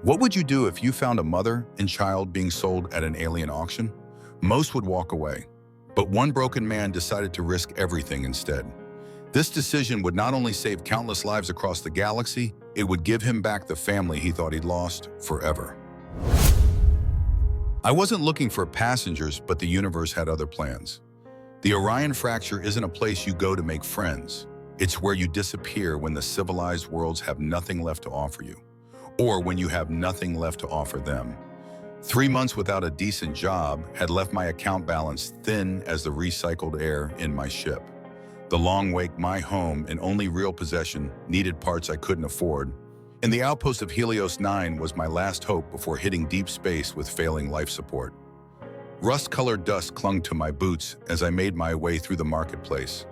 What would you do if you found a mother and child being sold at an alien auction? Most would walk away, but one broken man decided to risk everything instead. This decision would not only save countless lives across the galaxy, it would give him back the family he thought he'd lost forever. I wasn't looking for passengers, but the universe had other plans. The Orion Fracture isn't a place you go to make friends. It's where you disappear when the civilized worlds have nothing left to offer you, or when you have nothing left to offer them. 3 months without a decent job had left my account balance thin as the recycled air in my ship. The long wake, my home and only real possession, needed parts I couldn't afford, and the outpost of Helios 9 was my last hope before hitting deep space with failing life support. Rust-colored dust clung to my boots as I made my way through the marketplace.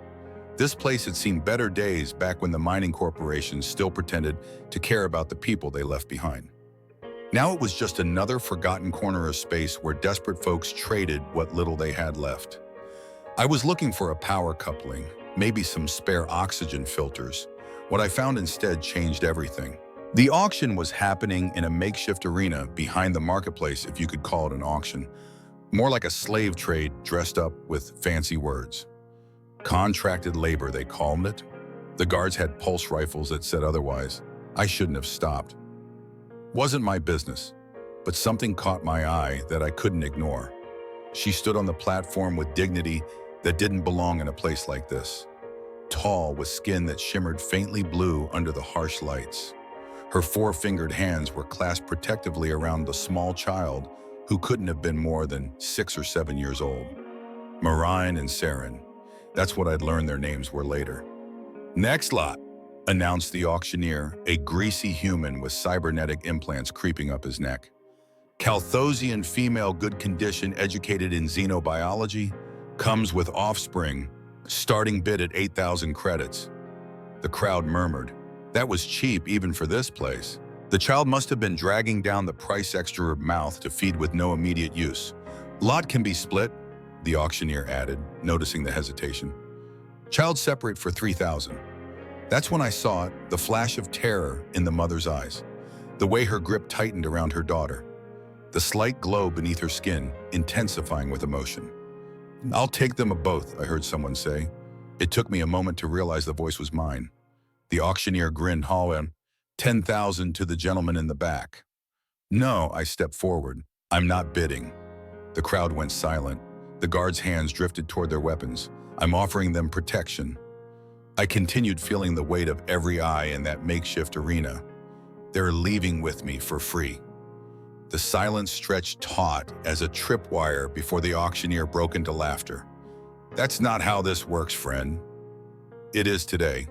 This place had seen better days back when the mining corporations still pretended to care about the people they left behind. Now it was just another forgotten corner of space where desperate folks traded what little they had left. I was looking for a power coupling, maybe some spare oxygen filters. What I found instead changed everything. The auction was happening in a makeshift arena behind the marketplace, if you could call it an auction. More like a slave trade dressed up with fancy words. Contracted labor, they called it. The guards had pulse rifles that said otherwise. I shouldn't have stopped. Wasn't my business, but something caught my eye that I couldn't ignore. She stood on the platform with dignity that didn't belong in a place like this. Tall, with skin that shimmered faintly blue under the harsh lights. Her four-fingered hands were clasped protectively around the small child who couldn't have been more than 6 or 7 years old. Miraen and Serin. That's what I'd learned their names were later. "Next lot," announced the auctioneer, a greasy human with cybernetic implants creeping up his neck. Calthosian female, good condition, educated in xenobiology, comes with offspring, starting bid at 8,000 credits. The crowd murmured. That was cheap even for this place. The child must have been dragging down the price extra her mouth to feed with no immediate use. "Lot can be split," the auctioneer added, noticing the hesitation. "Child separate for 3,000. That's when I saw it, the flash of terror in the mother's eyes, the way her grip tightened around her daughter, the slight glow beneath her skin, intensifying with emotion. "I'll take them both," I heard someone say. It took me a moment to realize the voice was mine. The auctioneer grinned hollow. 10,000 to the gentleman in the back. "No," I stepped forward. "I'm not bidding." The crowd went silent. The guards' hands drifted toward their weapons. "I'm offering them protection." I continued, feeling the weight of every eye in that makeshift arena. They're leaving with me for free. The silence stretched taut as a tripwire before the auctioneer broke into laughter. "That's not how this works, friend." It is today.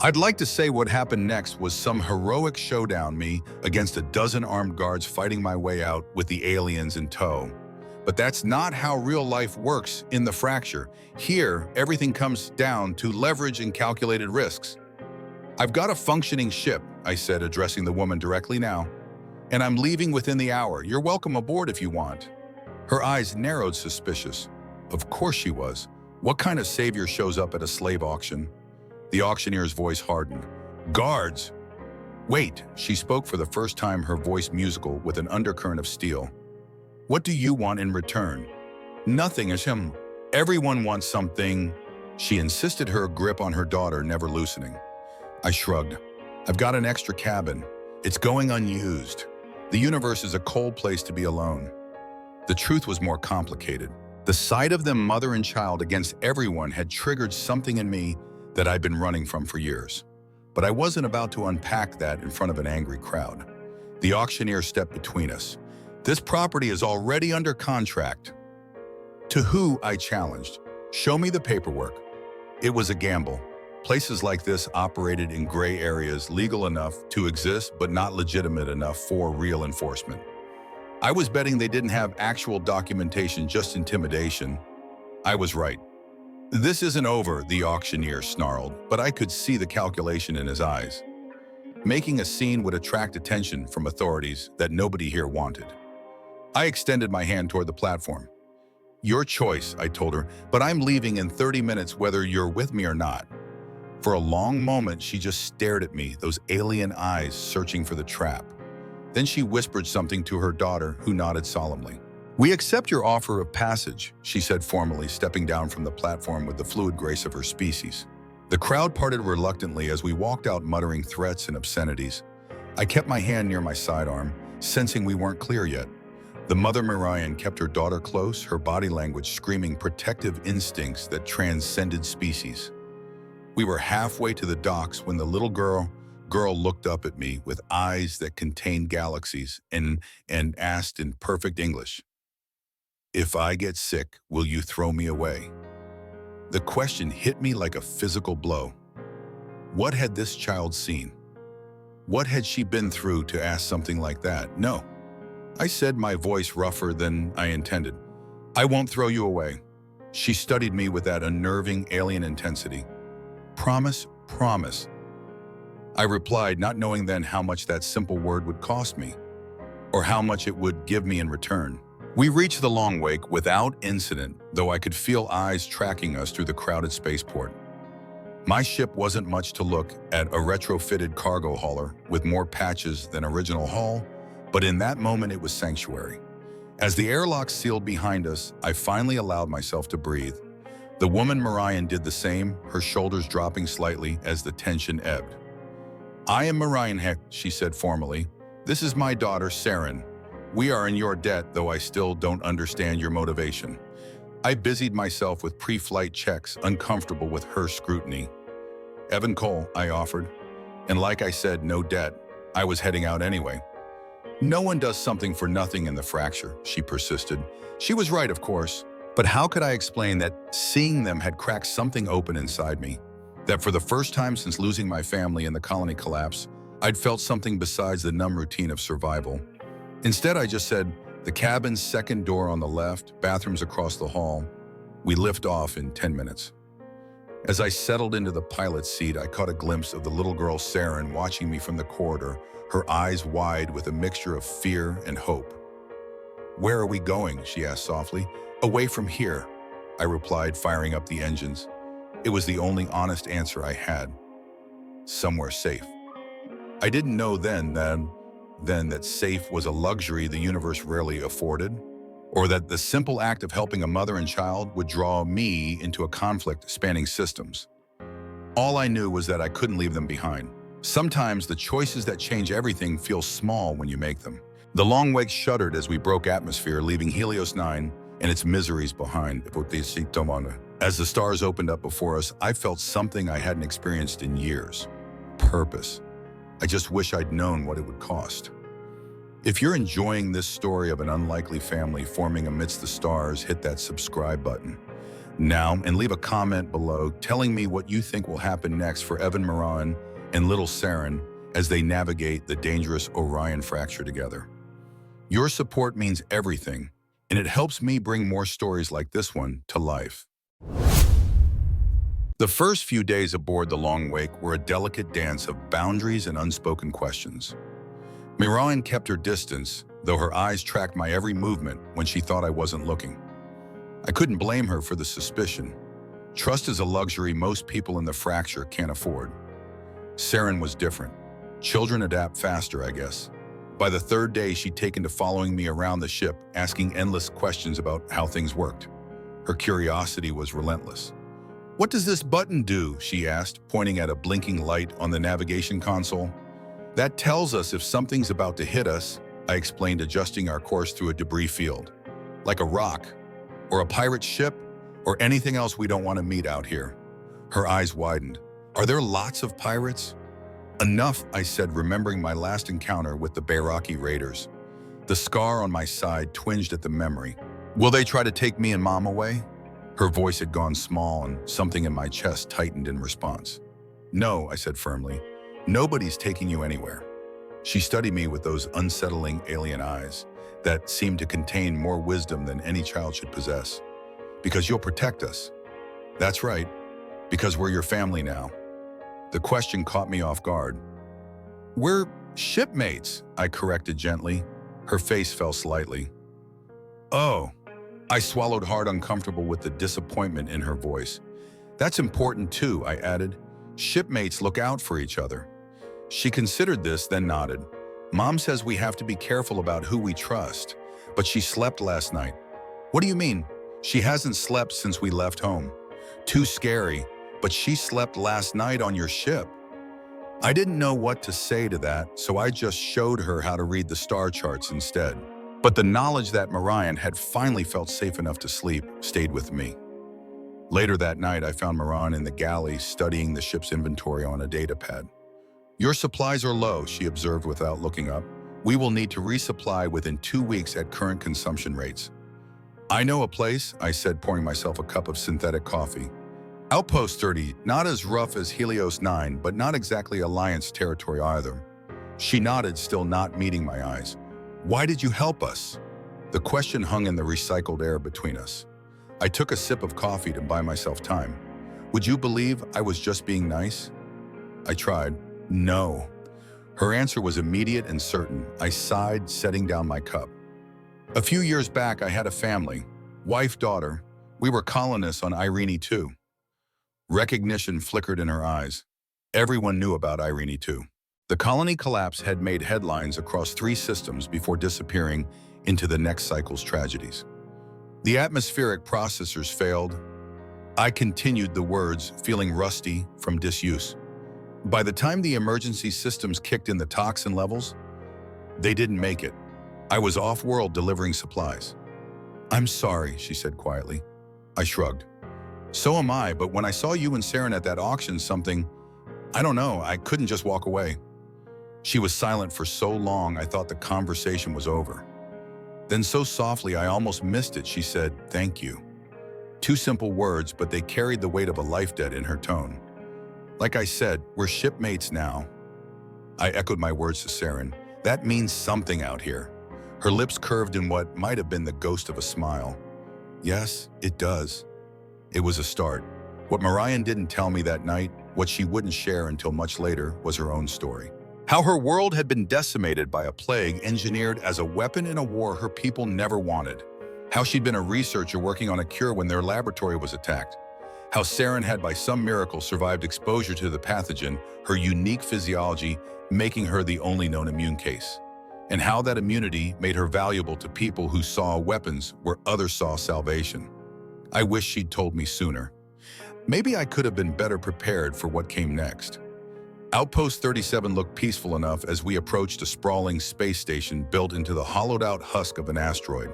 I'd like to say what happened next was some heroic showdown, me against a dozen armed guards fighting my way out with the aliens in tow. But that's not how real life works in the Fracture. Here, everything comes down to leverage and calculated risks. "I've got a functioning ship," I said, addressing the woman directly now. "And I'm leaving within the hour. You're welcome aboard if you want." Her eyes narrowed, suspicious. Of course she was. What kind of savior shows up at a slave auction? The auctioneer's voice hardened. "Guards!" "Wait," she spoke for the first time, her voice musical with an undercurrent of steel. "What do you want in return?" "Nothing, Hashem. Everyone wants something." She insisted, her grip on her daughter never loosening. I shrugged. "I've got an extra cabin. It's going unused. The universe is a cold place to be alone." The truth was more complicated. The sight of them, mother and child, against everyone had triggered something in me that I'd been running from for years. But I wasn't about to unpack that in front of an angry crowd. The auctioneer stepped between us. "This property is already under contract." "To who?" I challenged. "Show me the paperwork." It was a gamble. Places like this operated in gray areas, legal enough to exist but not legitimate enough for real enforcement. I was betting they didn't have actual documentation, just intimidation. I was right. "This isn't over," the auctioneer snarled, but I could see the calculation in his eyes. Making a scene would attract attention from authorities that nobody here wanted. I extended my hand toward the platform. "Your choice," I told her, "but I'm leaving in 30 minutes whether you're with me or not." For a long moment, she just stared at me, those alien eyes searching for the trap. Then she whispered something to her daughter, who nodded solemnly. "We accept your offer of passage," she said formally, stepping down from the platform with the fluid grace of her species. The crowd parted reluctantly as we walked out, muttering threats and obscenities. I kept my hand near my sidearm, sensing we weren't clear yet. The mother Miraen kept her daughter close, her body language screaming protective instincts that transcended species. We were halfway to the docks when the little girl looked up at me with eyes that contained galaxies and asked in perfect English, "If I get sick, will you throw me away?" The question hit me like a physical blow. What had this child seen? What had she been through to ask something like that? "No," I said, my voice rougher than I intended. "I won't throw you away." She studied me with that unnerving alien intensity. "Promise, promise." I replied, not knowing then how much that simple word would cost me, or how much it would give me in return. We reached the long wake without incident, though I could feel eyes tracking us through the crowded spaceport. My ship wasn't much to look at, a retrofitted cargo hauler with more patches than original hull, but in that moment it was sanctuary. As the airlock sealed behind us, I finally allowed myself to breathe. The woman Miraen did the same, her shoulders dropping slightly as the tension ebbed. "I am Miraen," she said formally. "This is my daughter, Serin. We are in your debt, though I still don't understand your motivation." I busied myself with pre-flight checks, uncomfortable with her scrutiny. "Evan Cole," I offered. And like I said, no debt. I was heading out anyway. "No one does something for nothing in the fracture," she persisted. She was right, of course. But how could I explain that seeing them had cracked something open inside me? That for the first time since losing my family in the colony collapse, I'd felt something besides the numb routine of survival. Instead, I just said, "The cabin's second door on the left, bathrooms across the hall." We lift off in 10 minutes. As I settled into the pilot's seat, I caught a glimpse of the little girl Serin watching me from the corridor, her eyes wide with a mixture of fear and hope. "Where are we going?" she asked softly. "Away from here," I replied, firing up the engines. It was the only honest answer I had. Somewhere safe. I didn't know then that safe was a luxury the universe rarely afforded, or that the simple act of helping a mother and child would draw me into a conflict spanning systems. All I knew was that I couldn't leave them behind. Sometimes the choices that change everything feel small when you make them. The long wake shuddered as we broke atmosphere, leaving Helios 9 and its miseries behind. As the stars opened up before us, I felt something I hadn't experienced in years. Purpose. I just wish I'd known what it would cost. If you're enjoying this story of an unlikely family forming amidst the stars, hit that subscribe button now and leave a comment below telling me what you think will happen next for Evan, Miraen, and little Serin as they navigate the dangerous Orion fracture together. Your support means everything, and it helps me bring more stories like this one to life. The first few days aboard the Long Wake were a delicate dance of boundaries and unspoken questions. Miraen kept her distance, though her eyes tracked my every movement when she thought I wasn't looking. I couldn't blame her for the suspicion. Trust is a luxury most people in the fracture can't afford. Serin was different. Children adapt faster, I guess. By the third day, she'd taken to following me around the ship, asking endless questions about how things worked. Her curiosity was relentless. "What does this button do?" she asked, pointing at a blinking light on the navigation console. "That tells us if something's about to hit us," I explained, adjusting our course through a debris field. "Like a rock, or a pirate ship, or anything else we don't want to meet out here." Her eyes widened. "Are there lots of pirates?" "Enough," I said, remembering my last encounter with the Bairaki raiders. The scar on my side twinged at the memory. "Will they try to take me and Mom away?" Her voice had gone small and something in my chest tightened in response. "No," I said firmly. "Nobody's taking you anywhere." She studied me with those unsettling alien eyes that seemed to contain more wisdom than any child should possess. "Because you'll protect us." "That's right. Because we're your family now." The question caught me off guard. "We're shipmates," I corrected gently. Her face fell slightly. "Oh." I swallowed hard, uncomfortable with the disappointment in her voice. "That's important too," I added. "Shipmates look out for each other." She considered this, then nodded. Mom says we have to be careful about who we trust, but she slept last night. What do you mean? She hasn't slept since we left home. Too scary, but she slept last night on your ship. I didn't know what to say to that, so I just showed her how to read the star charts instead. But the knowledge that Miraen had finally felt safe enough to sleep stayed with me. Later that night, I found Miraen in the galley studying the ship's inventory on a data pad. Your supplies are low, she observed without looking up. We will need to resupply within 2 weeks at current consumption rates. I know a place, I said, pouring myself a cup of synthetic coffee. Outpost 30, not as rough as Helios 9, but not exactly Alliance territory either. She nodded, still not meeting my eyes. Why did you help us? The question hung in the recycled air between us. I took a sip of coffee to buy myself time. Would you believe I was just being nice? I tried. No. Her answer was immediate and certain. I sighed, setting down my cup. A few years back, I had a family. Wife, daughter. We were colonists on Irene 2. Recognition flickered in her eyes. Everyone knew about Irene 2. The colony collapse had made headlines across 3 systems before disappearing into the next cycle's tragedies. The atmospheric processors failed. I continued the words, feeling rusty from disuse. By the time the emergency systems kicked in the toxin levels, they didn't make it. I was off-world delivering supplies. I'm sorry, she said quietly. I shrugged. So am I, but when I saw you and Serin at that auction, I don't know, I couldn't just walk away. She was silent for so long I thought the conversation was over. Then so softly I almost missed it, she said, thank you. 2 simple words, but they carried the weight of a life debt in her tone. Like I said, we're shipmates now. I echoed my words to Serin. That means something out here. Her lips curved in what might have been the ghost of a smile. Yes, it does. It was a start. What Miraen didn't tell me that night, what she wouldn't share until much later, was her own story. How her world had been decimated by a plague engineered as a weapon in a war her people never wanted. How she'd been a researcher working on a cure when their laboratory was attacked. How Serin had by some miracle survived exposure to the pathogen, her unique physiology making her the only known immune case. And how that immunity made her valuable to people who saw weapons where others saw salvation. I wish she'd told me sooner. Maybe I could have been better prepared for what came next. Outpost 37 looked peaceful enough as we approached a sprawling space station built into the hollowed-out husk of an asteroid.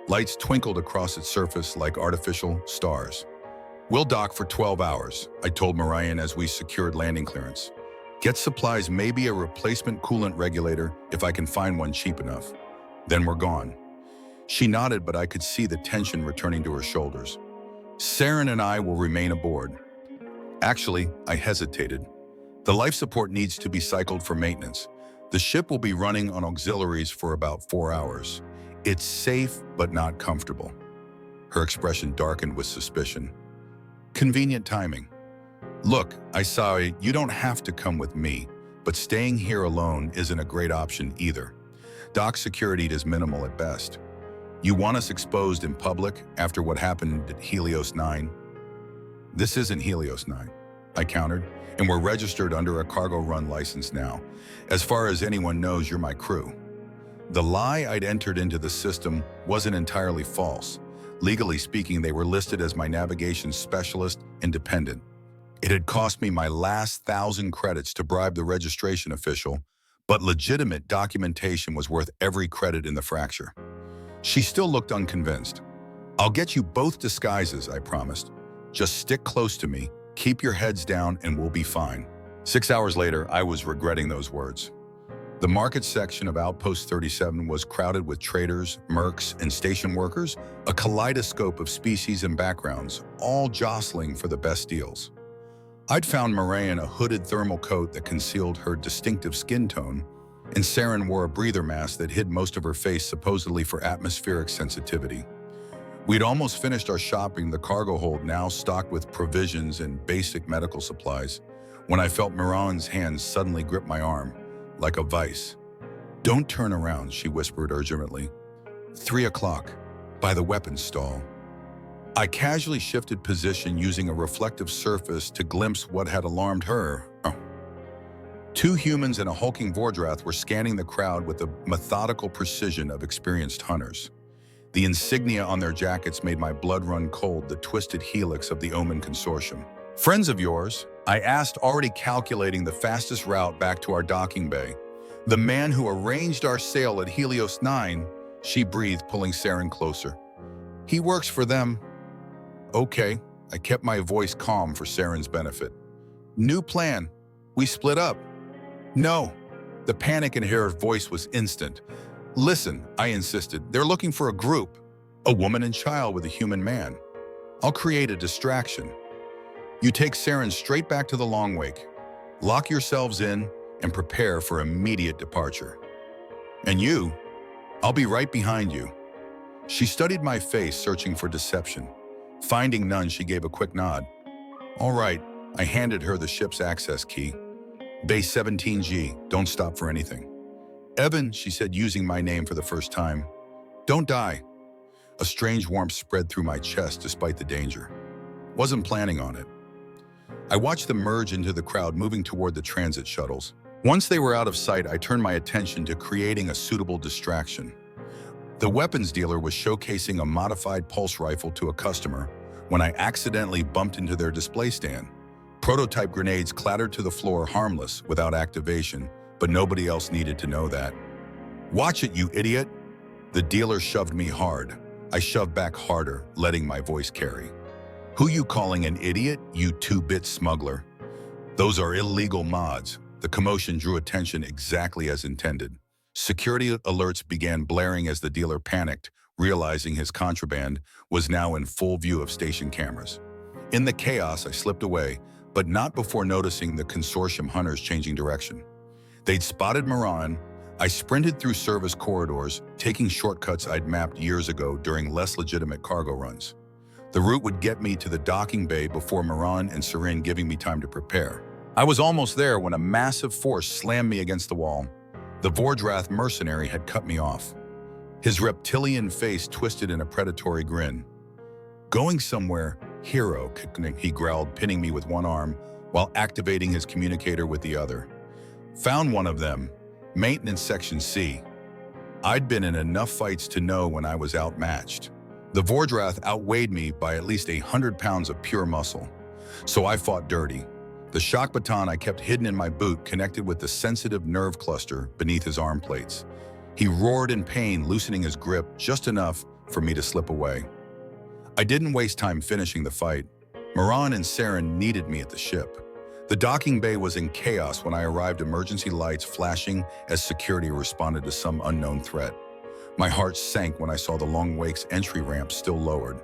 Lights twinkled across its surface like artificial stars. We'll dock for 12 hours, I told Miraen as we secured landing clearance. Get supplies, maybe a replacement coolant regulator if I can find one cheap enough. Then we're gone. She nodded, but I could see the tension returning to her shoulders. Serin and I will remain aboard. Actually, I hesitated. The life support needs to be cycled for maintenance. The ship will be running on auxiliaries for about 4 hours. It's safe, but not comfortable. Her expression darkened with suspicion. Convenient timing. Look, I saw it. You don't have to come with me, but staying here alone isn't a great option either. Dock security is minimal at best. You want us exposed in public after what happened at Helios 9? This isn't Helios 9, I countered, and we're registered under a cargo run license now. As far as anyone knows, you're my crew. The lie I'd entered into the system wasn't entirely false. Legally speaking, they were listed as my navigation specialist and dependent. It had cost me my last 1,000 credits to bribe the registration official, but legitimate documentation was worth every credit in the fracture. She still looked unconvinced. I'll get you both disguises, I promised. Just stick close to me, keep your heads down, and we'll be fine. 6 hours later, I was regretting those words. The market section of Outpost 37 was crowded with traders, mercs, and station workers, a kaleidoscope of species and backgrounds, all jostling for the best deals. I'd found Miraen a hooded thermal coat that concealed her distinctive skin tone, and Serin wore a breather mask that hid most of her face, supposedly for atmospheric sensitivity. We'd almost finished our shopping, the cargo hold now stocked with provisions and basic medical supplies, when I felt Miraen's hands suddenly grip my arm, like a vice. Don't turn around, she whispered urgently. 3 o'clock, by the weapons stall. I casually shifted position using a reflective surface to glimpse what had alarmed her. Two humans and a hulking Vordrath were scanning the crowd with the methodical precision of experienced hunters. The insignia on their jackets made my blood run cold, the twisted helix of the Omen Consortium. "Friends of yours?" I asked, already calculating the fastest route back to our docking bay. "The man who arranged our sail at Helios 9, she breathed, pulling Serin closer. "He works for them." "Okay," I kept my voice calm for Serin's benefit. "New plan. We split up." "No." The panic in her voice was instant. "Listen," I insisted, "they're looking for a group. A woman and child with a human man. I'll create a distraction. You take Serin straight back to the Long Wake. Lock yourselves in and prepare for immediate departure. And you, I'll be right behind you." She studied my face, searching for deception. Finding none, she gave a quick nod. "All right." I handed her the ship's access key. "Base 17G, don't stop for anything." "Evan," she said, using my name for the first time. "Don't die." A strange warmth spread through my chest despite the danger. Wasn't planning on it. I watched them merge into the crowd, moving toward the transit shuttles. Once they were out of sight, I turned my attention to creating a suitable distraction. The weapons dealer was showcasing a modified pulse rifle to a customer when I accidentally bumped into their display stand. Prototype grenades clattered to the floor, harmless, without activation, but nobody else needed to know that. "Watch it, you idiot!" The dealer shoved me hard. I shoved back harder, letting my voice carry. "Who you calling an idiot, you 2-bit smuggler? Those are illegal mods." The commotion drew attention exactly as intended. Security alerts began blaring as the dealer panicked, realizing his contraband was now in full view of station cameras. In the chaos, I slipped away, but not before noticing the consortium hunters changing direction. They'd spotted Miraen. I sprinted through service corridors, taking shortcuts I'd mapped years ago during less legitimate cargo runs. The route would get me to the docking bay before Miraen and Serin, giving me time to prepare. I was almost there when a massive force slammed me against the wall. The Vordrath mercenary had cut me off. His reptilian face twisted in a predatory grin. "Going somewhere, hero," he growled, pinning me with one arm while activating his communicator with the other. "Found one of them. Maintenance Section C." I'd been in enough fights to know when I was outmatched. The Vordrath outweighed me by at least 100 pounds of pure muscle. So I fought dirty. The shock baton I kept hidden in my boot connected with the sensitive nerve cluster beneath his arm plates. He roared in pain, loosening his grip just enough for me to slip away. I didn't waste time finishing the fight. Miraen and Serin needed me at the ship. The docking bay was in chaos when I arrived, emergency lights flashing as security responded to some unknown threat. My heart sank when I saw the Long Wake's entry ramp still lowered.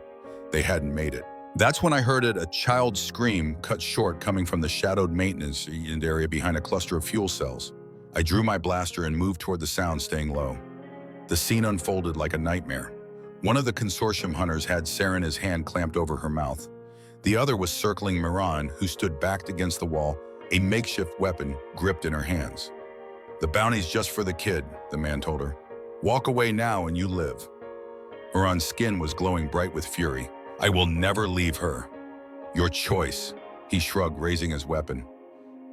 They hadn't made it. That's when I heard a child's scream cut short coming from the shadowed maintenance area behind a cluster of fuel cells. I drew my blaster and moved toward the sound, staying low. The scene unfolded like a nightmare. One of the consortium hunters had Serin, his hand clamped over her mouth. The other was circling Miraen, who stood backed against the wall, a makeshift weapon gripped in her hands. "The bounty's just for the kid," the man told her. "Walk away now and you live." Miraen's skin was glowing bright with fury. "I will never leave her." "Your choice," he shrugged, raising his weapon.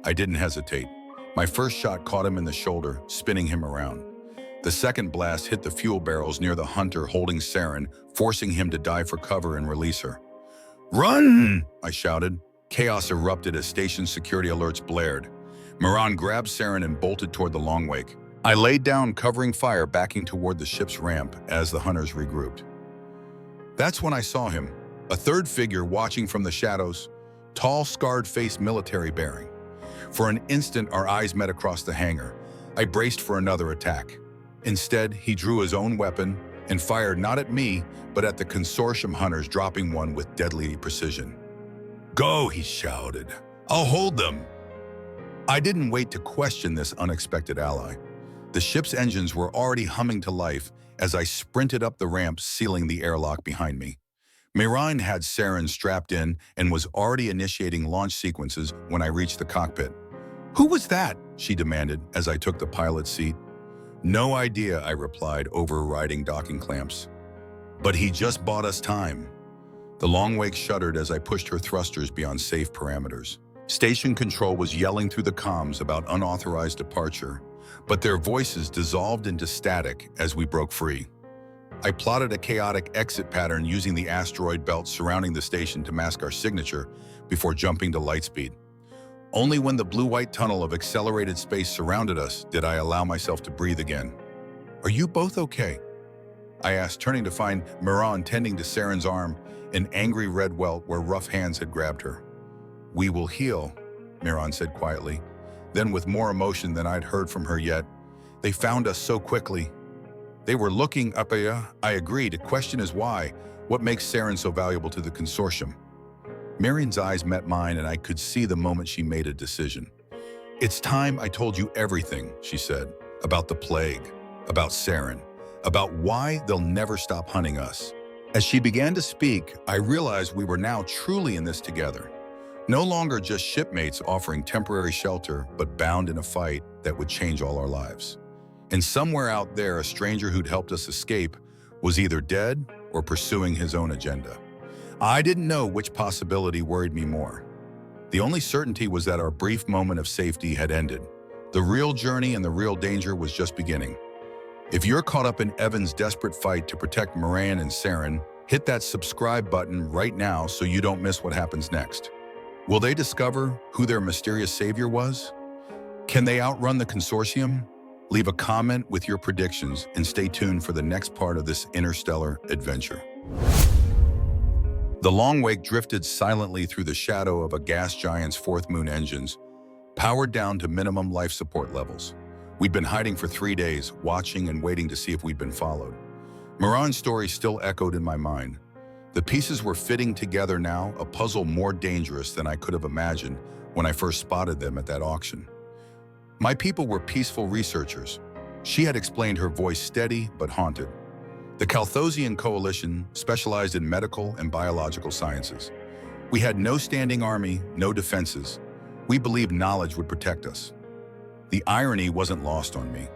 I didn't hesitate. My first shot caught him in the shoulder, spinning him around. The second blast hit the fuel barrels near the hunter holding Serin, forcing him to dive for cover and release her. "Run!" I shouted. Chaos erupted as station security alerts blared. Miraen grabbed Serin and bolted toward the Long Wake. I laid down, covering fire, backing toward the ship's ramp as the hunters regrouped. That's when I saw him, a third figure watching from the shadows, tall, scarred-faced, military bearing. For an instant, our eyes met across the hangar. I braced for another attack. Instead, he drew his own weapon and fired not at me, but at the consortium hunters, dropping one with deadly precision. "Go," he shouted. "I'll hold them." I didn't wait to question this unexpected ally. The ship's engines were already humming to life as I sprinted up the ramp, sealing the airlock behind me. Miraen had Serin strapped in and was already initiating launch sequences when I reached the cockpit. "Who was that?" she demanded as I took the pilot's seat. "No idea," I replied, overriding docking clamps. "But he just bought us time." The Long Wake shuddered as I pushed her thrusters beyond safe parameters. Station control was yelling through the comms about unauthorized departure, but their voices dissolved into static as we broke free. I plotted a chaotic exit pattern using the asteroid belt surrounding the station to mask our signature before jumping to lightspeed. Only when the blue-white tunnel of accelerated space surrounded us did I allow myself to breathe again. "Are you both okay?" I asked, turning to find Miraen tending to Serin's arm, an angry red welt where rough hands had grabbed her. "We will heal," Miraen said quietly. Then, with more emotion than I'd heard from her yet, "They found us so quickly. They were looking up a..." I agreed. The question is why? What makes Serin so valuable to the consortium? Mirian's eyes met mine, and I could see the moment she made a decision. "It's time I told you everything," she said, "about the plague, about Serin, about why they'll never stop hunting us." As she began to speak, I realized we were now truly in this together. No longer just shipmates offering temporary shelter, but bound in a fight that would change all our lives. And somewhere out there, a stranger who'd helped us escape was either dead or pursuing his own agenda. I didn't know which possibility worried me more. The only certainty was that our brief moment of safety had ended. The real journey and the real danger was just beginning. If you're caught up in Evan's desperate fight to protect Miraen and Serin, hit that subscribe button right now so you don't miss what happens next. Will they discover who their mysterious savior was? Can they outrun the consortium? Leave a comment with your predictions and stay tuned for the next part of this interstellar adventure. The long wake drifted silently through the shadow of a gas giant's fourth moon engines, powered down to minimum life support levels. We'd been hiding for 3 days, watching and waiting to see if we'd been followed. Miraen's story still echoed in my mind. The pieces were fitting together now, a puzzle more dangerous than I could have imagined when I first spotted them at that auction. My people were peaceful researchers. She had explained, her voice steady but haunted. The Calthosian Coalition specialized in medical and biological sciences. We had no standing army, no defenses. We believed knowledge would protect us. The irony wasn't lost on me.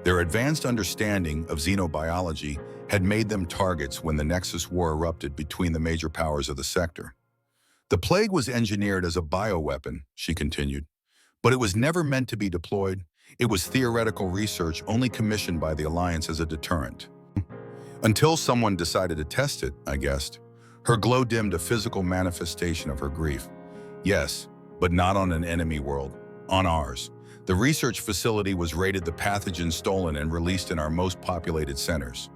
Their advanced understanding of xenobiology had made them targets when the Nexus War erupted between the major powers of the sector. The plague was engineered as a bioweapon, she continued, but it was never meant to be deployed. It was theoretical research only commissioned by the Alliance as a deterrent. Until someone decided to test it, I guessed. Her glow dimmed, a physical manifestation of her grief. Yes, but not on an enemy world, on ours. The research facility was rated the pathogen stolen and released in our most populated centers.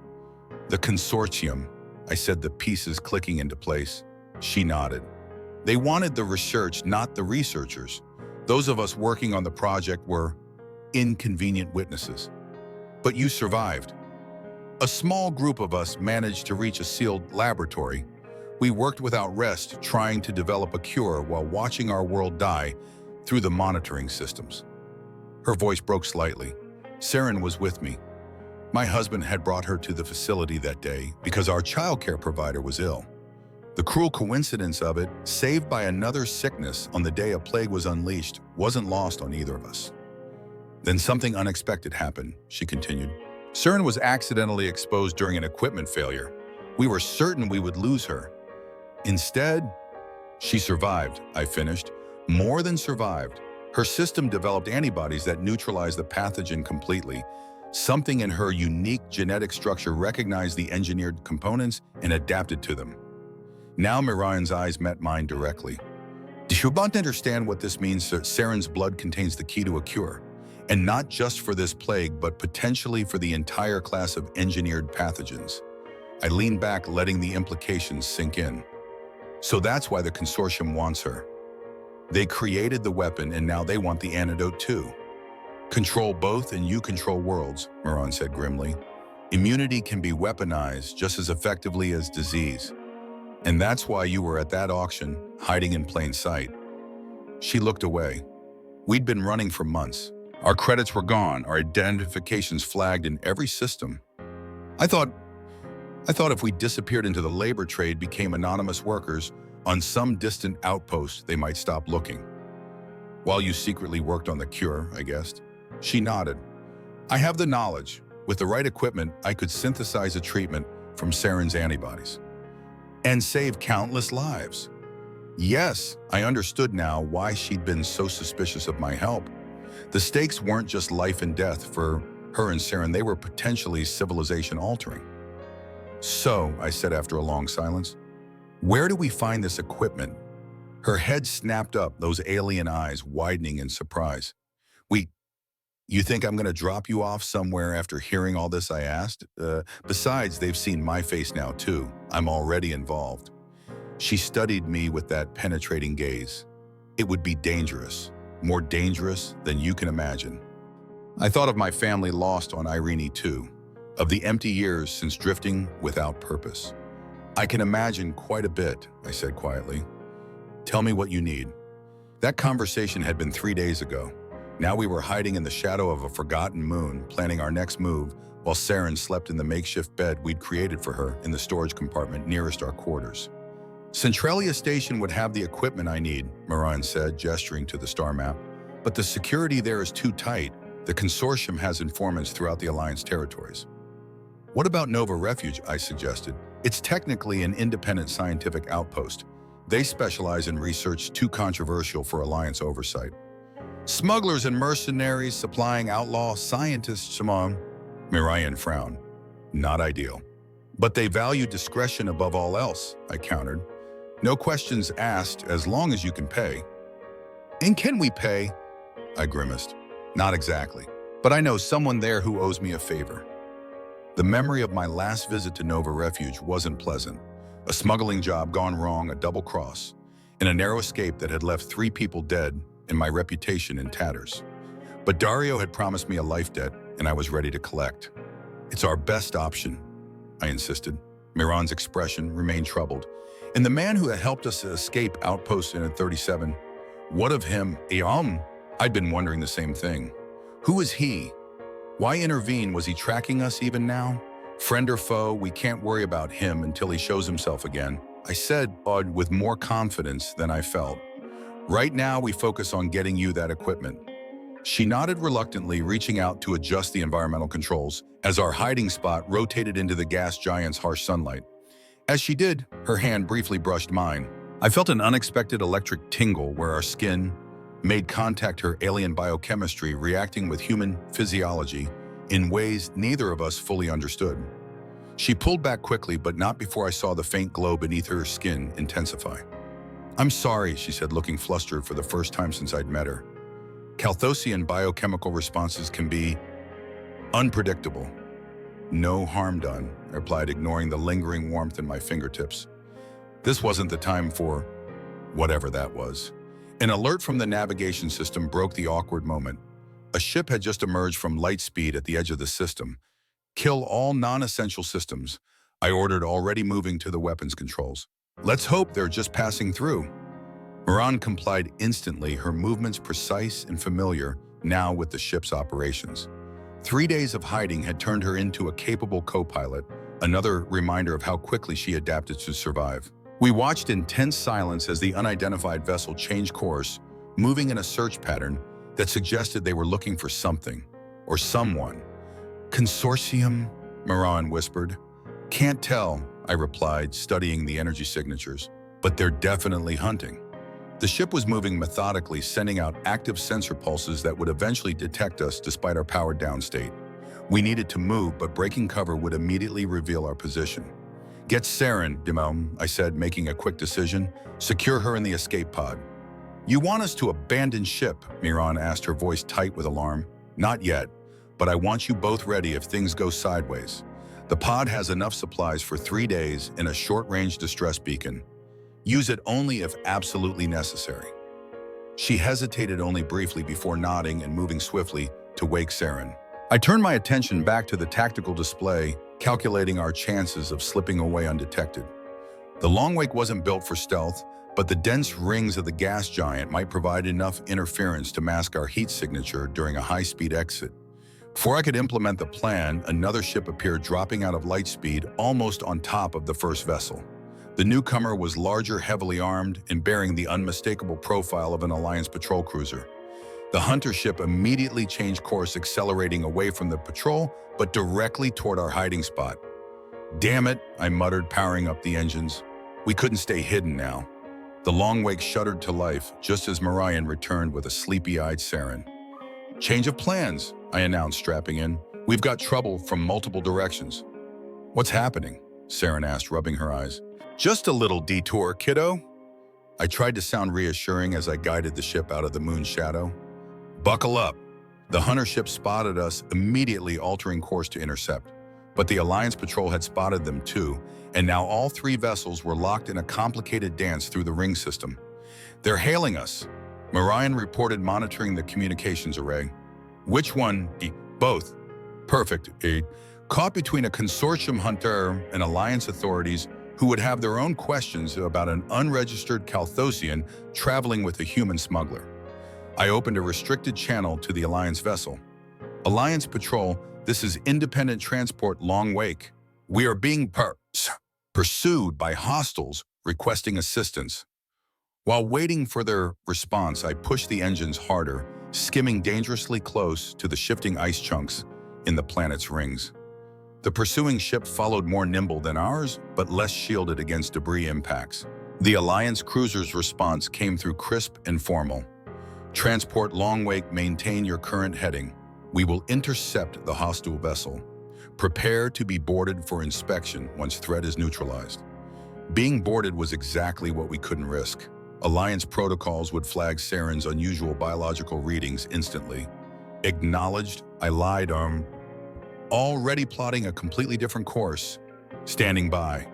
"The consortium," I said, the pieces clicking into place. She nodded. "They wanted the research, not the researchers. Those of us working on the project were inconvenient witnesses. But you survived. A small group of us managed to reach a sealed laboratory. We worked without rest, trying to develop a cure while watching our world die through the monitoring systems." Her voice broke slightly. Serin was with me. My husband had brought her to the facility that day because our childcare provider was ill. The cruel coincidence of it, saved by another sickness on the day a plague was unleashed, wasn't lost on either of us. Then something unexpected happened, she continued. Serin was accidentally exposed during an equipment failure. We were certain we would lose her. Instead, she survived, I finished. More than survived. Her system developed antibodies that neutralized the pathogen completely. Something in her unique genetic structure recognized the engineered components and adapted to them. Now Miraen's eyes met mine directly. "Do you want to understand what this means? Serin's blood contains the key to a cure. And not just for this plague, but potentially for the entire class of engineered pathogens." I leaned back, letting the implications sink in. "So that's why the consortium wants her. They created the weapon, and now they want the antidote too. Control both and you control worlds," Miraen said grimly. "Immunity can be weaponized just as effectively as disease. And that's why you were at that auction, hiding in plain sight." She looked away. We'd been running for months. Our credits were gone, our identifications flagged in every system. I thought if we disappeared into the labor trade, became anonymous workers on some distant outpost, they might stop looking. "While you secretly worked on the cure," I guessed. She nodded. "I have the knowledge. With the right equipment, I could synthesize a treatment from Serin's antibodies and save countless lives." Yes, I understood now why she'd been so suspicious of my help. The stakes weren't just life and death for her and Serin, they were potentially civilization-altering. So, I said after a long silence, where do we find this equipment? Her head snapped up, those alien eyes widening in surprise. You think I'm going to drop you off somewhere after hearing all this, I asked? Besides, they've seen my face now too. I'm already involved. She studied me with that penetrating gaze. It would be dangerous, more dangerous than you can imagine. I thought of my family lost on Irene too, of the empty years since drifting without purpose. I can imagine quite a bit, I said quietly. Tell me what you need. That conversation had been 3 days ago. Now we were hiding in the shadow of a forgotten moon, planning our next move, while Serin slept in the makeshift bed we'd created for her in the storage compartment nearest our quarters. Centralia Station would have the equipment I need, Miraen said, gesturing to the star map. But the security there is too tight. The consortium has informants throughout the Alliance territories. What about Nova Refuge, I suggested. It's technically an independent scientific outpost. They specialize in research too controversial for Alliance oversight. Smugglers and mercenaries supplying outlaw scientists among. Miraen frowned. Not ideal. But they value discretion above all else, I countered. No questions asked as long as you can pay. And can we pay? I grimaced. Not exactly. But I know someone there who owes me a favor. The memory of my last visit to Nova Refuge wasn't pleasant. A smuggling job gone wrong, a double cross, and a narrow escape that had left 3 people dead and my reputation in tatters. But Dario had promised me a life debt, and I was ready to collect. It's our best option, I insisted. Miraen's expression remained troubled. And the man who had helped us escape Outpost in 37, what of him? I'd been wondering the same thing. Who is he? Why intervene? Was he tracking us even now? Friend or foe, we can't worry about him until he shows himself again, I said, with more confidence than I felt. Right now, we focus on getting you that equipment. She nodded reluctantly, reaching out to adjust the environmental controls as our hiding spot rotated into the gas giant's harsh sunlight. As she did, her hand briefly brushed mine. I felt an unexpected electric tingle where our skin made contact, her alien biochemistry reacting with human physiology in ways neither of us fully understood. She pulled back quickly, but not before I saw the faint glow beneath her skin intensify. I'm sorry, she said, looking flustered for the first time since I'd met her. Calthosian biochemical responses can be unpredictable. No harm done, I replied, ignoring the lingering warmth in my fingertips. This wasn't the time for whatever that was. An alert from the navigation system broke the awkward moment. A ship had just emerged from light speed at the edge of the system. Kill all non-essential systems, I ordered, already moving to the weapons controls. Let's hope they're just passing through. Miraen complied instantly, her movements precise and familiar now with the ship's operations. 3 days of hiding had turned her into a capable co-pilot, another reminder of how quickly she adapted to survive. We watched in tense silence as the unidentified vessel changed course, moving in a search pattern that suggested they were looking for something or someone. Consortium? Miraen whispered. Can't tell, I replied, studying the energy signatures, but they're definitely hunting. The ship was moving methodically, sending out active sensor pulses that would eventually detect us despite our powered-down state. We needed to move, but breaking cover would immediately reveal our position. Get Serin, I said, making a quick decision. Secure her in the escape pod. You want us to abandon ship? Miraen asked, her voice tight with alarm. Not yet, but I want you both ready if things go sideways. The pod has enough supplies for 3 days and a short-range distress beacon. Use it only if absolutely necessary. She hesitated only briefly before nodding and moving swiftly to wake Serin. I turned my attention back to the tactical display, calculating our chances of slipping away undetected. The long wake wasn't built for stealth, but the dense rings of the gas giant might provide enough interference to mask our heat signature during a high-speed exit. Before I could implement the plan, another ship appeared, dropping out of light speed almost on top of the first vessel. The newcomer was larger, heavily armed, and bearing the unmistakable profile of an Alliance patrol cruiser. The hunter ship immediately changed course, accelerating away from the patrol, but directly toward our hiding spot. Damn it, I muttered, powering up the engines. We couldn't stay hidden now. The long wake shuddered to life just as Miraen returned with a sleepy-eyed Serin. "Change of plans," I announced, strapping in. "We've got trouble from multiple directions." "What's happening?" Serin asked, rubbing her eyes. "Just a little detour, kiddo." I tried to sound reassuring as I guided the ship out of the moon's shadow. "Buckle up." The hunter ship spotted us, immediately altering course to intercept. But the Alliance patrol had spotted them too, and now all three vessels were locked in a complicated dance through the ring system. "They're hailing us," Miraen reported, monitoring the communications array. "Which one?" "Both." "Perfect." Caught between a consortium hunter and Alliance authorities who would have their own questions about an unregistered Calthosian traveling with a human smuggler. I opened a restricted channel to the Alliance vessel. "Alliance Patrol, this is independent transport Long Wake. We are being pursued by hostiles requesting assistance." While waiting for their response, I pushed the engines harder, skimming dangerously close to the shifting ice chunks in the planet's rings. The pursuing ship followed, more nimble than ours, but less shielded against debris impacts. The Alliance cruiser's response came through crisp and formal. "Transport Long Wake, maintain your current heading. We will intercept the hostile vessel. Prepare to be boarded for inspection once threat is neutralized." Being boarded was exactly what we couldn't risk. Alliance protocols would flag Serin's unusual biological readings instantly. "Acknowledged," I lied, already plotting a completely different course. "Standing by."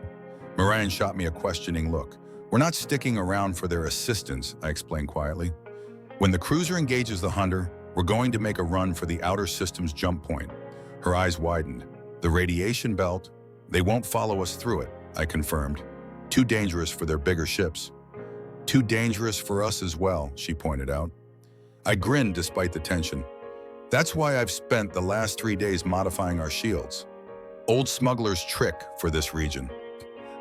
Miraen shot me a questioning look. "We're not sticking around for their assistance," I explained quietly. "When the cruiser engages the hunter, we're going to make a run for the outer system's jump point." Her eyes widened. "The radiation belt, they won't follow us through it," I confirmed. "Too dangerous for their bigger ships." "Too dangerous for us as well," she pointed out. I grinned despite the tension. "That's why I've spent the last 3 days modifying our shields. Old smuggler's trick for this region."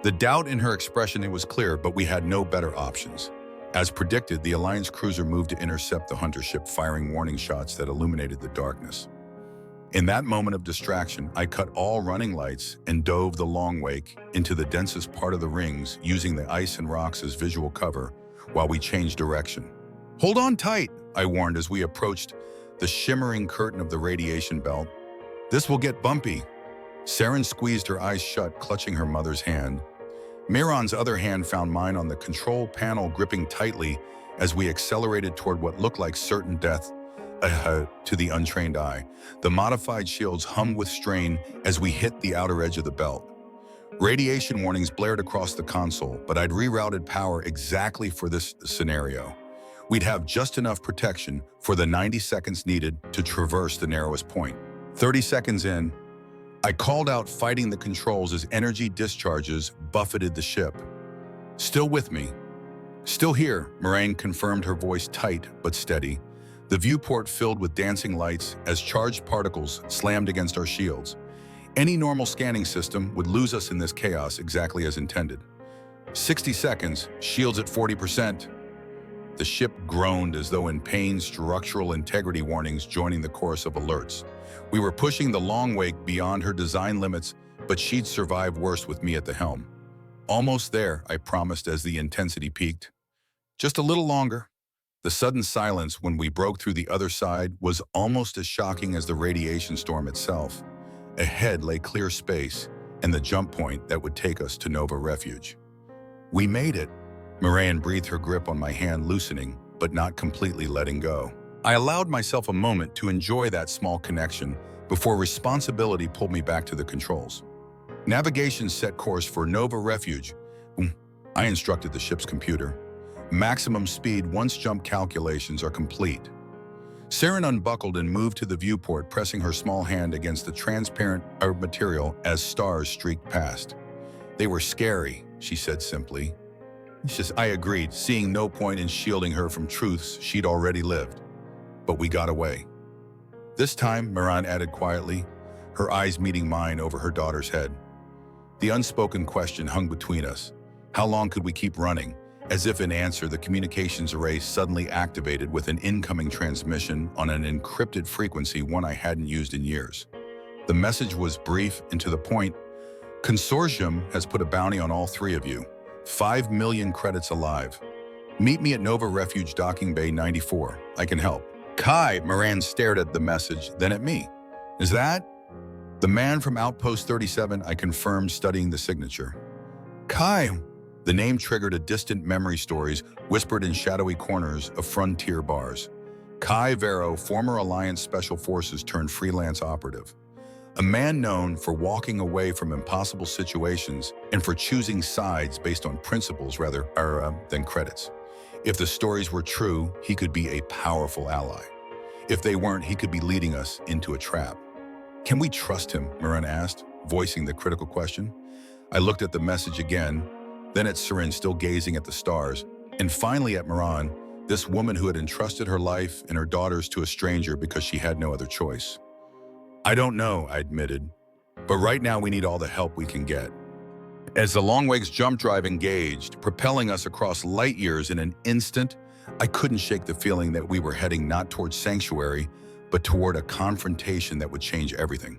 The doubt in her expression, it was clear, but we had no better options. As predicted, the Alliance cruiser moved to intercept the hunter ship, firing warning shots that illuminated the darkness. In that moment of distraction, I cut all running lights and dove the Long Wake into the densest part of the rings, using the ice and rocks as visual cover while we changed direction. "Hold on tight," I warned as we approached the shimmering curtain of the radiation belt. "This will get bumpy." Serin squeezed her eyes shut, clutching her mother's hand. Miraen's other hand found mine on the control panel, gripping tightly as we accelerated toward what looked like certain death to the untrained eye. The modified shields hummed with strain as we hit the outer edge of the belt. Radiation warnings blared across the console, but I'd rerouted power exactly for this scenario. We'd have just enough protection for the 90 seconds needed to traverse the narrowest point. 30 seconds in, I called out, fighting the controls as energy discharges buffeted the ship. "Still with me?" "Still here," Miraen confirmed, her voice tight but steady. The viewport filled with dancing lights as charged particles slammed against our shields. Any normal scanning system would lose us in this chaos, exactly as intended. 60 seconds, shields at 40%. The ship groaned as though in pain, structural integrity warnings joining the chorus of alerts. We were pushing the Long Wake beyond her design limits, but she'd survive worse with me at the helm. "Almost there," I promised as the intensity peaked. "Just a little longer." The sudden silence when we broke through the other side was almost as shocking as the radiation storm itself. Ahead lay clear space and the jump point that would take us to Nova Refuge. "We made it." Miraen breathed, her grip on my hand loosening, but not completely letting go. I allowed myself a moment to enjoy that small connection before responsibility pulled me back to the controls. "Navigation set course for Nova Refuge," I instructed the ship's computer. "Maximum speed once jump calculations are complete." Serin unbuckled and moved to the viewport, pressing her small hand against the transparent material as stars streaked past. "They were scary," she said simply. I agreed, seeing no point in shielding her from truths she'd already lived. "But we got away." "This time," Miraen added quietly, her eyes meeting mine over her daughter's head. The unspoken question hung between us. How long could we keep running? As if in answer, the communications array suddenly activated with an incoming transmission on an encrypted frequency, one I hadn't used in years. The message was brief and to the point. "Consortium has put a bounty on all 3 of you. 5 million credits alive. Meet me at Nova Refuge Docking Bay 94. I can help. Kai, Miraen stared at the message, then at me. Is that? The man from Outpost 37, I confirmed, studying the signature. Kai. The name triggered a distant memory stories whispered in shadowy corners of frontier bars. Kai Vero, former Alliance Special Forces turned freelance operative. A man known for walking away from impossible situations and for choosing sides based on principles rather than credits. If the stories were true, he could be a powerful ally. If they weren't, he could be leading us into a trap. Can we trust him? Miraen asked, voicing the critical question. I looked at the message again, then at Serin still gazing at the stars, and finally at Miraen, this woman who had entrusted her life and her daughters to a stranger because she had no other choice. I don't know, I admitted, but right now we need all the help we can get. As the Longweg's jump drive engaged, propelling us across light years in an instant, I couldn't shake the feeling that we were heading not towards sanctuary, but toward a confrontation that would change everything.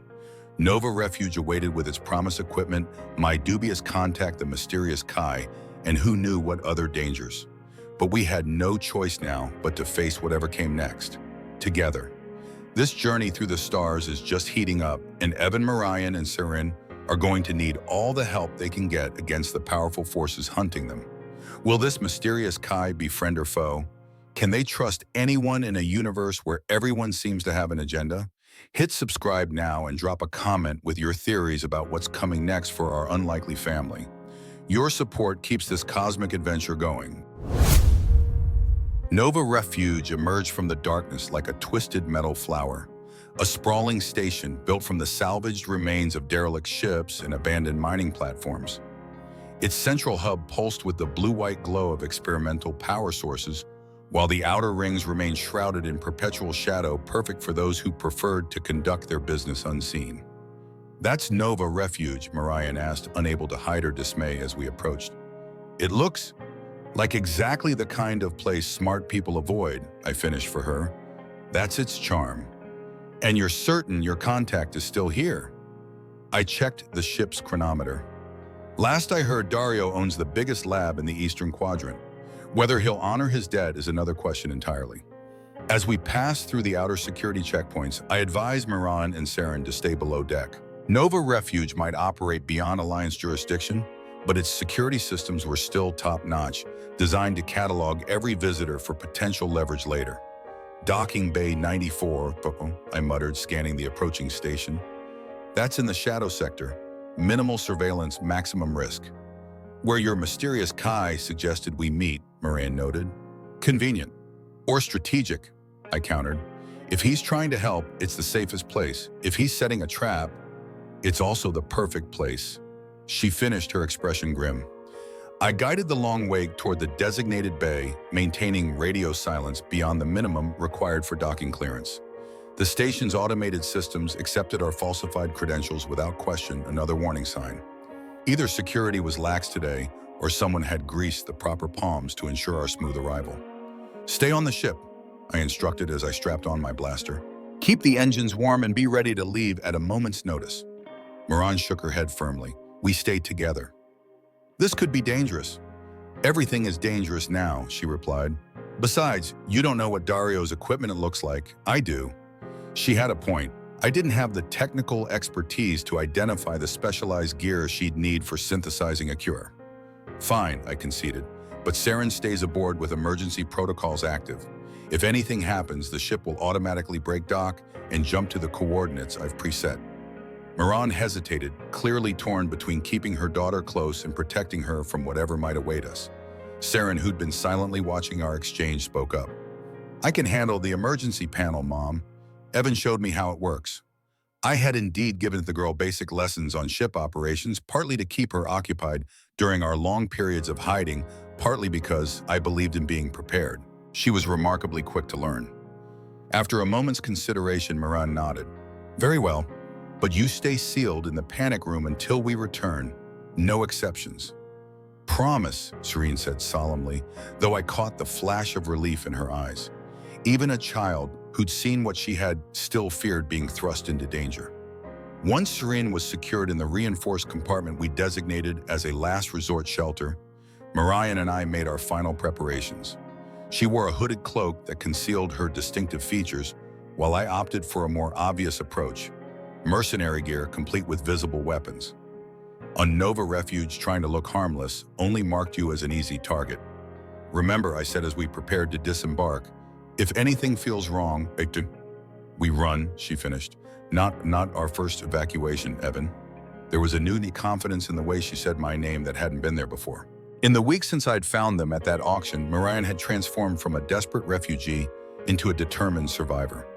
Nova Refuge awaited with its promised equipment, my dubious contact, the mysterious Kai, and who knew what other dangers. But we had no choice now but to face whatever came next, together. This journey through the stars is just heating up, and Evan, Miraen, and Serin are going to need all the help they can get against the powerful forces hunting them. Will this mysterious Kai be friend or foe? Can they trust anyone in a universe where everyone seems to have an agenda? Hit subscribe now and drop a comment with your theories about what's coming next for our unlikely family. Your support keeps this cosmic adventure going. Nova Refuge emerged from the darkness like a twisted metal flower, a sprawling station built from the salvaged remains of derelict ships and abandoned mining platforms. Its central hub pulsed with the blue-white glow of experimental power sources, while the outer rings remained shrouded in perpetual shadow, perfect for those who preferred to conduct their business unseen. That's Nova Refuge, Miraen asked, unable to hide her dismay as we approached. It looks like exactly the kind of place smart people avoid, I finished for her. That's its charm. And you're certain your contact is still here? I checked the ship's chronometer. Last I heard, Dario owns the biggest lab in the Eastern Quadrant. Whether he'll honor his debt is another question entirely. As we passed through the outer security checkpoints, I advised Miraen and Serin to stay below deck. Nova Refuge might operate beyond Alliance jurisdiction, but its security systems were still top-notch, designed to catalog every visitor for potential leverage later. Docking Bay 94, I muttered, scanning the approaching station. That's in the shadow sector. Minimal surveillance, maximum risk. Where your mysterious Kai suggested we meet, Miraen noted. Convenient. Or strategic, I countered. If he's trying to help, it's the safest place. If he's setting a trap, it's also the perfect place. She finished, her expression grim. I guided the Longweg toward the designated bay, maintaining radio silence beyond the minimum required for docking clearance. The station's automated systems accepted our falsified credentials without question, another warning sign. Either security was lax today, or someone had greased the proper palms to ensure our smooth arrival. Stay on the ship, I instructed as I strapped on my blaster. Keep the engines warm and be ready to leave at a moment's notice. Miraen shook her head firmly. We stayed together. This could be dangerous. Everything is dangerous now, she replied. Besides, you don't know what Dario's equipment looks like. I do. She had a point. I didn't have the technical expertise to identify the specialized gear she'd need for synthesizing a cure. Fine, I conceded, but Serin stays aboard with emergency protocols active. If anything happens, the ship will automatically break dock and jump to the coordinates I've preset. Miraen hesitated, clearly torn between keeping her daughter close and protecting her from whatever might await us. Serin, who'd been silently watching our exchange, spoke up. I can handle the emergency panel, Mom. Evan showed me how it works. I had indeed given the girl basic lessons on ship operations, partly to keep her occupied during our long periods of hiding, partly because I believed in being prepared. She was remarkably quick to learn. After a moment's consideration, Miraen nodded. Very well, but you stay sealed in the panic room until we return. No exceptions. Promise, Serin said solemnly, though I caught the flash of relief in her eyes. Even a child who'd seen what she had still feared being thrust into danger. Once Serin was secured in the reinforced compartment we designated as a last resort shelter, Miraen and I made our final preparations. She wore a hooded cloak that concealed her distinctive features, while I opted for a more obvious approach, mercenary gear complete with visible weapons. On Nova Refuge, trying to look harmless only marked you as an easy target. Remember, I said as we prepared to disembark, if anything feels wrong, we run, she finished. Not our first evacuation, Evan. There was a new confidence in the way she said my name that hadn't been there before. In the weeks since I'd found them at that auction, Miraen had transformed from a desperate refugee into a determined survivor.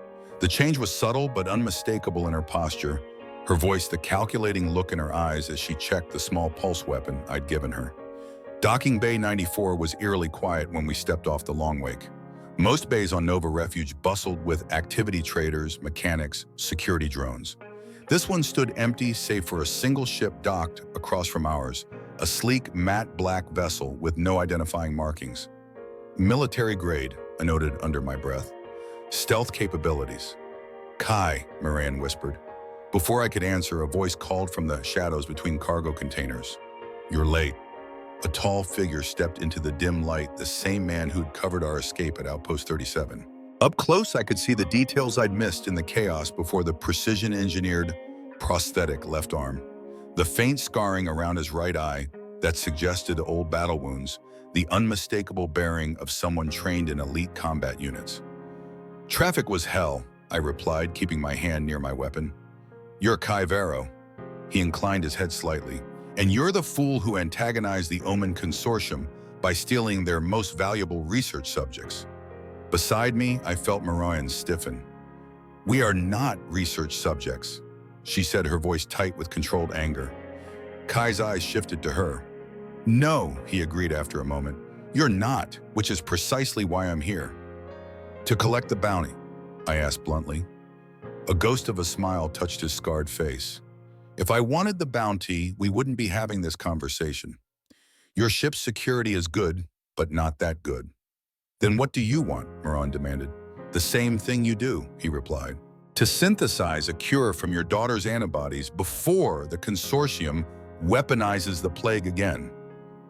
The change was subtle but unmistakable in her posture, her voice the calculating look in her eyes as she checked the small pulse weapon I'd given her. Docking Bay 94 was eerily quiet when we stepped off the long wake. Most bays on Nova Refuge bustled with activity traders, mechanics, security drones. This one stood empty save for a single ship docked across from ours, a sleek, matte black vessel with no identifying markings. Military grade, I noted under my breath. Stealth capabilities. Kai, Miraen whispered. Before I could answer, a voice called from the shadows between cargo containers. You're late. A tall figure stepped into the dim light, the same man who'd covered our escape at Outpost 37. Up close, I could see the details I'd missed in the chaos before the precision-engineered prosthetic left arm. The faint scarring around his right eye that suggested old battle wounds, the unmistakable bearing of someone trained in elite combat units. Traffic was hell, I replied, keeping my hand near my weapon. You're Kai Vero. He inclined his head slightly. And you're the fool who antagonized the Omen Consortium by stealing their most valuable research subjects. Beside me, I felt Miraen stiffen. We are not research subjects, she said, her voice tight with controlled anger. Kai's eyes shifted to her. No, he agreed after a moment. You're not, which is precisely why I'm here. To collect the bounty, I asked bluntly. A ghost of a smile touched his scarred face. If I wanted the bounty, we wouldn't be having this conversation. Your ship's security is good, but not that good. Then what do you want? Miraen demanded. The same thing you do, he replied. To synthesize a cure from your daughter's antibodies before the consortium weaponizes the plague again.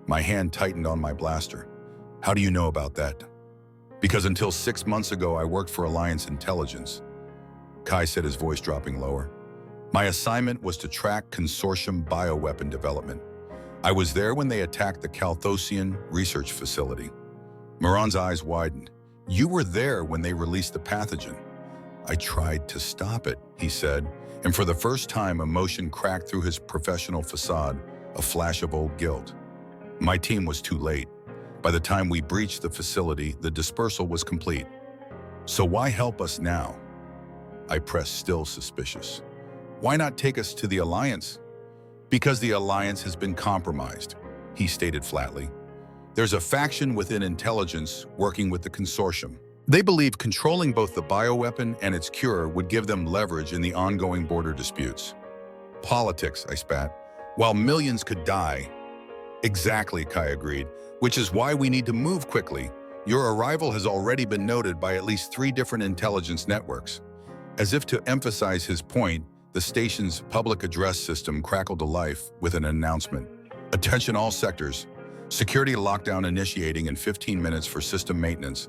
My hand tightened on my blaster. How do you know about that? Because until 6 months ago, I worked for Alliance Intelligence. Kai said, his voice dropping lower. My assignment was to track consortium bioweapon development. I was there when they attacked the Calthosian research facility. Miraen's eyes widened. You were there when they released the pathogen. I tried to stop it, he said, and for the first time, emotion cracked through his professional facade, a flash of old guilt. My team was too late. By the time we breached the facility, the dispersal was complete. So why help us now? I pressed, still suspicious. Why not take us to the Alliance? Because the Alliance has been compromised, he stated flatly. There's a faction within intelligence working with the consortium. They believe controlling both the bioweapon and its cure would give them leverage in the ongoing border disputes. Politics, I spat. While millions could die. Exactly, Kai agreed, which is why we need to move quickly. Your arrival has already been noted by at least 3 different intelligence networks. As if to emphasize his point, the station's public address system crackled to life with an announcement. Attention all sectors. Security lockdown initiating in 15 minutes for system maintenance.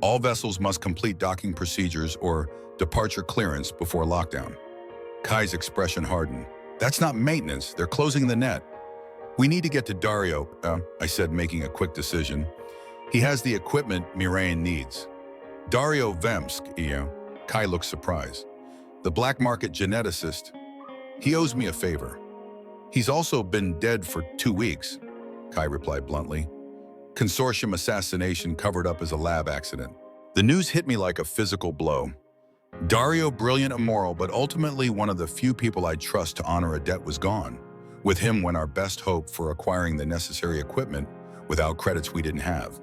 All vessels must complete docking procedures or departure clearance before lockdown. Kai's expression hardened. That's not maintenance, they're closing the net. We need to get to Dario, I said, making a quick decision. He has the equipment Miraen needs. Dario Vemsk, Kai looked surprised. The black market geneticist. He owes me a favor. He's also been dead for 2 weeks, Kai replied bluntly. Consortium assassination covered up as a lab accident. The news hit me like a physical blow. Dario, brilliant, immoral, but ultimately one of the few people I'd trust to honor a debt, was gone. With him went our best hope for acquiring the necessary equipment without credits we didn't have.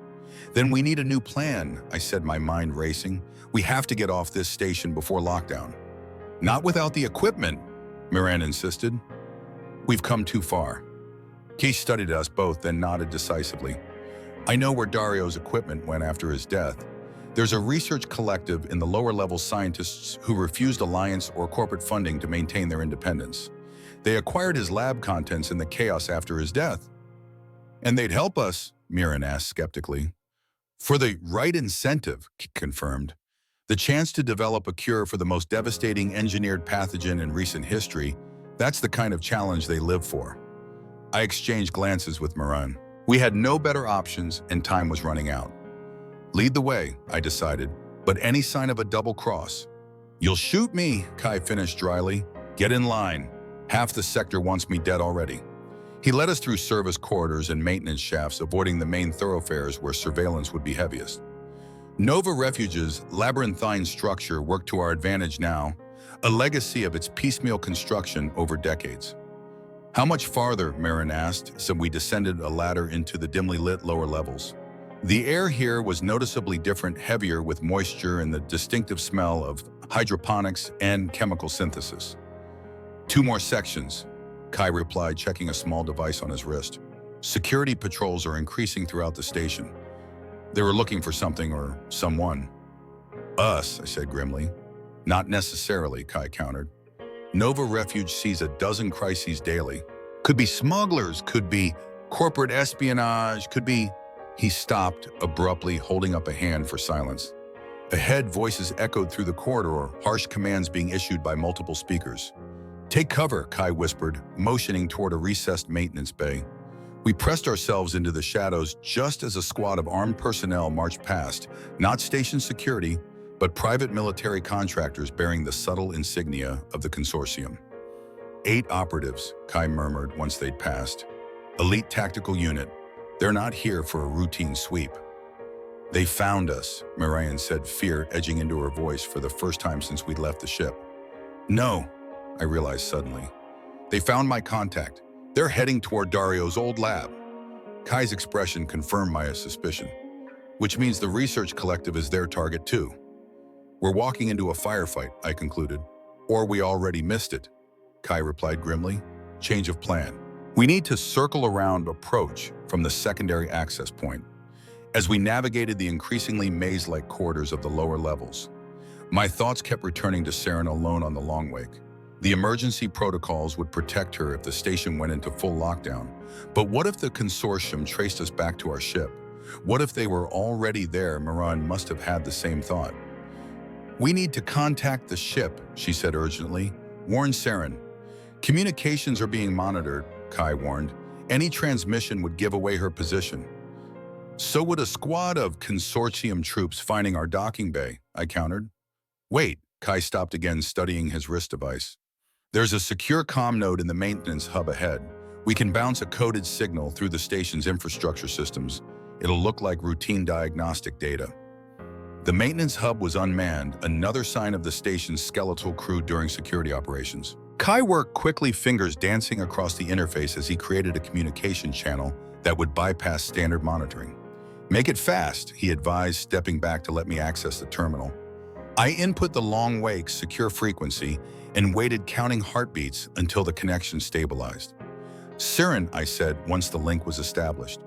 Then we need a new plan, I said, my mind racing. We have to get off this station before lockdown. Not without the equipment, Miraen insisted. We've come too far. Keith studied us both, then nodded decisively. I know where Dario's equipment went after his death. There's a research collective in the lower-level scientists who refused alliance or corporate funding to maintain their independence. They acquired his lab contents in the chaos after his death. And they'd help us, Miraen asked skeptically. For the right incentive, confirmed. The chance to develop a cure for the most devastating engineered pathogen in recent history, that's the kind of challenge they live for. I exchanged glances with Miraen. We had no better options and time was running out. Lead the way, I decided, but any sign of a double cross. You'll shoot me, Kai finished dryly. Get in line. Half the sector wants me dead already. He led us through service corridors and maintenance shafts, avoiding the main thoroughfares where surveillance would be heaviest. Nova Refuge's labyrinthine structure worked to our advantage now, a legacy of its piecemeal construction over decades. How much farther, Miraen asked, so we descended a ladder into the dimly lit lower levels. The air here was noticeably different, heavier with moisture and the distinctive smell of hydroponics and chemical synthesis. 2 more sections, Kai replied, checking a small device on his wrist. Security patrols are increasing throughout the station. They were looking for something or someone. Us, I said grimly. Not necessarily, Kai countered. Nova Refuge sees a dozen crises daily. Could be smugglers, could be corporate espionage, could be... He stopped abruptly, holding up a hand for silence. Ahead, voices echoed through the corridor, harsh commands being issued by multiple speakers. Take cover, Kai whispered, motioning toward a recessed maintenance bay. We pressed ourselves into the shadows just as a squad of armed personnel marched past, not station security, but private military contractors bearing the subtle insignia of the consortium. 8 operatives, Kai murmured once they'd passed. Elite tactical unit. They're not here for a routine sweep. They found us, Miraen said, fear edging into her voice for the first time since we'd left the ship. No, I realized suddenly. They found my contact. They're heading toward Dario's old lab. Kai's expression confirmed my suspicion, which means the research collective is their target too. We're walking into a firefight, I concluded. Or we already missed it, Kai replied grimly. Change of plan. We need to circle around approach from the secondary access point. As we navigated the increasingly maze-like corridors of the lower levels, my thoughts kept returning to Serin alone on the long wake. The emergency protocols would protect her if the station went into full lockdown. But what if the consortium traced us back to our ship? What if they were already there? Miraen must have had the same thought. We need to contact the ship, she said urgently. Warn Serin. Communications are being monitored, Kai warned. Any transmission would give away her position. So would a squad of consortium troops finding our docking bay, I countered. Wait, Kai stopped again, studying his wrist device. There's a secure comm node in the maintenance hub ahead. We can bounce a coded signal through the station's infrastructure systems. It'll look like routine diagnostic data. The maintenance hub was unmanned, another sign of the station's skeletal crew during security operations. Kai worked quickly, fingers dancing across the interface as he created a communication channel that would bypass standard monitoring. Make it fast, he advised, stepping back to let me access the terminal. I input the long wake secure frequency and waited, counting heartbeats until the connection stabilized. Serin, I said once the link was established.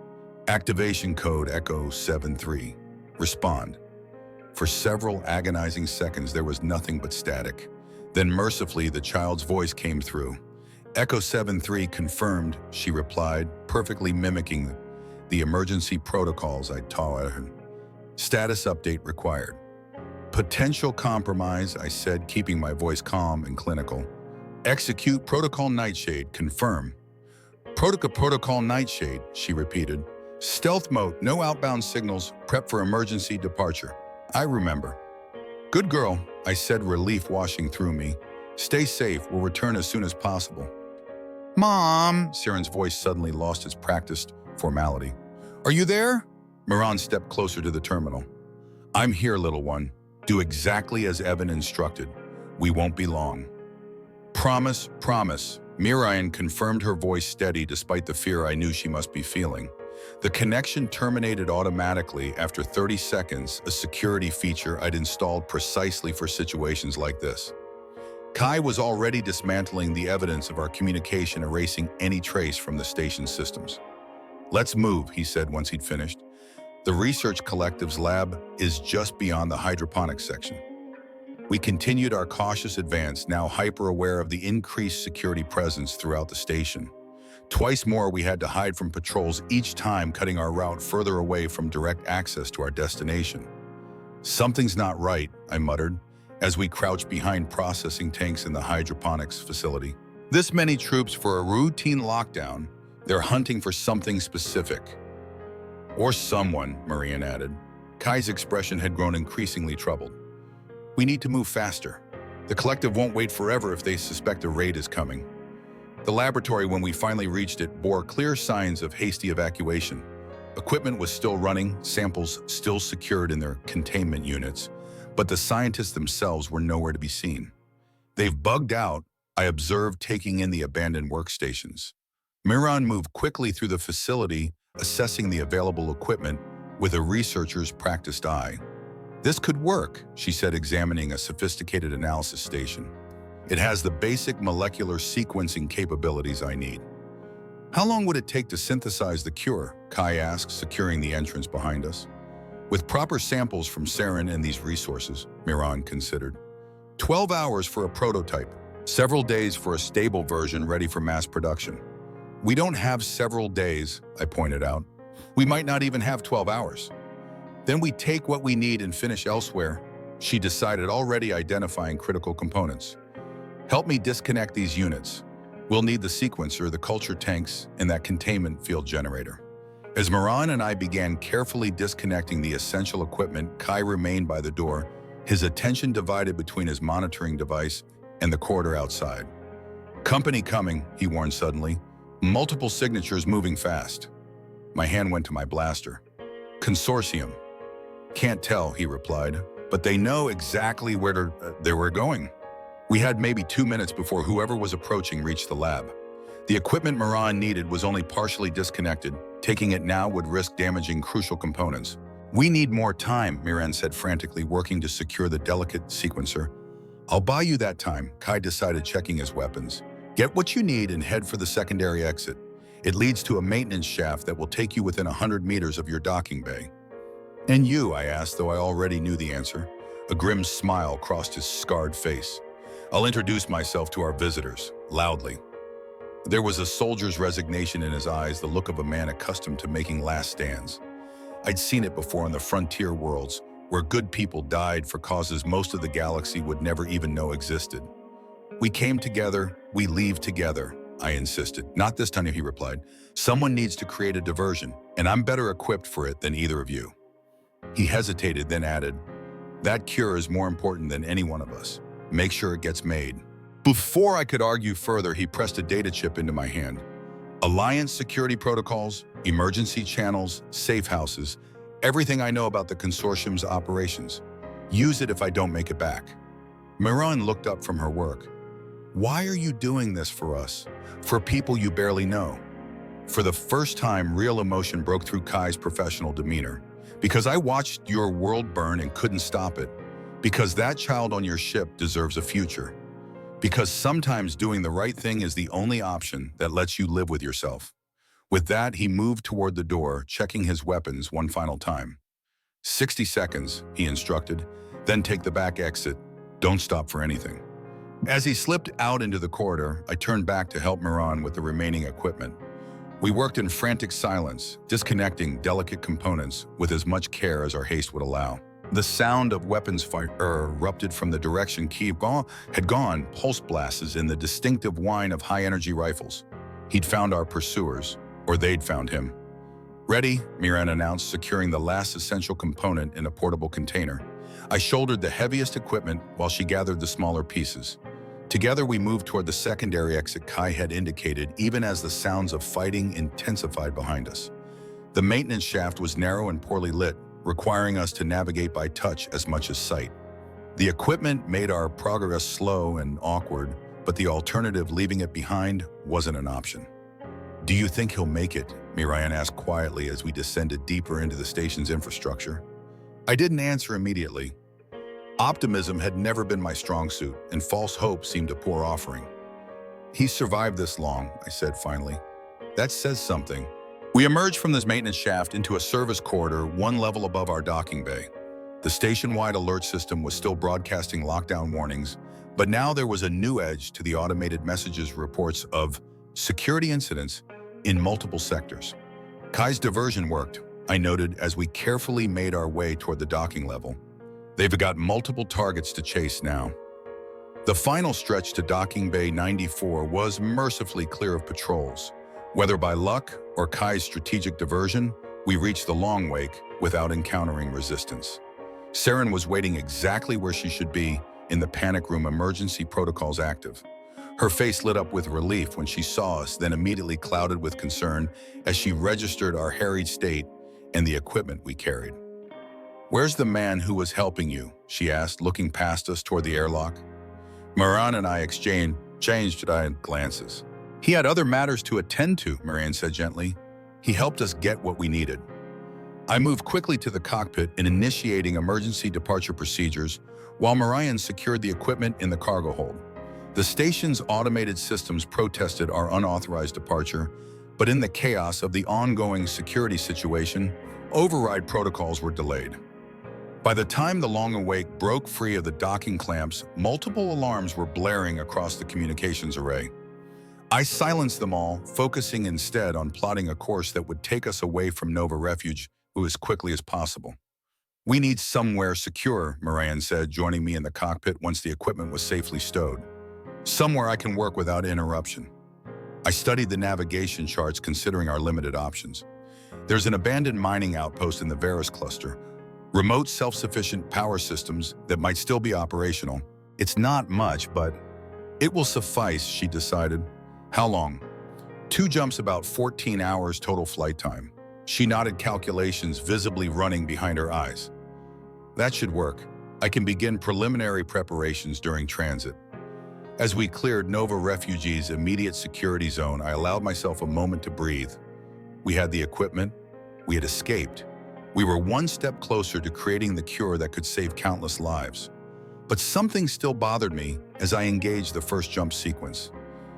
Activation code Echo 73. Respond. For several agonizing seconds, there was nothing but static. Then mercifully, the child's voice came through. Echo 73 confirmed, she replied, perfectly mimicking the emergency protocols I taught her. Status update required. Potential compromise, I said, keeping my voice calm and clinical. Execute protocol Nightshade, confirm. Protocol Nightshade, she repeated. Stealth mode, no outbound signals, prep for emergency departure. I remember. Good girl, I said, relief washing through me. Stay safe, we'll return as soon as possible. Mom, Serin's voice suddenly lost its practiced formality. Are you there? Miraen stepped closer to the terminal. I'm here, little one. Do exactly as Evan instructed. We won't be long. Promise, promise. Miraen confirmed, her voice steady despite the fear I knew she must be feeling. The connection terminated automatically after 30 seconds, a security feature I'd installed precisely for situations like this. Kai was already dismantling the evidence of our communication, erasing any trace from the station's systems. Let's move, he said once he'd finished. The research collective's lab is just beyond the hydroponics section. We continued our cautious advance, now hyper-aware of the increased security presence throughout the station. Twice more we had to hide from patrols, each time cutting our route further away from direct access to our destination. "Something's not right," I muttered, as we crouched behind processing tanks in the hydroponics facility. This many troops for a routine lockdown, they're hunting for something specific. Or someone, Miraen added. Kai's expression had grown increasingly troubled. "We need to move faster. The collective won't wait forever if they suspect a raid is coming." The laboratory, when we finally reached it, bore clear signs of hasty evacuation. Equipment was still running, samples still secured in their containment units, but the scientists themselves were nowhere to be seen. "They've bugged out," I observed, taking in the abandoned workstations. Miraen moved quickly through the facility, assessing the available equipment with a researcher's practiced eye. "This could work," she said, examining a sophisticated analysis station. "It has the basic molecular sequencing capabilities I need." "How long would it take to synthesize the cure?" Kai asked, securing the entrance behind us. "With proper samples from Serin and these resources," Miraen considered. 12 hours for a prototype. Several days for a stable version ready for mass production." "We don't have several days," I pointed out. "We might not even have 12 hours. Then we take what we need and finish elsewhere," she decided, already identifying critical components. "Help me disconnect these units. We'll need the sequencer, the culture tanks, and that containment field generator." As Miraen and I began carefully disconnecting the essential equipment, Kai remained by the door, his attention divided between his monitoring device and the corridor outside. "Company coming," he warned suddenly. "Multiple signatures moving fast." My hand went to my blaster. "Consortium." "Can't tell," he replied, "but they know exactly where they were going." We had maybe 2 minutes before whoever was approaching reached the lab. The equipment Miraen needed was only partially disconnected. Taking it now would risk damaging crucial components. "We need more time," Miraen said frantically, working to secure the delicate sequencer. "I'll buy you that time," Kai decided, checking his weapons. "Get what you need and head for the secondary exit. It leads to a maintenance shaft that will take you within 100 meters of your docking bay." "And you?" I asked, though I already knew the answer. A grim smile crossed his scarred face. "I'll introduce myself to our visitors," loudly. There was a soldier's resignation in his eyes, the look of a man accustomed to making last stands. I'd seen it before in the frontier worlds, where good people died for causes most of the galaxy would never even know existed. "We came together, we leave together," I insisted. "Not this time," he replied. "Someone needs to create a diversion, and I'm better equipped for it than either of you." He hesitated, then added, "That cure is more important than any one of us. Make sure it gets made." Before I could argue further, he pressed a data chip into my hand. "Alliance security protocols, emergency channels, safe houses, everything I know about the consortium's operations. Use it if I don't make it back." Miraen looked up from her work. "Why are you doing this for us? For people you barely know?" For the first time, real emotion broke through Kai's professional demeanor. "Because I watched your world burn and couldn't stop it. Because that child on your ship deserves a future. Because sometimes doing the right thing is the only option that lets you live with yourself." With that, he moved toward the door, checking his weapons one final time. 60 seconds, he instructed. "Then take the back exit. Don't stop for anything." As he slipped out into the corridor, I turned back to help Miraen with the remaining equipment. We worked in frantic silence, disconnecting delicate components with as much care as our haste would allow. The sound of weapons fire erupted from the direction Kiev had gone, pulse blasts and the distinctive whine of high-energy rifles. He'd found our pursuers, or they'd found him. "Ready," Miraen announced, securing the last essential component in a portable container. I shouldered the heaviest equipment while she gathered the smaller pieces. Together we moved toward the secondary exit Kai had indicated, even as the sounds of fighting intensified behind us. The maintenance shaft was narrow and poorly lit, requiring us to navigate by touch as much as sight. The equipment made our progress slow and awkward, but the alternative, leaving it behind, wasn't an option. "Do you think he'll make it?" Miraen asked quietly as we descended deeper into the station's infrastructure. I didn't answer immediately. Optimism had never been my strong suit, and false hope seemed a poor offering. "He survived this long," I said finally. "That says something." We emerged from this maintenance shaft into a service corridor one level above our docking bay. The station-wide alert system was still broadcasting lockdown warnings, but now there was a new edge to the automated messages reports of security incidents in multiple sectors. Kai's diversion worked, I noted as we carefully made our way toward the docking level. They've got multiple targets to chase now. The final stretch to Docking Bay 94 was mercifully clear of patrols. Whether by luck or Kai's strategic diversion, we reached the long wake without encountering resistance. Serin was waiting exactly where she should be, in the panic room, emergency protocols active. Her face lit up with relief when she saw us, then immediately clouded with concern as she registered our harried state and the equipment we carried. "Where's the man who was helping you?" she asked, looking past us toward the airlock. Miraen and I exchanged glances. "He had other matters to attend to," Miraen said gently. "He helped us get what we needed." I moved quickly to the cockpit in initiating emergency departure procedures while Miraen secured the equipment in the cargo hold. The station's automated systems protested our unauthorized departure, but in the chaos of the ongoing security situation, override protocols were delayed. By the time the long-awake broke free of the docking clamps, multiple alarms were blaring across the communications array. I silenced them all, focusing instead on plotting a course that would take us away from Nova Refuge as quickly as possible. "We need somewhere secure," Miraen said, joining me in the cockpit once the equipment was safely stowed. "Somewhere I can work without interruption." I studied the navigation charts, considering our limited options. There's an abandoned mining outpost in the Varus cluster, remote self-sufficient power systems that might still be operational. It's not much, but it will suffice, she decided. "How long?" "2 jumps, about 14 hours total flight time." She nodded, calculations visibly running behind her eyes. "That should work. I can begin preliminary preparations during transit." As we cleared Nova Refuge's immediate security zone, I allowed myself a moment to breathe. We had the equipment. We had escaped. We were one step closer to creating the cure that could save countless lives. But something still bothered me as I engaged the first jump sequence.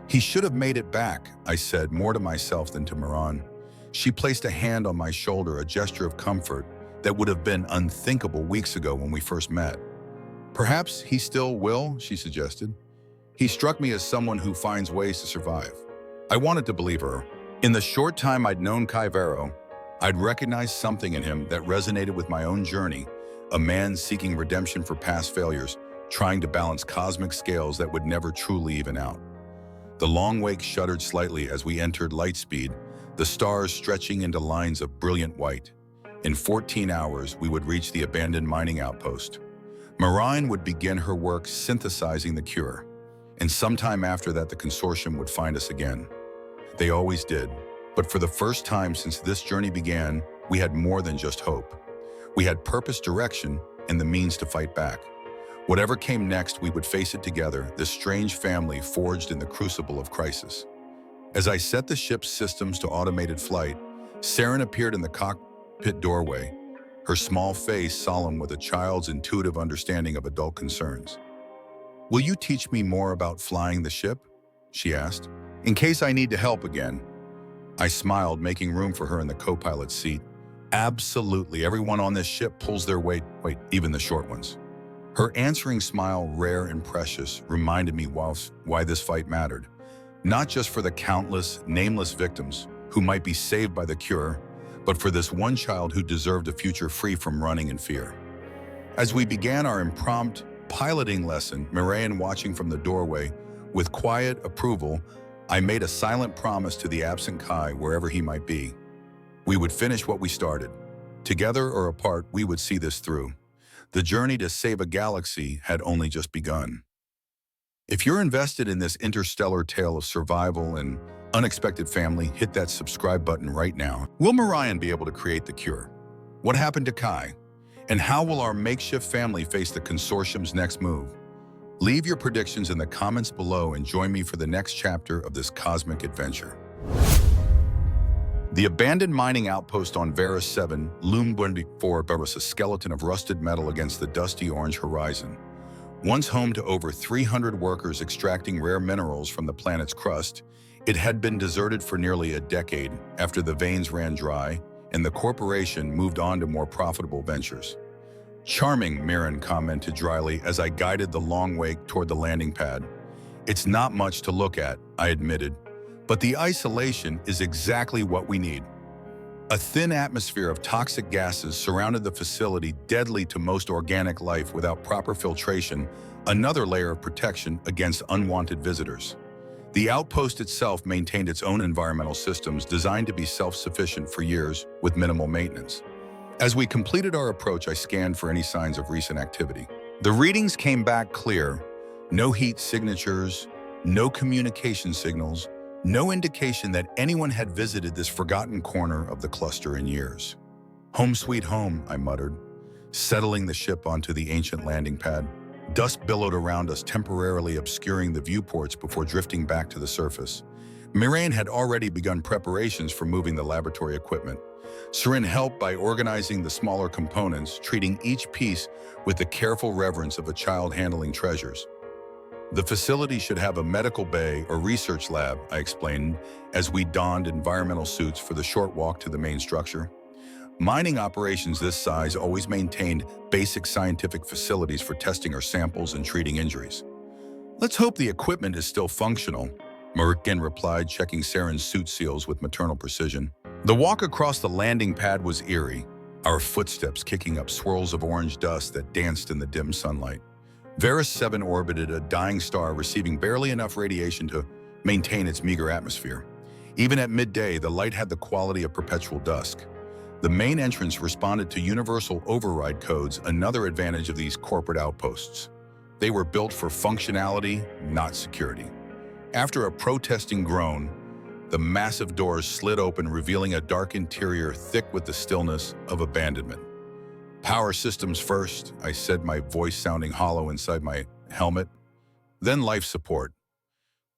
"He should have made it back," I said, more to myself than to Miraen. She placed a hand on my shoulder, a gesture of comfort that would have been unthinkable weeks ago when we first met. "Perhaps he still will," she suggested. "He struck me as someone who finds ways to survive." I wanted to believe her. In the short time I'd known Kai Vero, I'd recognized something in him that resonated with my own journey, a man seeking redemption for past failures, trying to balance cosmic scales that would never truly even out. The long wake shuddered slightly as we entered light speed, the stars stretching into lines of brilliant white. In 14 hours, we would reach the abandoned mining outpost. Miraen would begin her work synthesizing the cure, and sometime after that, the consortium would find us again. They always did. But for the first time since this journey began, we had more than just hope. We had purpose, direction, and the means to fight back. Whatever came next, we would face it together, this strange family forged in the crucible of crisis. As I set the ship's systems to automated flight, Serin appeared in the cockpit doorway, her small face solemn with a child's intuitive understanding of adult concerns. "Will you teach me more about flying the ship?" she asked. "In case I need to help again." I smiled, making room for her in the co-pilot seat. "Absolutely, everyone on this ship pulls their weight, even the short ones." Her answering smile, rare and precious, reminded me why this fight mattered. Not just for the countless, nameless victims who might be saved by the cure, but for this one child who deserved a future free from running in fear. As we began our impromptu piloting lesson, Miraen watching from the doorway, with quiet approval, I made a silent promise to the absent Kai, wherever he might be. We would finish what we started. Together or apart, we would see this through. The journey to save a galaxy had only just begun. If you're invested in this interstellar tale of survival and unexpected family, hit that subscribe button right now. Will Miraen be able to create the cure? What happened to Kai? And how will our makeshift family face the consortium's next move? Leave your predictions in the comments below and join me for the next chapter of this cosmic adventure. The abandoned mining outpost on Varus 7 loomed before us, a skeleton of rusted metal against the dusty orange horizon. Once home to over 300 workers extracting rare minerals from the planet's crust, it had been deserted for nearly a decade after the veins ran dry and the corporation moved on to more profitable ventures. "Charming," Miraen commented dryly as I guided the long wake toward the landing pad. "It's not much to look at," I admitted, But the isolation is exactly what we need. A thin atmosphere of toxic gases surrounded the facility, deadly to most organic life without proper filtration, another layer of protection against unwanted visitors. The outpost itself maintained its own environmental systems designed to be self-sufficient for years with minimal maintenance. As we completed our approach, I scanned for any signs of recent activity. The readings came back clear. No heat signatures, no communication signals, no indication that anyone had visited this forgotten corner of the cluster in years. Home sweet home, I muttered, settling the ship onto the ancient landing pad. Dust billowed around us, temporarily obscuring the viewports before drifting back to the surface. Miraen had already begun preparations for moving the laboratory equipment. Serin helped by organizing the smaller components, treating each piece with the careful reverence of a child handling treasures. The facility should have a medical bay or research lab, I explained, as we donned environmental suits for the short walk to the main structure. Mining operations this size always maintained basic scientific facilities for testing our samples and treating injuries. Let's hope the equipment is still functional, Miraen replied, checking Serin's suit seals with maternal precision. The walk across the landing pad was eerie, our footsteps kicking up swirls of orange dust that danced in the dim sunlight. Varus 7 orbited a dying star, receiving barely enough radiation to maintain its meager atmosphere. Even at midday, the light had the quality of perpetual dusk. The main entrance responded to universal override codes, another advantage of these corporate outposts. They were built for functionality, not security. After a protesting groan, the massive doors slid open, revealing a dark interior thick with the stillness of abandonment. Power systems first, I said, my voice sounding hollow inside my helmet. Then life support.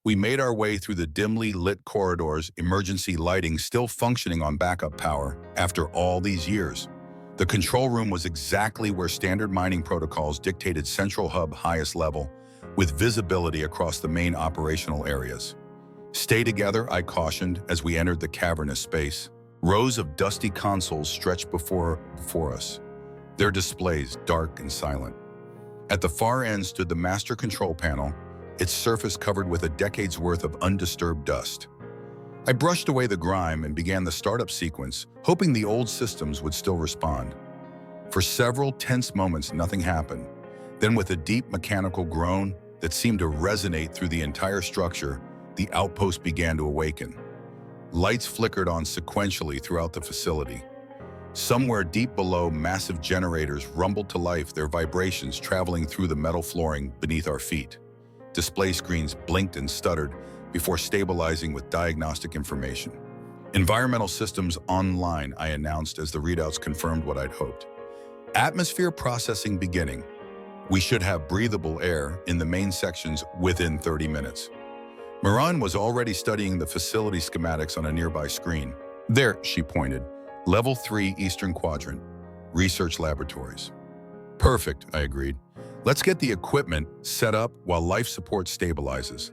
We made our way through the dimly lit corridors, emergency lighting still functioning on backup power after all these years. The control room was exactly where standard mining protocols dictated central hub highest level, with visibility across the main operational areas. Stay together, I cautioned as we entered the cavernous space. Rows of dusty consoles stretched before us, their displays dark and silent. At the far end stood the master control panel, its surface covered with a decade's worth of undisturbed dust. I brushed away the grime and began the startup sequence, hoping the old systems would still respond. For several tense moments, nothing happened. Then, with a deep mechanical groan that seemed to resonate through the entire structure, the outpost began to awaken. Lights flickered on sequentially throughout the facility. Somewhere deep below, massive generators rumbled to life, their vibrations traveling through the metal flooring beneath our feet. Display screens blinked and stuttered before stabilizing with diagnostic information. Environmental systems online, I announced as the readouts confirmed what I'd hoped. Atmosphere processing beginning. We should have breathable air in the main sections within 30 minutes. Miraen was already studying the facility schematics on a nearby screen. There, she pointed, Level 3 Eastern Quadrant, Research Laboratories. Perfect, I agreed. Let's get the equipment set up while life support stabilizes.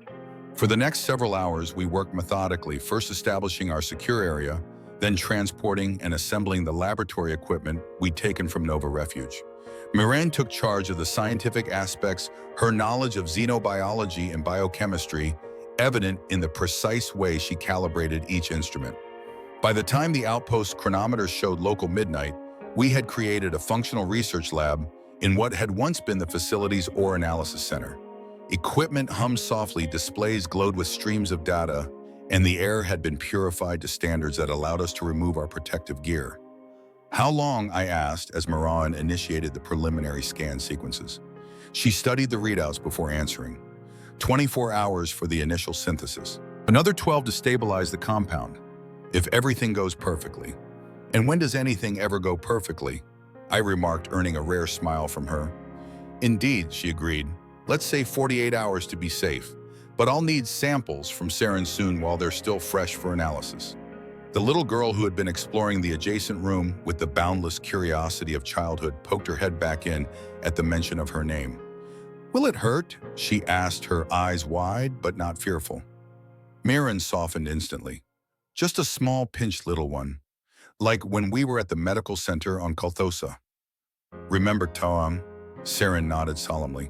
For the next several hours, we worked methodically, first establishing our secure area, then transporting and assembling the laboratory equipment we'd taken from Nova Refuge. Miraen took charge of the scientific aspects, her knowledge of xenobiology and biochemistry evident in the precise way she calibrated each instrument. By the time the outpost chronometer showed local midnight, we had created a functional research lab in what had once been the facility's ore analysis center. Equipment hummed softly, displays glowed with streams of data, and the air had been purified to standards that allowed us to remove our protective gear. How long, I asked as Miraen initiated the preliminary scan sequences. She studied the readouts before answering. 24 hours for the initial synthesis. Another 12 to stabilize the compound, if everything goes perfectly. And when does anything ever go perfectly? I remarked, earning a rare smile from her. Indeed, she agreed. Let's say 48 hours to be safe, but I'll need samples from Serin soon while they're still fresh for analysis. The little girl who had been exploring the adjacent room with the boundless curiosity of childhood poked her head back in at the mention of her name. Will it hurt? She asked, her eyes wide but not fearful. Miraen softened instantly. Just a small pinch, little one. Like when we were at the medical center on Kalthosa. Remember Toang? Serin nodded solemnly.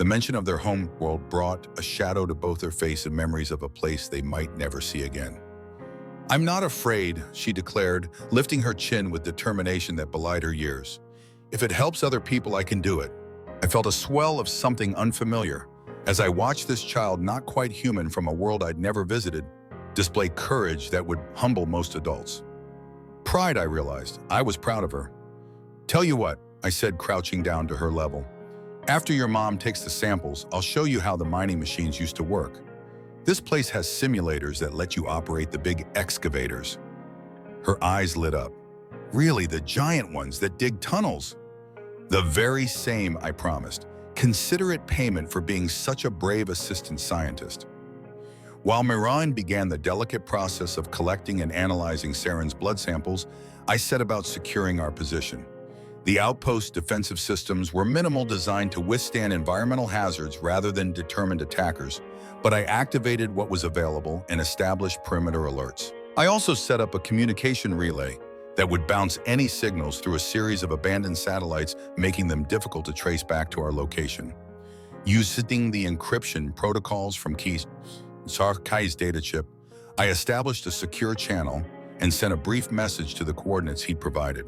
The mention of their home world brought a shadow to both their face and memories of a place they might never see again. "I'm not afraid," she declared, lifting her chin with determination that belied her years. "If it helps other people, I can do it." I felt a swell of something unfamiliar as I watched this child, not quite human from a world I'd never visited, display courage that would humble most adults. Pride, I realized. I was proud of her. "Tell you what," I said, crouching down to her level. "After your mom takes the samples, I'll show you how the mining machines used to work. This place has simulators that let you operate the big excavators." Her eyes lit up. "Really, the giant ones that dig tunnels?" "The very same," I promised. "Consider it payment for being such a brave assistant scientist." While Miraen began the delicate process of collecting and analyzing Serin's blood samples, I set about securing our position. The outpost's defensive systems were minimal, designed to withstand environmental hazards rather than determined attackers, but I activated what was available and established perimeter alerts. I also set up a communication relay that would bounce any signals through a series of abandoned satellites, making them difficult to trace back to our location. Using the encryption protocols from Kai's data chip, I established a secure channel and sent a brief message to the coordinates he'd provided.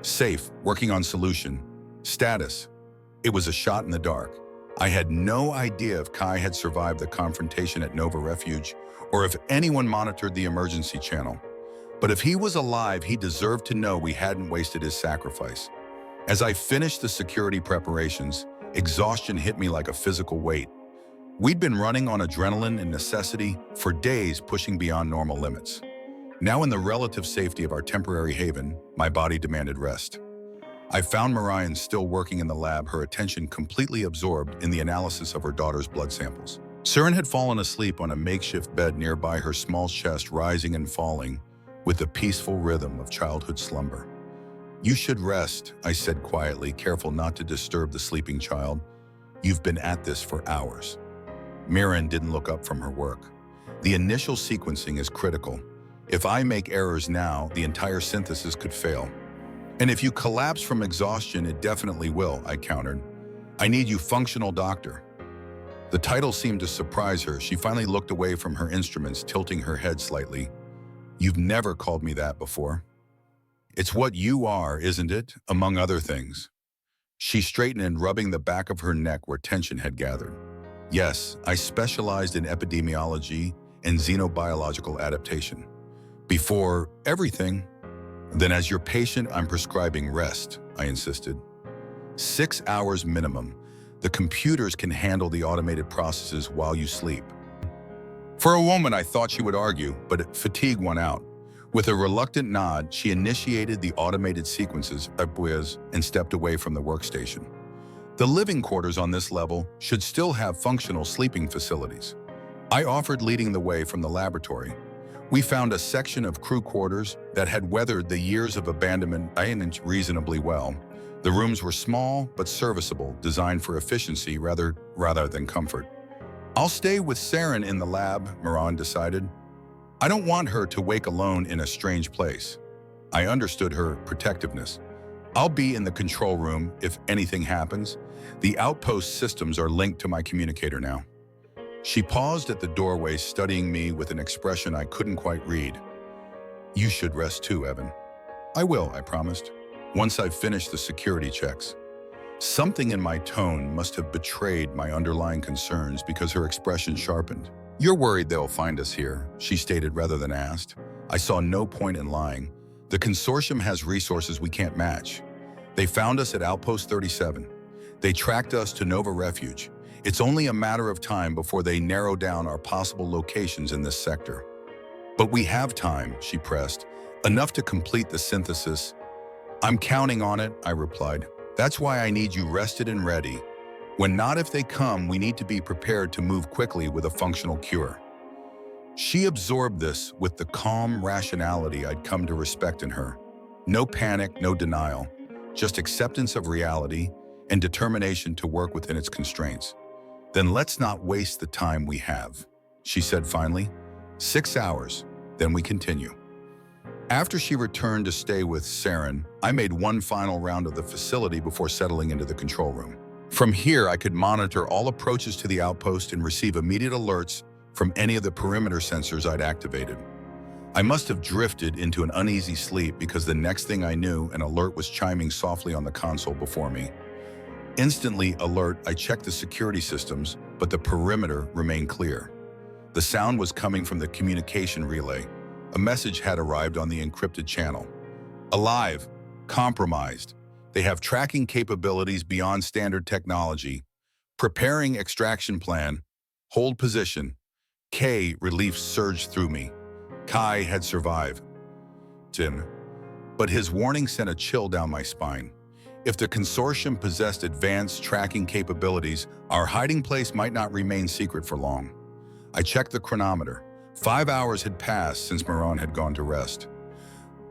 "Safe, working on solution. Status." It was a shot in the dark. I had no idea if Kai had survived the confrontation at Nova Refuge or if anyone monitored the emergency channel. But if he was alive, he deserved to know we hadn't wasted his sacrifice. As I finished the security preparations, exhaustion hit me like a physical weight. We'd been running on adrenaline and necessity for days, pushing beyond normal limits. Now, in the relative safety of our temporary haven, my body demanded rest. I found Miraen still working in the lab, her attention completely absorbed in the analysis of her daughter's blood samples. Serin had fallen asleep on a makeshift bed nearby, her small chest rising and falling with the peaceful rhythm of childhood slumber. "You should rest," I said quietly, careful not to disturb the sleeping child. "You've been at this for hours." Miraen didn't look up from her work. "The initial sequencing is critical. If I make errors now, the entire synthesis could fail. And if you collapse from exhaustion, it definitely will," I countered. "I need you, functional doctor." The title seemed to surprise her. She finally looked away from her instruments, tilting her head slightly. "You've never called me that before." "It's what you are, isn't it? Among other things." She straightened, rubbing the back of her neck where tension had gathered. "Yes, I specialized in epidemiology and xenobiological adaptation. Before everything." "Then as your patient, I'm prescribing rest," I insisted. 6 hours minimum. The computers can handle the automated processes while you sleep." For a moment, I thought she would argue, but fatigue won out. With a reluctant nod, she initiated the automated sequences and stepped away from the workstation. The living quarters on this level should still have functional sleeping facilities. I offered, leading the way from the laboratory. We found a section of crew quarters that had weathered the years of abandonment reasonably well. The rooms were small but serviceable, designed for efficiency rather than comfort. "I'll stay with Serin in the lab," Miraen decided. "I don't want her to wake alone in a strange place." I understood her protectiveness. "I'll be in the control room if anything happens. The outpost systems are linked to my communicator now." She paused at the doorway, studying me with an expression I couldn't quite read. "You should rest too, Evan." "I will," I promised, "once I've finished the security checks." Something in my tone must have betrayed my underlying concerns because her expression sharpened. "You're worried they'll find us here," she stated rather than asked. I saw no point in lying. The consortium has resources we can't match. They found us at Outpost 37. They tracked us to Nova Refuge. It's only a matter of time before they narrow down our possible locations in this sector. "But we have time," she pressed, "enough to complete the synthesis." "I'm counting on it," I replied. "That's why I need you rested and ready. If they come, we need to be prepared to move quickly with a functional cure." She absorbed this with the calm rationality I'd come to respect in her. No panic, no denial, just acceptance of reality and determination to work within its constraints. "Then let's not waste the time we have," she said finally. 6 hours, then we continue." After she returned to stay with Serin, I made one final round of the facility before settling into the control room. From here, I could monitor all approaches to the outpost and receive immediate alerts from any of the perimeter sensors I'd activated. I must have drifted into an uneasy sleep because the next thing I knew, an alert was chiming softly on the console before me. Instantly alert, I checked the security systems, but the perimeter remained clear. The sound was coming from the communication relay. A message had arrived on the encrypted channel. Alive, compromised. They have tracking capabilities beyond standard technology. Preparing extraction plan. Hold position. K, relief surged through me. Kai had survived. But his warning sent a chill down my spine. If the consortium possessed advanced tracking capabilities, our hiding place might not remain secret for long. I checked the chronometer. 5 hours had passed since Miraen had gone to rest.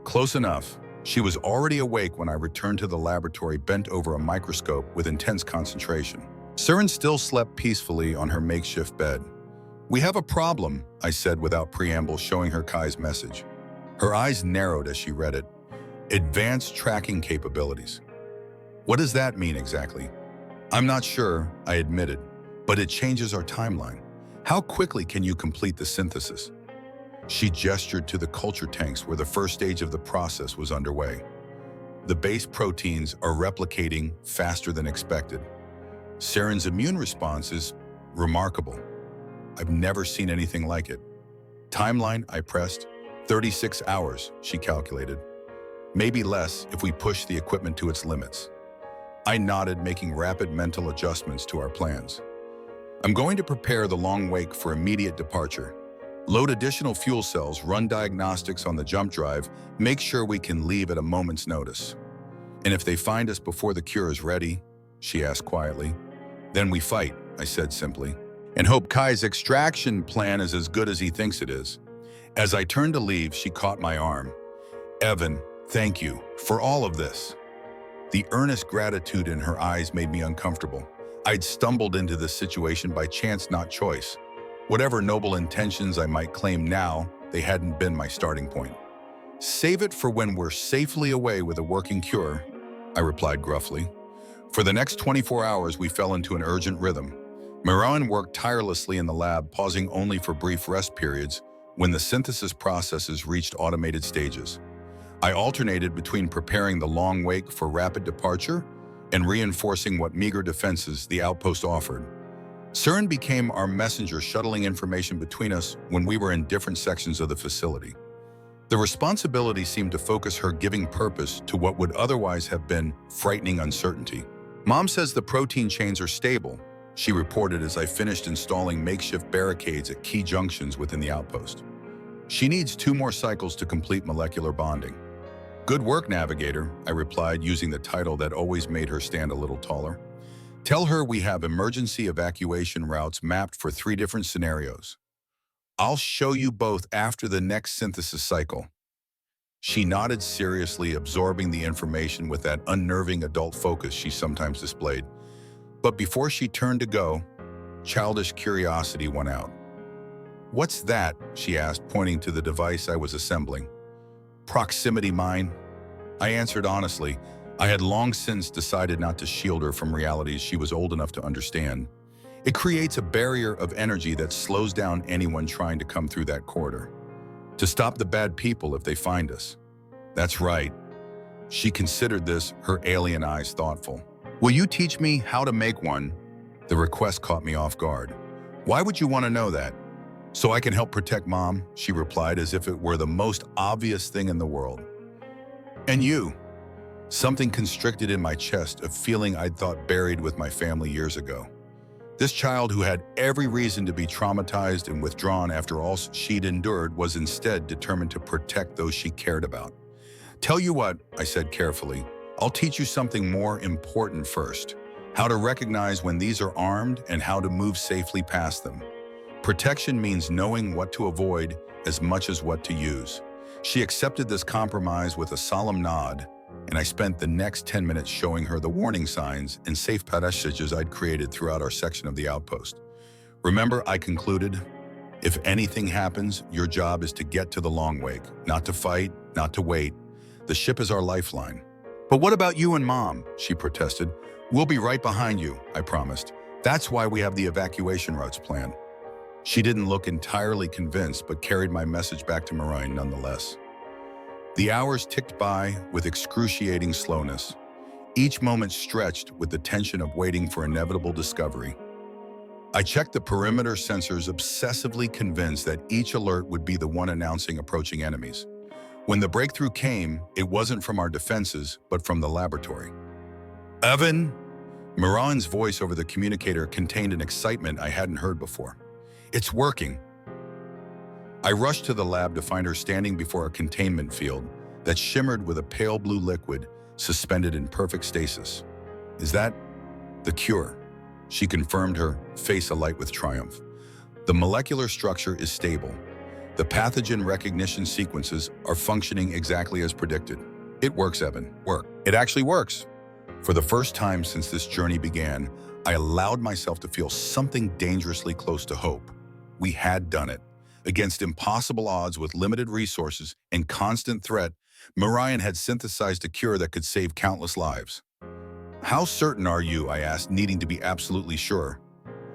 Close enough. She was already awake when I returned to the laboratory, bent over a microscope with intense concentration. Serin still slept peacefully on her makeshift bed. "We have a problem," I said without preamble, showing her Kai's message. Her eyes narrowed as she read it. Advanced tracking capabilities. What does that mean exactly? I'm not sure, I admitted, but it changes our timeline. How quickly can you complete the synthesis? She gestured to the culture tanks where the first stage of the process was underway. The base proteins are replicating faster than expected. Serin's immune response is remarkable. I've never seen anything like it. Timeline, I pressed. 36 hours, she calculated. Maybe less if we push the equipment to its limits. I nodded, making rapid mental adjustments to our plans. I'm going to prepare the long wake for immediate departure. Load additional fuel cells, run diagnostics on the jump drive, make sure we can leave at a moment's notice. And if they find us before the cure is ready, she asked quietly, then we fight, I said simply, and hope Kai's extraction plan is as good as he thinks it is. As I turned to leave, she caught my arm. Evan, thank you for all of this. The earnest gratitude in her eyes made me uncomfortable. I'd stumbled into this situation by chance, not choice. Whatever noble intentions I might claim now, they hadn't been my starting point. Save it for when we're safely away with a working cure, I replied gruffly. For the next 24 hours, we fell into an urgent rhythm. Miraen worked tirelessly in the lab, pausing only for brief rest periods when the synthesis processes reached automated stages. I alternated between preparing the long wake for rapid departure and reinforcing what meager defenses the outpost offered. Serin became our messenger, shuttling information between us when we were in different sections of the facility. The responsibility seemed to focus her, giving purpose to what would otherwise have been frightening uncertainty. Mom says the protein chains are stable, she reported as I finished installing makeshift barricades at key junctions within the outpost. She needs 2 more cycles to complete molecular bonding. Good work, Navigator, I replied, using the title that always made her stand a little taller. Tell her we have emergency evacuation routes mapped for 3 different scenarios. I'll show you both after the next synthesis cycle. She nodded seriously, absorbing the information with that unnerving adult focus she sometimes displayed. But before she turned to go, childish curiosity won out. What's that? She asked, pointing to the device I was assembling. Proximity mine, I answered honestly. I had long since decided not to shield her from realities she was old enough to understand. It creates a barrier of energy that slows down anyone trying to come through that corridor. To stop the bad people if they find us. That's right. She considered this, her alien eyes thoughtful. Will you teach me how to make one? The request caught me off guard. Why would you want to know that? So I can help protect Mom, she replied as if it were the most obvious thing in the world. And you? Something constricted in my chest, a feeling I'd thought buried with my family years ago. This child who had every reason to be traumatized and withdrawn after all she'd endured was instead determined to protect those she cared about. Tell you what, I said carefully, I'll teach you something more important first. How to recognize when these are armed and how to move safely past them. Protection means knowing what to avoid as much as what to use. She accepted this compromise with a solemn nod, and I spent the next 10 minutes showing her the warning signs and safe passages I'd created throughout our section of the outpost. Remember, I concluded, if anything happens, your job is to get to the long wake, not to fight, not to wait. The ship is our lifeline. But what about you and Mom? She protested. We'll be right behind you, I promised. That's why we have the evacuation routes planned. She didn't look entirely convinced, but carried my message back to Miraen nonetheless. The hours ticked by with excruciating slowness, each moment stretched with the tension of waiting for inevitable discovery. I checked the perimeter sensors, obsessively convinced that each alert would be the one announcing approaching enemies. When the breakthrough came, it wasn't from our defenses, but from the laboratory. Evan! Miraen's voice over the communicator contained an excitement I hadn't heard before. It's working. I rushed to the lab to find her standing before a containment field that shimmered with a pale blue liquid suspended in perfect stasis. Is that the cure? She confirmed, her face alight with triumph. The molecular structure is stable. The pathogen recognition sequences are functioning exactly as predicted. It works, Evan. Work. It actually works. For the first time since this journey began, I allowed myself to feel something dangerously close to hope. We had done it. Against impossible odds with limited resources and constant threat, Miraen had synthesized a cure that could save countless lives. How certain are you? I asked, needing to be absolutely sure.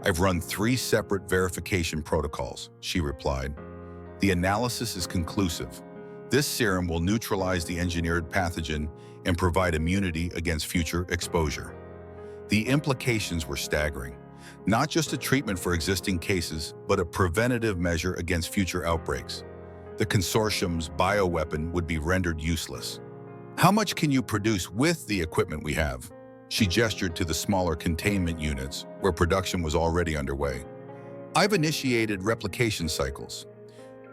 I've run 3 separate verification protocols, she replied. The analysis is conclusive. This serum will neutralize the engineered pathogen and provide immunity against future exposure. The implications were staggering. Not just a treatment for existing cases, but a preventative measure against future outbreaks. The consortium's bioweapon would be rendered useless. How much can you produce with the equipment we have? She gestured to the smaller containment units, where production was already underway. I've initiated replication cycles.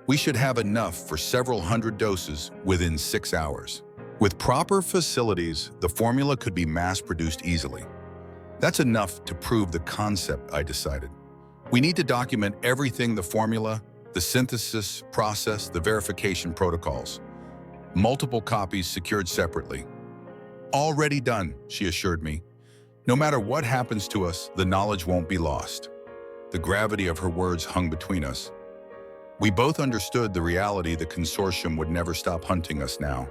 We should have enough for several hundred doses within 6 hours. With proper facilities, the formula could be mass-produced easily. That's enough to prove the concept, I decided. We need to document everything: the formula, the synthesis process, the verification protocols. Multiple copies secured separately. Already done, she assured me. No matter what happens to us, the knowledge won't be lost. The gravity of her words hung between us. We both understood the reality: the consortium would never stop hunting us now.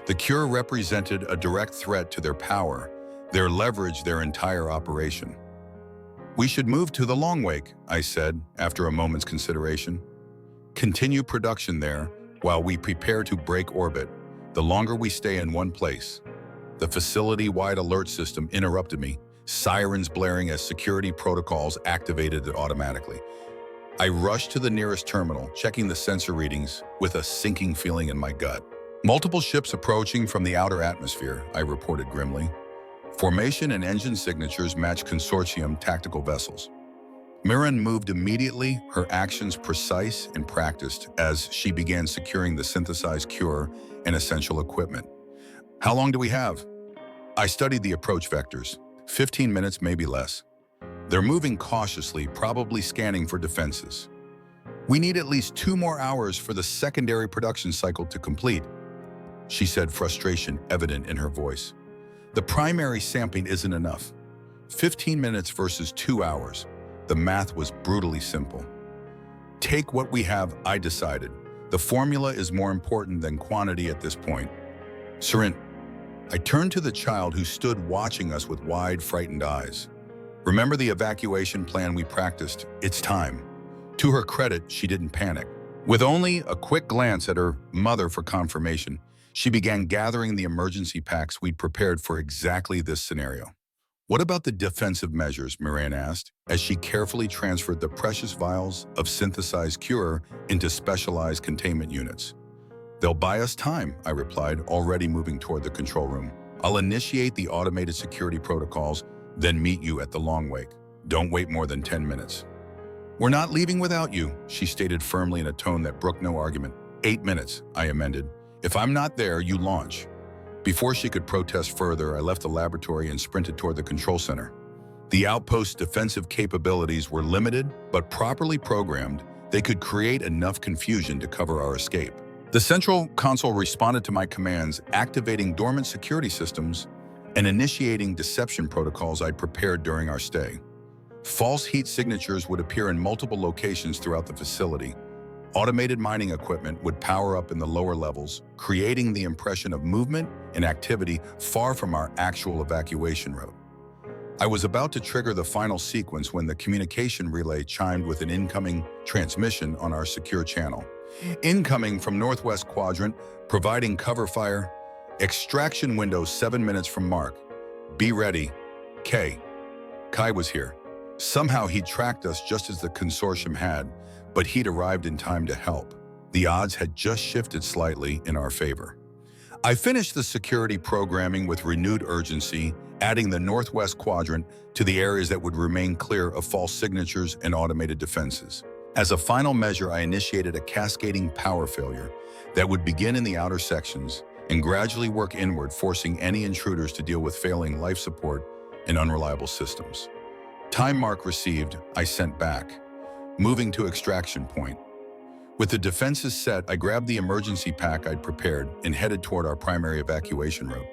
The cure represented a direct threat to their power, their leverage, their entire operation. We should move to the Long Wake, I said, after a moment's consideration. Continue production there while we prepare to break orbit. The longer we stay in one place. The facility-wide alert system interrupted me, sirens blaring as security protocols activated it automatically. I rushed to the nearest terminal, checking the sensor readings with a sinking feeling in my gut. Multiple ships approaching from the outer atmosphere, I reported grimly. Formation and engine signatures match consortium tactical vessels. Miraen moved immediately, her actions precise and practiced as she began securing the synthesized cure and essential equipment. How long do we have? I studied the approach vectors. 15 minutes, maybe less. They're moving cautiously, probably scanning for defenses. We need at least 2 more hours for the secondary production cycle to complete, she said, frustration evident in her voice. The primary sampling isn't enough. 15 minutes versus 2 hours. The math was brutally simple. Take what we have, I decided. The formula is more important than quantity at this point. Serin. I turned to the child who stood watching us with wide, frightened eyes. Remember the evacuation plan we practiced? It's time. To her credit, she didn't panic. With only a quick glance at her mother for confirmation, she began gathering the emergency packs we'd prepared for exactly this scenario. What about the defensive measures? Miraen asked, as she carefully transferred the precious vials of synthesized cure into specialized containment units. They'll buy us time, I replied, already moving toward the control room. I'll initiate the automated security protocols, then meet you at the Long Wake. Don't wait more than 10 minutes. We're not leaving without you, she stated firmly in a tone that brooked no argument. 8 minutes, I amended. If I'm not there, you launch. Before she could protest further, I left the laboratory and sprinted toward the control center. The outpost's defensive capabilities were limited, but properly programmed, they could create enough confusion to cover our escape. The central console responded to my commands, activating dormant security systems and initiating deception protocols I'd prepared during our stay. False heat signatures would appear in multiple locations throughout the facility. Automated mining equipment would power up in the lower levels, creating the impression of movement and activity far from our actual evacuation route. I was about to trigger the final sequence when the communication relay chimed with an incoming transmission on our secure channel. Incoming from Northwest Quadrant, providing cover fire. Extraction window 7 minutes from mark. Be ready. K. Kai was here. Somehow he tracked us just as the consortium had, but he'd arrived in time to help. The odds had just shifted slightly in our favor. I finished the security programming with renewed urgency, adding the Northwest Quadrant to the areas that would remain clear of false signatures and automated defenses. As a final measure, I initiated a cascading power failure that would begin in the outer sections and gradually work inward, forcing any intruders to deal with failing life support and unreliable systems. Time mark received, I sent back. Moving to extraction point. With the defenses set, I grabbed the emergency pack I'd prepared and headed toward our primary evacuation route.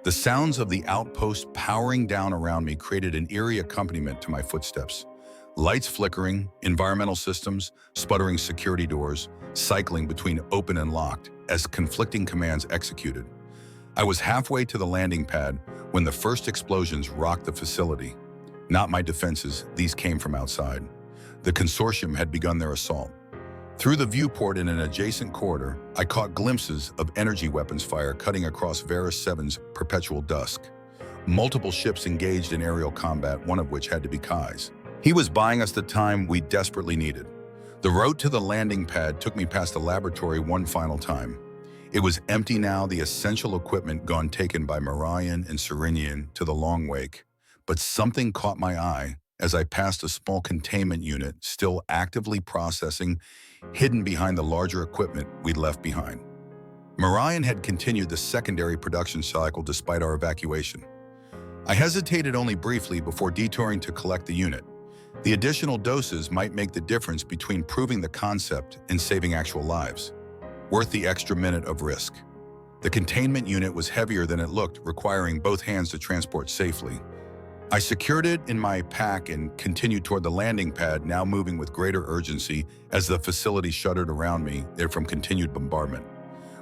The sounds of the outpost powering down around me created an eerie accompaniment to my footsteps. Lights flickering, environmental systems, sputtering security doors, cycling between open and locked as conflicting commands executed. I was halfway to the landing pad when the first explosions rocked the facility. Not my defenses, these came from outside. The consortium had begun their assault. Through the viewport in an adjacent corridor, I caught glimpses of energy weapons fire cutting across Varus 7's perpetual dusk. Multiple ships engaged in aerial combat, one of which had to be Kai's. He was buying us the time we desperately needed. The road to the landing pad took me past the laboratory one final time. It was empty now, the essential equipment gone taken by Miraen and Serin to the long wake. But something caught my eye as I passed a small containment unit still actively processing, hidden behind the larger equipment we'd left behind. Miraen had continued the secondary production cycle despite our evacuation. I hesitated only briefly before detouring to collect the unit. The additional doses might make the difference between proving the concept and saving actual lives. Worth the extra minute of risk. The containment unit was heavier than it looked, requiring both hands to transport safely. I secured it in my pack and continued toward the landing pad, now moving with greater urgency as the facility shuddered around me there from continued bombardment.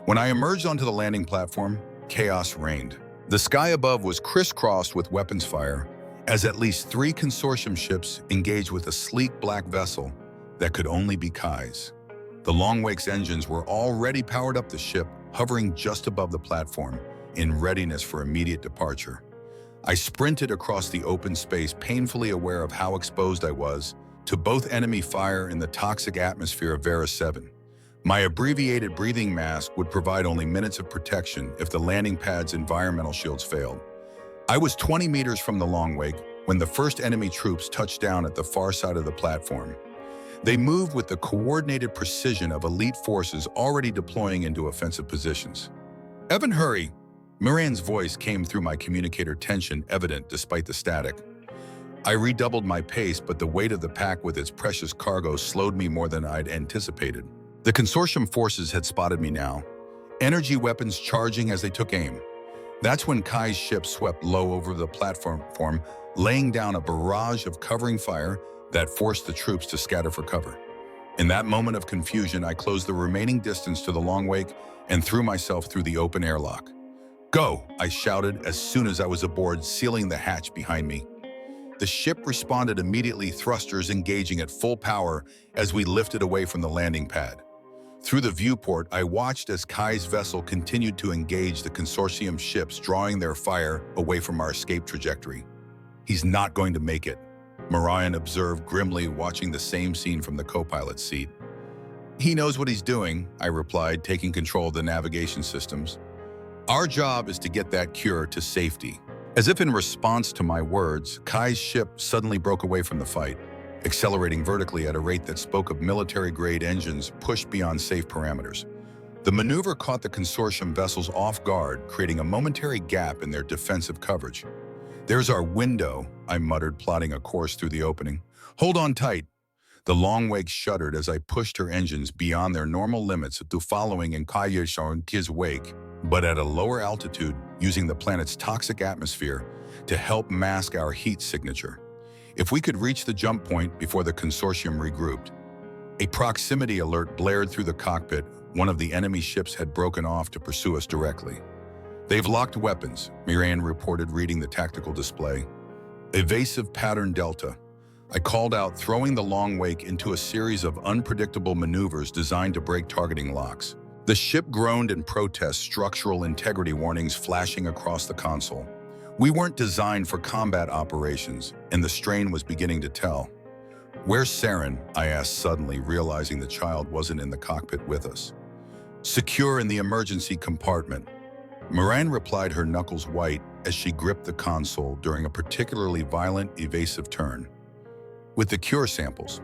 When I emerged onto the landing platform, chaos reigned. The sky above was crisscrossed with weapons fire, as at least 3 consortium ships engaged with a sleek black vessel that could only be Kai's. The Longwake's engines were already powered up the ship, hovering just above the platform, in readiness for immediate departure. I sprinted across the open space, painfully aware of how exposed I was to both enemy fire and the toxic atmosphere of Varus 7. My abbreviated breathing mask would provide only minutes of protection if the landing pad's environmental shields failed. I was 20 meters from the Longwake when the first enemy troops touched down at the far side of the platform. They moved with the coordinated precision of elite forces already deploying into offensive positions. "Evan, hurry!" Miraen's voice came through my communicator, tension evident despite the static. I redoubled my pace, but the weight of the pack with its precious cargo slowed me more than I'd anticipated. The consortium forces had spotted me now, energy weapons charging as they took aim. That's when Kai's ship swept low over the platform, laying down a barrage of covering fire that forced the troops to scatter for cover. In that moment of confusion, I closed the remaining distance to the Longwake and threw myself through the open airlock. "Go!" I shouted as soon as I was aboard, sealing the hatch behind me. The ship responded immediately, thrusters engaging at full power as we lifted away from the landing pad. Through the viewport, I watched as Kai's vessel continued to engage the consortium ships, drawing their fire away from our escape trajectory. "He's not going to make it," Miraen observed grimly, watching the same scene from the co-pilot's seat. "He knows what he's doing," I replied, taking control of the navigation systems. "Our job is to get that cure to safety." As if in response to my words, Kai's ship suddenly broke away from the fight, accelerating vertically at a rate that spoke of military-grade engines pushed beyond safe parameters. The maneuver caught the consortium vessels off guard, creating a momentary gap in their defensive coverage. "There's our window," I muttered, plotting a course through the opening. "Hold on tight." The Longwake shuddered as I pushed her engines beyond their normal limits to following in Kai's wake, but at a lower altitude, using the planet's toxic atmosphere to help mask our heat signature. If we could reach the jump point before the consortium regrouped. A proximity alert blared through the cockpit. One of the enemy ships had broken off to pursue us directly. "They've locked weapons," Miraen reported, reading the tactical display. Evasive pattern delta. I called out, throwing the long wake into a series of unpredictable maneuvers designed to break targeting locks. The ship groaned in protest, structural integrity warnings flashing across the console. We weren't designed for combat operations, and the strain was beginning to tell. "Where's Serin?" I asked suddenly, realizing the child wasn't in the cockpit with us. "Secure in the emergency compartment." Miraen replied, her knuckles white as she gripped the console during a particularly violent, evasive turn. "With the cure samples."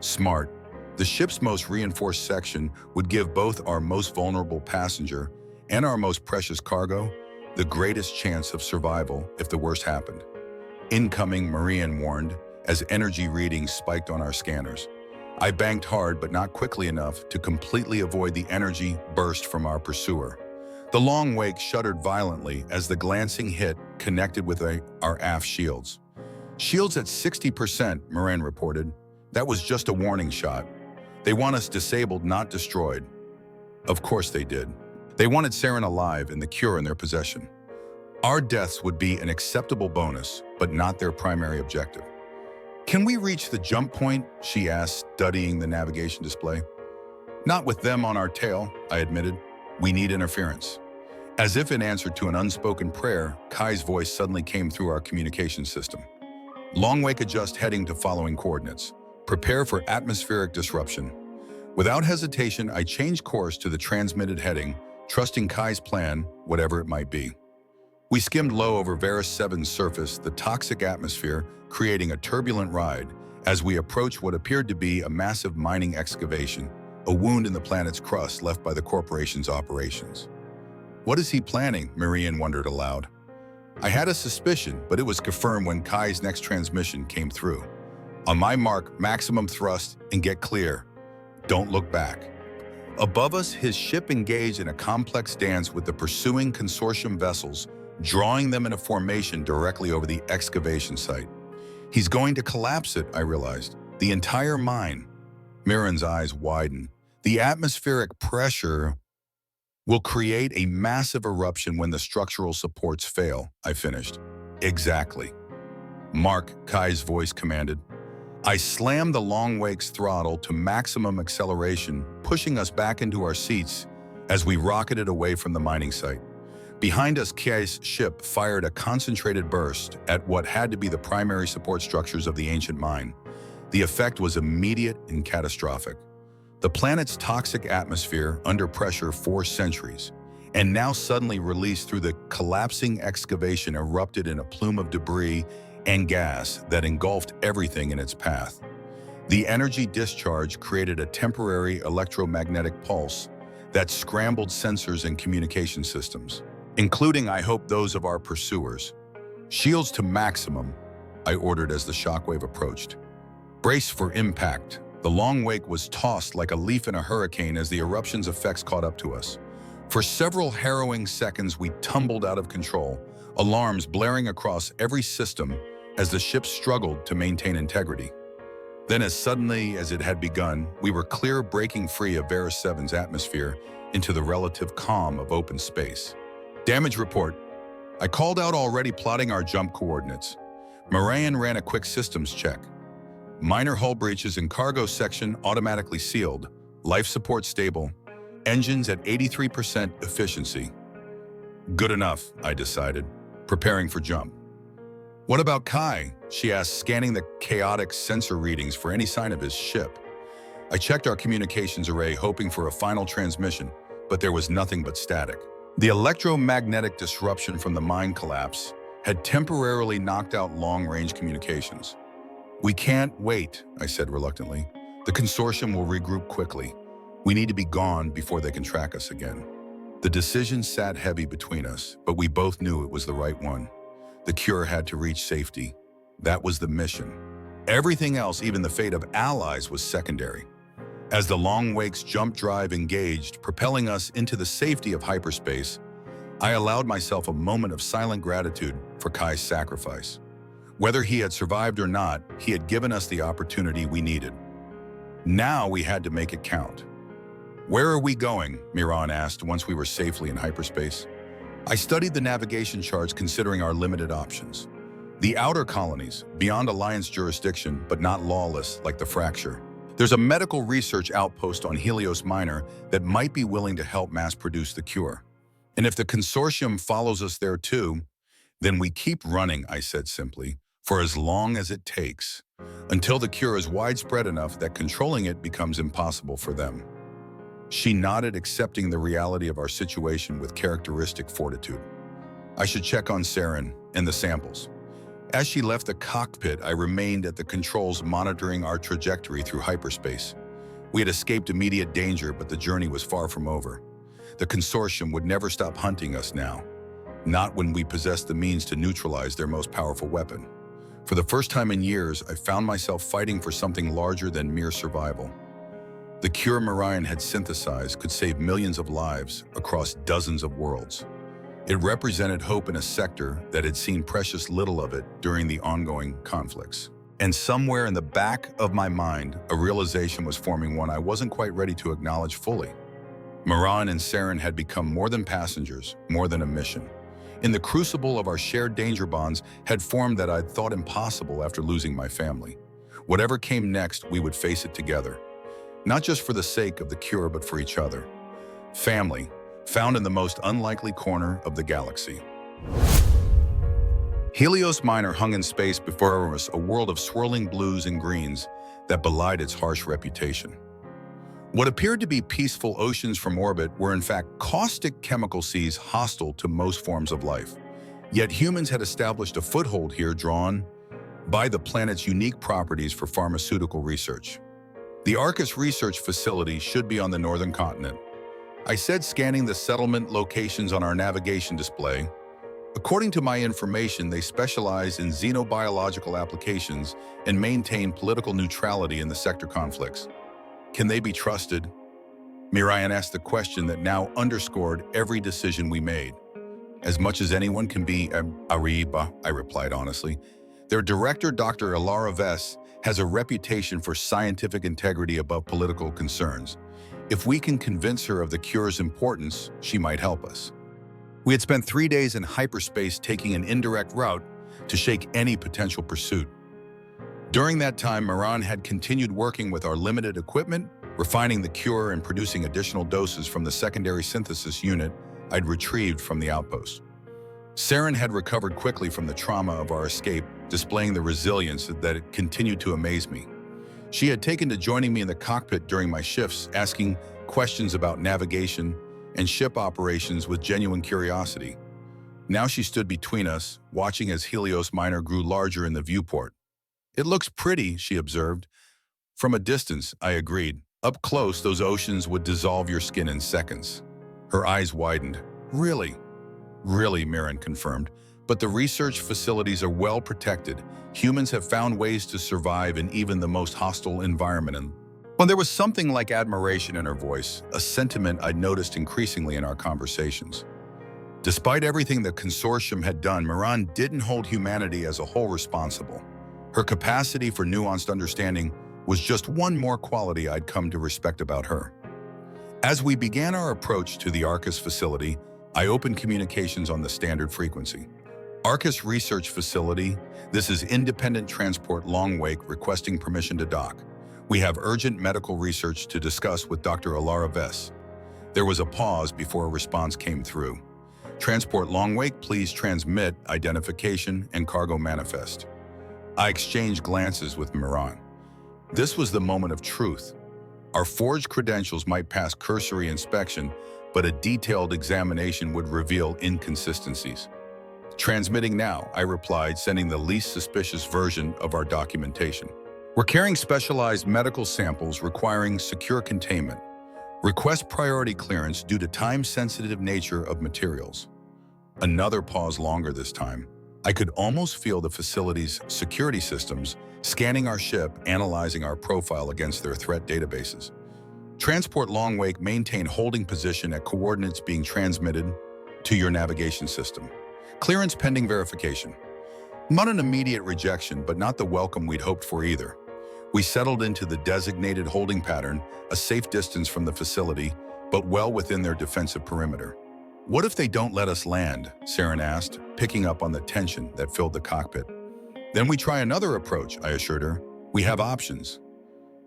Smart. The ship's most reinforced section would give both our most vulnerable passenger and our most precious cargo the greatest chance of survival if the worst happened. "Incoming," Miraen warned, as energy readings spiked on our scanners. I banked hard, but not quickly enough to completely avoid the energy burst from our pursuer. The long wake shuddered violently as the glancing hit connected with our aft shields. "Shields at 60%, Miraen reported. "That was just a warning shot. They want us disabled, not destroyed." Of course they did. They wanted Serin alive and the cure in their possession. Our deaths would be an acceptable bonus, but not their primary objective. "Can we reach the jump point?" she asked, studying the navigation display. "Not with them on our tail," I admitted. "We need interference." As if in answer to an unspoken prayer, Kai's voice suddenly came through our communication system. "Long wake, adjust heading to following coordinates. Prepare for atmospheric disruption." Without hesitation, I changed course to the transmitted heading, trusting Kai's plan, whatever it might be. We skimmed low over Varus 7's surface, the toxic atmosphere creating a turbulent ride as we approached what appeared to be a massive mining excavation, a wound in the planet's crust left by the corporation's operations. "What is he planning?" Miraen wondered aloud. I had a suspicion, but it was confirmed when Kai's next transmission came through. "On my mark, maximum thrust, and get clear. Don't look back." Above us, his ship engaged in a complex dance with the pursuing consortium vessels, drawing them in a formation directly over the excavation site. "He's going to collapse it," I realized. "The entire mine." Miraen's eyes widened. "The atmospheric pressure will create a massive eruption when the structural supports fail," I finished. "Exactly." "Mark," Kai's voice commanded. I slammed the long wake's throttle to maximum acceleration, pushing us back into our seats as we rocketed away from the mining site. Behind us, Kai's ship fired a concentrated burst at what had to be the primary support structures of the ancient mine. The effect was immediate and catastrophic. The planet's toxic atmosphere, under pressure for centuries, and now suddenly released through the collapsing excavation, erupted in a plume of debris and gas that engulfed everything in its path. The energy discharge created a temporary electromagnetic pulse that scrambled sensors and communication systems, including, I hope, those of our pursuers. "Shields to maximum," I ordered as the shockwave approached. "Brace for impact." The long wake was tossed like a leaf in a hurricane as the eruption's effects caught up to us. For several harrowing seconds, we tumbled out of control, alarms blaring across every system as the ship struggled to maintain integrity. Then, as suddenly as it had begun, we were clear, breaking free of Varus 7's atmosphere into the relative calm of open space. "Damage report." I called out, already plotting our jump coordinates. Miraen ran a quick systems check. "Minor hull breaches in cargo section automatically sealed. Life support stable. Engines at 83% efficiency." Good enough, I decided, preparing for jump. "What about Kai?" she asked, scanning the chaotic sensor readings for any sign of his ship. I checked our communications array, hoping for a final transmission, but there was nothing but static. The electromagnetic disruption from the mine collapse had temporarily knocked out long-range communications. "We can't wait," I said reluctantly. "The consortium will regroup quickly. We need to be gone before they can track us again." The decision sat heavy between us, but we both knew it was the right one. The cure had to reach safety. That was the mission. Everything else, even the fate of allies, was secondary. As the long wake's jump drive engaged, propelling us into the safety of hyperspace, I allowed myself a moment of silent gratitude for Kai's sacrifice. Whether he had survived or not, he had given us the opportunity we needed. Now we had to make it count. "Where are we going?" Miraen asked once we were safely in hyperspace. I studied the navigation charts, considering our limited options. The outer colonies, beyond Alliance jurisdiction, but not lawless like the fracture. There's a medical research outpost on Helios Minor that might be willing to help mass-produce the cure. And if the consortium follows us there too, then we keep running, I said simply, for as long as it takes, until the cure is widespread enough that controlling it becomes impossible for them. She nodded, accepting the reality of our situation with characteristic fortitude. I should check on Serin and the samples. As she left the cockpit, I remained at the controls, monitoring our trajectory through hyperspace. We had escaped immediate danger, but the journey was far from over. The consortium would never stop hunting us now, not when we possessed the means to neutralize their most powerful weapon. For the first time in years, I found myself fighting for something larger than mere survival. The cure Miraen had synthesized could save millions of lives across dozens of worlds. It represented hope in a sector that had seen precious little of it during the ongoing conflicts. And somewhere in the back of my mind, a realization was forming, one I wasn't quite ready to acknowledge fully. Miraen and Serin had become more than passengers, more than a mission. In the crucible of our shared danger bonds had formed that I'd thought impossible after losing my family. Whatever came next, we would face it together. Not just for the sake of the cure, but for each other. Family, found in the most unlikely corner of the galaxy. Helios Minor hung in space before us, a world of swirling blues and greens that belied its harsh reputation. What appeared to be peaceful oceans from orbit were in fact caustic chemical seas hostile to most forms of life. Yet humans had established a foothold here, drawn by the planet's unique properties for pharmaceutical research. The Arcus Research Facility should be on the northern continent, I said, scanning the settlement locations on our navigation display. According to my information, they specialize in xenobiological applications and maintain political neutrality in the sector conflicts. Can they be trusted? Miraen asked the question that now underscored every decision we made. As much as anyone can be Ariba, I replied honestly. Their director, Dr. Ilara Vess, has a reputation for scientific integrity above political concerns. If we can convince her of the cure's importance, she might help us. We had spent 3 days in hyperspace taking an indirect route to shake any potential pursuit. During that time, Miraen had continued working with our limited equipment, refining the cure and producing additional doses from the secondary synthesis unit I'd retrieved from the outpost. Serin had recovered quickly from the trauma of our escape, displaying the resilience that continued to amaze me. She had taken to joining me in the cockpit during my shifts, asking questions about navigation and ship operations with genuine curiosity. Now she stood between us, watching as Helios Minor grew larger in the viewport. It looks pretty, she observed. From a distance, I agreed. Up close, those oceans would dissolve your skin in seconds. Her eyes widened. Really? Really, Miraen confirmed. But the research facilities are well protected. Humans have found ways to survive in even the most hostile environment. Well, there was something like admiration in her voice, a sentiment I'd noticed increasingly in our conversations. Despite everything the consortium had done, Miraen didn't hold humanity as a whole responsible. Her capacity for nuanced understanding was just one more quality I'd come to respect about her. As we began our approach to the Arcus facility, I opened communications on the standard frequency. Arcus Research Facility, this is Independent Transport Longwake requesting permission to dock. We have urgent medical research to discuss with Dr. Ilara Vess. There was a pause before a response came through. Transport Longwake, please transmit identification and cargo manifest. I exchanged glances with Miraen. This was the moment of truth. Our forged credentials might pass cursory inspection, but a detailed examination would reveal inconsistencies. Transmitting now, I replied, sending the least suspicious version of our documentation. We're carrying specialized medical samples requiring secure containment. Request priority clearance due to time-sensitive nature of materials. Another pause, longer this time. I could almost feel the facility's security systems scanning our ship, analyzing our profile against their threat databases. Transport Longwake, maintain holding position at coordinates being transmitted to your navigation system. Clearance pending verification. Not an immediate rejection, but not the welcome we'd hoped for either. We settled into the designated holding pattern, a safe distance from the facility, but well within their defensive perimeter. What if they don't let us land? Serin asked, picking up on the tension that filled the cockpit. Then we try another approach, I assured her. We have options.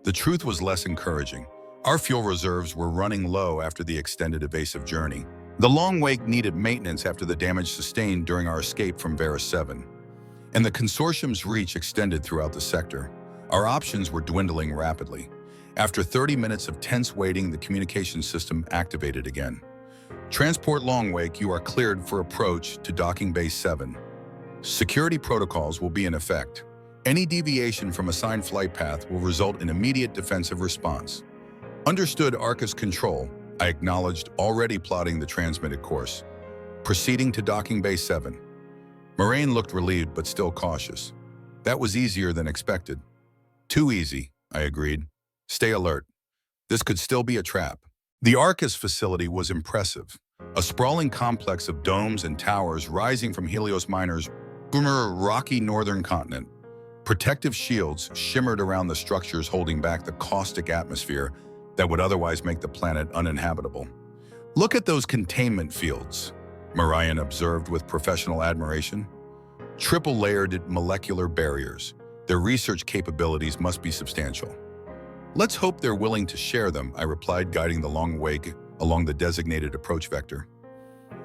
The truth was less encouraging. Our fuel reserves were running low after the extended evasive journey. The long wake needed maintenance after the damage sustained during our escape from Vera 7. And the consortium's reach extended throughout the sector. Our options were dwindling rapidly. After 30 minutes of tense waiting, the communication system activated again. Transport Longwake, you are cleared for approach to Docking Bay 7. Security protocols will be in effect. Any deviation from assigned flight path will result in immediate defensive response. Understood, Arcus Control, I acknowledged, already plotting the transmitted course. Proceeding to Docking Bay 7. Miraen looked relieved but still cautious. That was easier than expected. Too easy, I agreed. Stay alert. This could still be a trap. The Arcus facility was impressive. A sprawling complex of domes and towers rising from Helios Minor's rocky northern continent. Protective shields shimmered around the structures, holding back the caustic atmosphere that would otherwise make the planet uninhabitable. Look at those containment fields, Miraen observed with professional admiration. Triple-layered molecular barriers. Their research capabilities must be substantial. Let's hope they're willing to share them, I replied, guiding the long wake along the designated approach vector.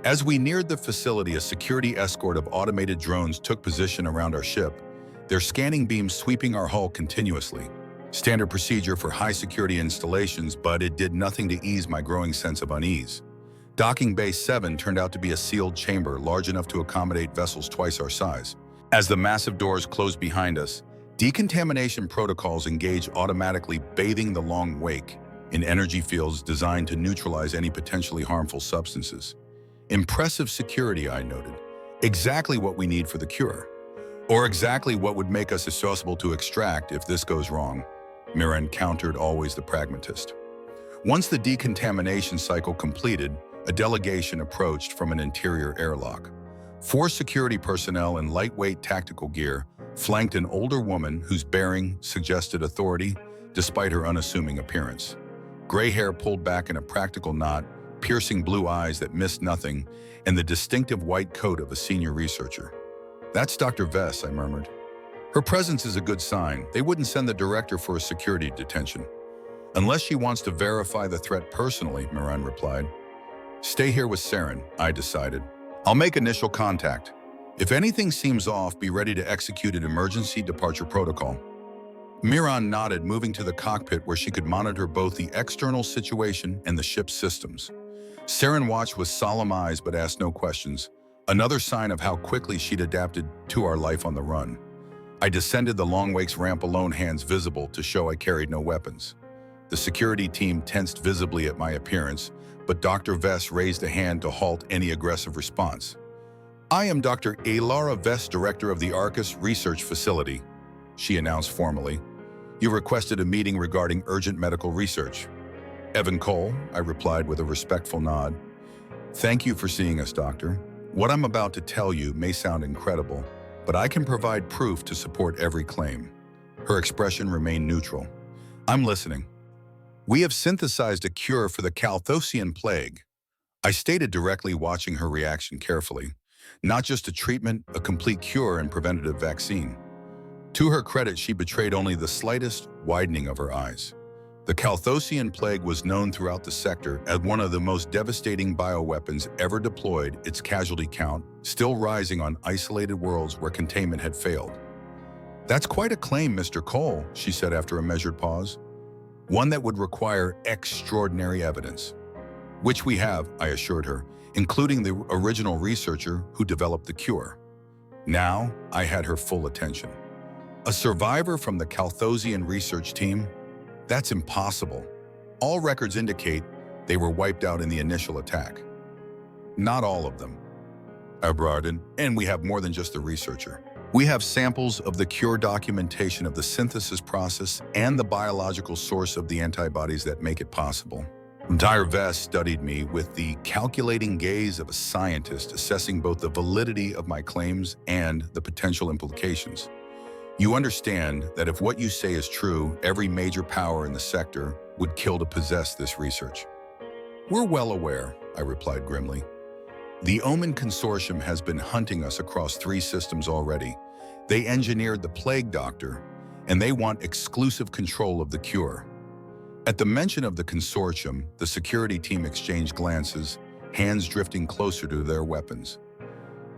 As we neared the facility, a security escort of automated drones took position around our ship, their scanning beams sweeping our hull continuously. Standard procedure for high-security installations, but it did nothing to ease my growing sense of unease. Docking Bay 7 turned out to be a sealed chamber large enough to accommodate vessels twice our size. As the massive doors closed behind us, decontamination protocols engaged automatically, bathing the long wake in energy fields designed to neutralize any potentially harmful substances. Impressive security, I noted. Exactly what we need for the cure. Or exactly what would make us accessible to extract if this goes wrong, Miraen countered, always the pragmatist. Once the decontamination cycle completed, a delegation approached from an interior airlock. 4 security personnel in lightweight tactical gear flanked an older woman whose bearing suggested authority despite her unassuming appearance. Gray hair pulled back in a practical knot, piercing blue eyes that missed nothing, and the distinctive white coat of a senior researcher. That's Dr. Vess, I murmured. Her presence is a good sign. They wouldn't send the director for a security detention. Unless she wants to verify the threat personally, Miraen replied. Stay here with Serin, I decided. I'll make initial contact. If anything seems off, be ready to execute an emergency departure protocol. Miraen nodded, moving to the cockpit where she could monitor both the external situation and the ship's systems. Serin watched with solemn eyes but asked no questions, another sign of how quickly she'd adapted to our life on the run. I descended the Longwake's ramp alone, hands visible to show I carried no weapons. The security team tensed visibly at my appearance, but Dr. Vess raised a hand to halt any aggressive response. I am Dr. Alara Vess, director of the Arcus Research Facility, she announced formally. You requested a meeting regarding urgent medical research. Evan Cole, I replied with a respectful nod. Thank you for seeing us, Doctor. What I'm about to tell you may sound incredible, but I can provide proof to support every claim. Her expression remained neutral. I'm listening. We have synthesized a cure for the Calthosian plague. I stated directly, watching her reaction carefully. Not just a treatment, a complete cure and preventative vaccine. To her credit, she betrayed only the slightest widening of her eyes. The Calthosian plague was known throughout the sector as one of the most devastating bioweapons ever deployed, its casualty count still rising on isolated worlds where containment had failed. That's quite a claim, Mr. Cole, she said after a measured pause. One that would require extraordinary evidence. Which we have, I assured her, including the original researcher who developed the cure. Now, I had her full attention. A survivor from the Calthosian research team? That's impossible. All records indicate they were wiped out in the initial attack. Not all of them. Abrardin, and we have more than just the researcher. We have samples of the cure, documentation of the synthesis process, and the biological source of the antibodies that make it possible. Dr. Vess studied me with the calculating gaze of a scientist, assessing both the validity of my claims and the potential implications. You understand that if what you say is true, every major power in the sector would kill to possess this research. We're well aware, I replied grimly. The Omen Consortium has been hunting us across 3 systems already. They engineered the Plague Doctor, and they want exclusive control of the cure. At the mention of the consortium, the security team exchanged glances, hands drifting closer to their weapons.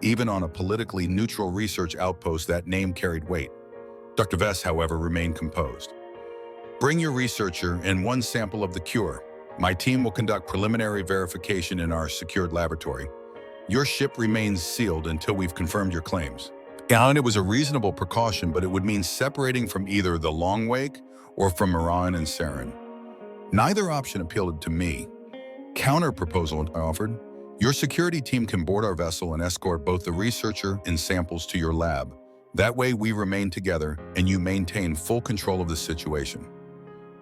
Even on a politically neutral research outpost, that name carried weight. Dr. Vess, however, remained composed. Bring your researcher and 1 sample of the cure. My team will conduct preliminary verification in our secured laboratory. Your ship remains sealed until we've confirmed your claims. And it was a reasonable precaution, but it would mean separating from either the Long Wake or from Miraen and Serin. Neither option appealed to me. Counter-proposal I offered. Your security team can board our vessel and escort both the researcher and samples to your lab. That way we remain together and you maintain full control of the situation.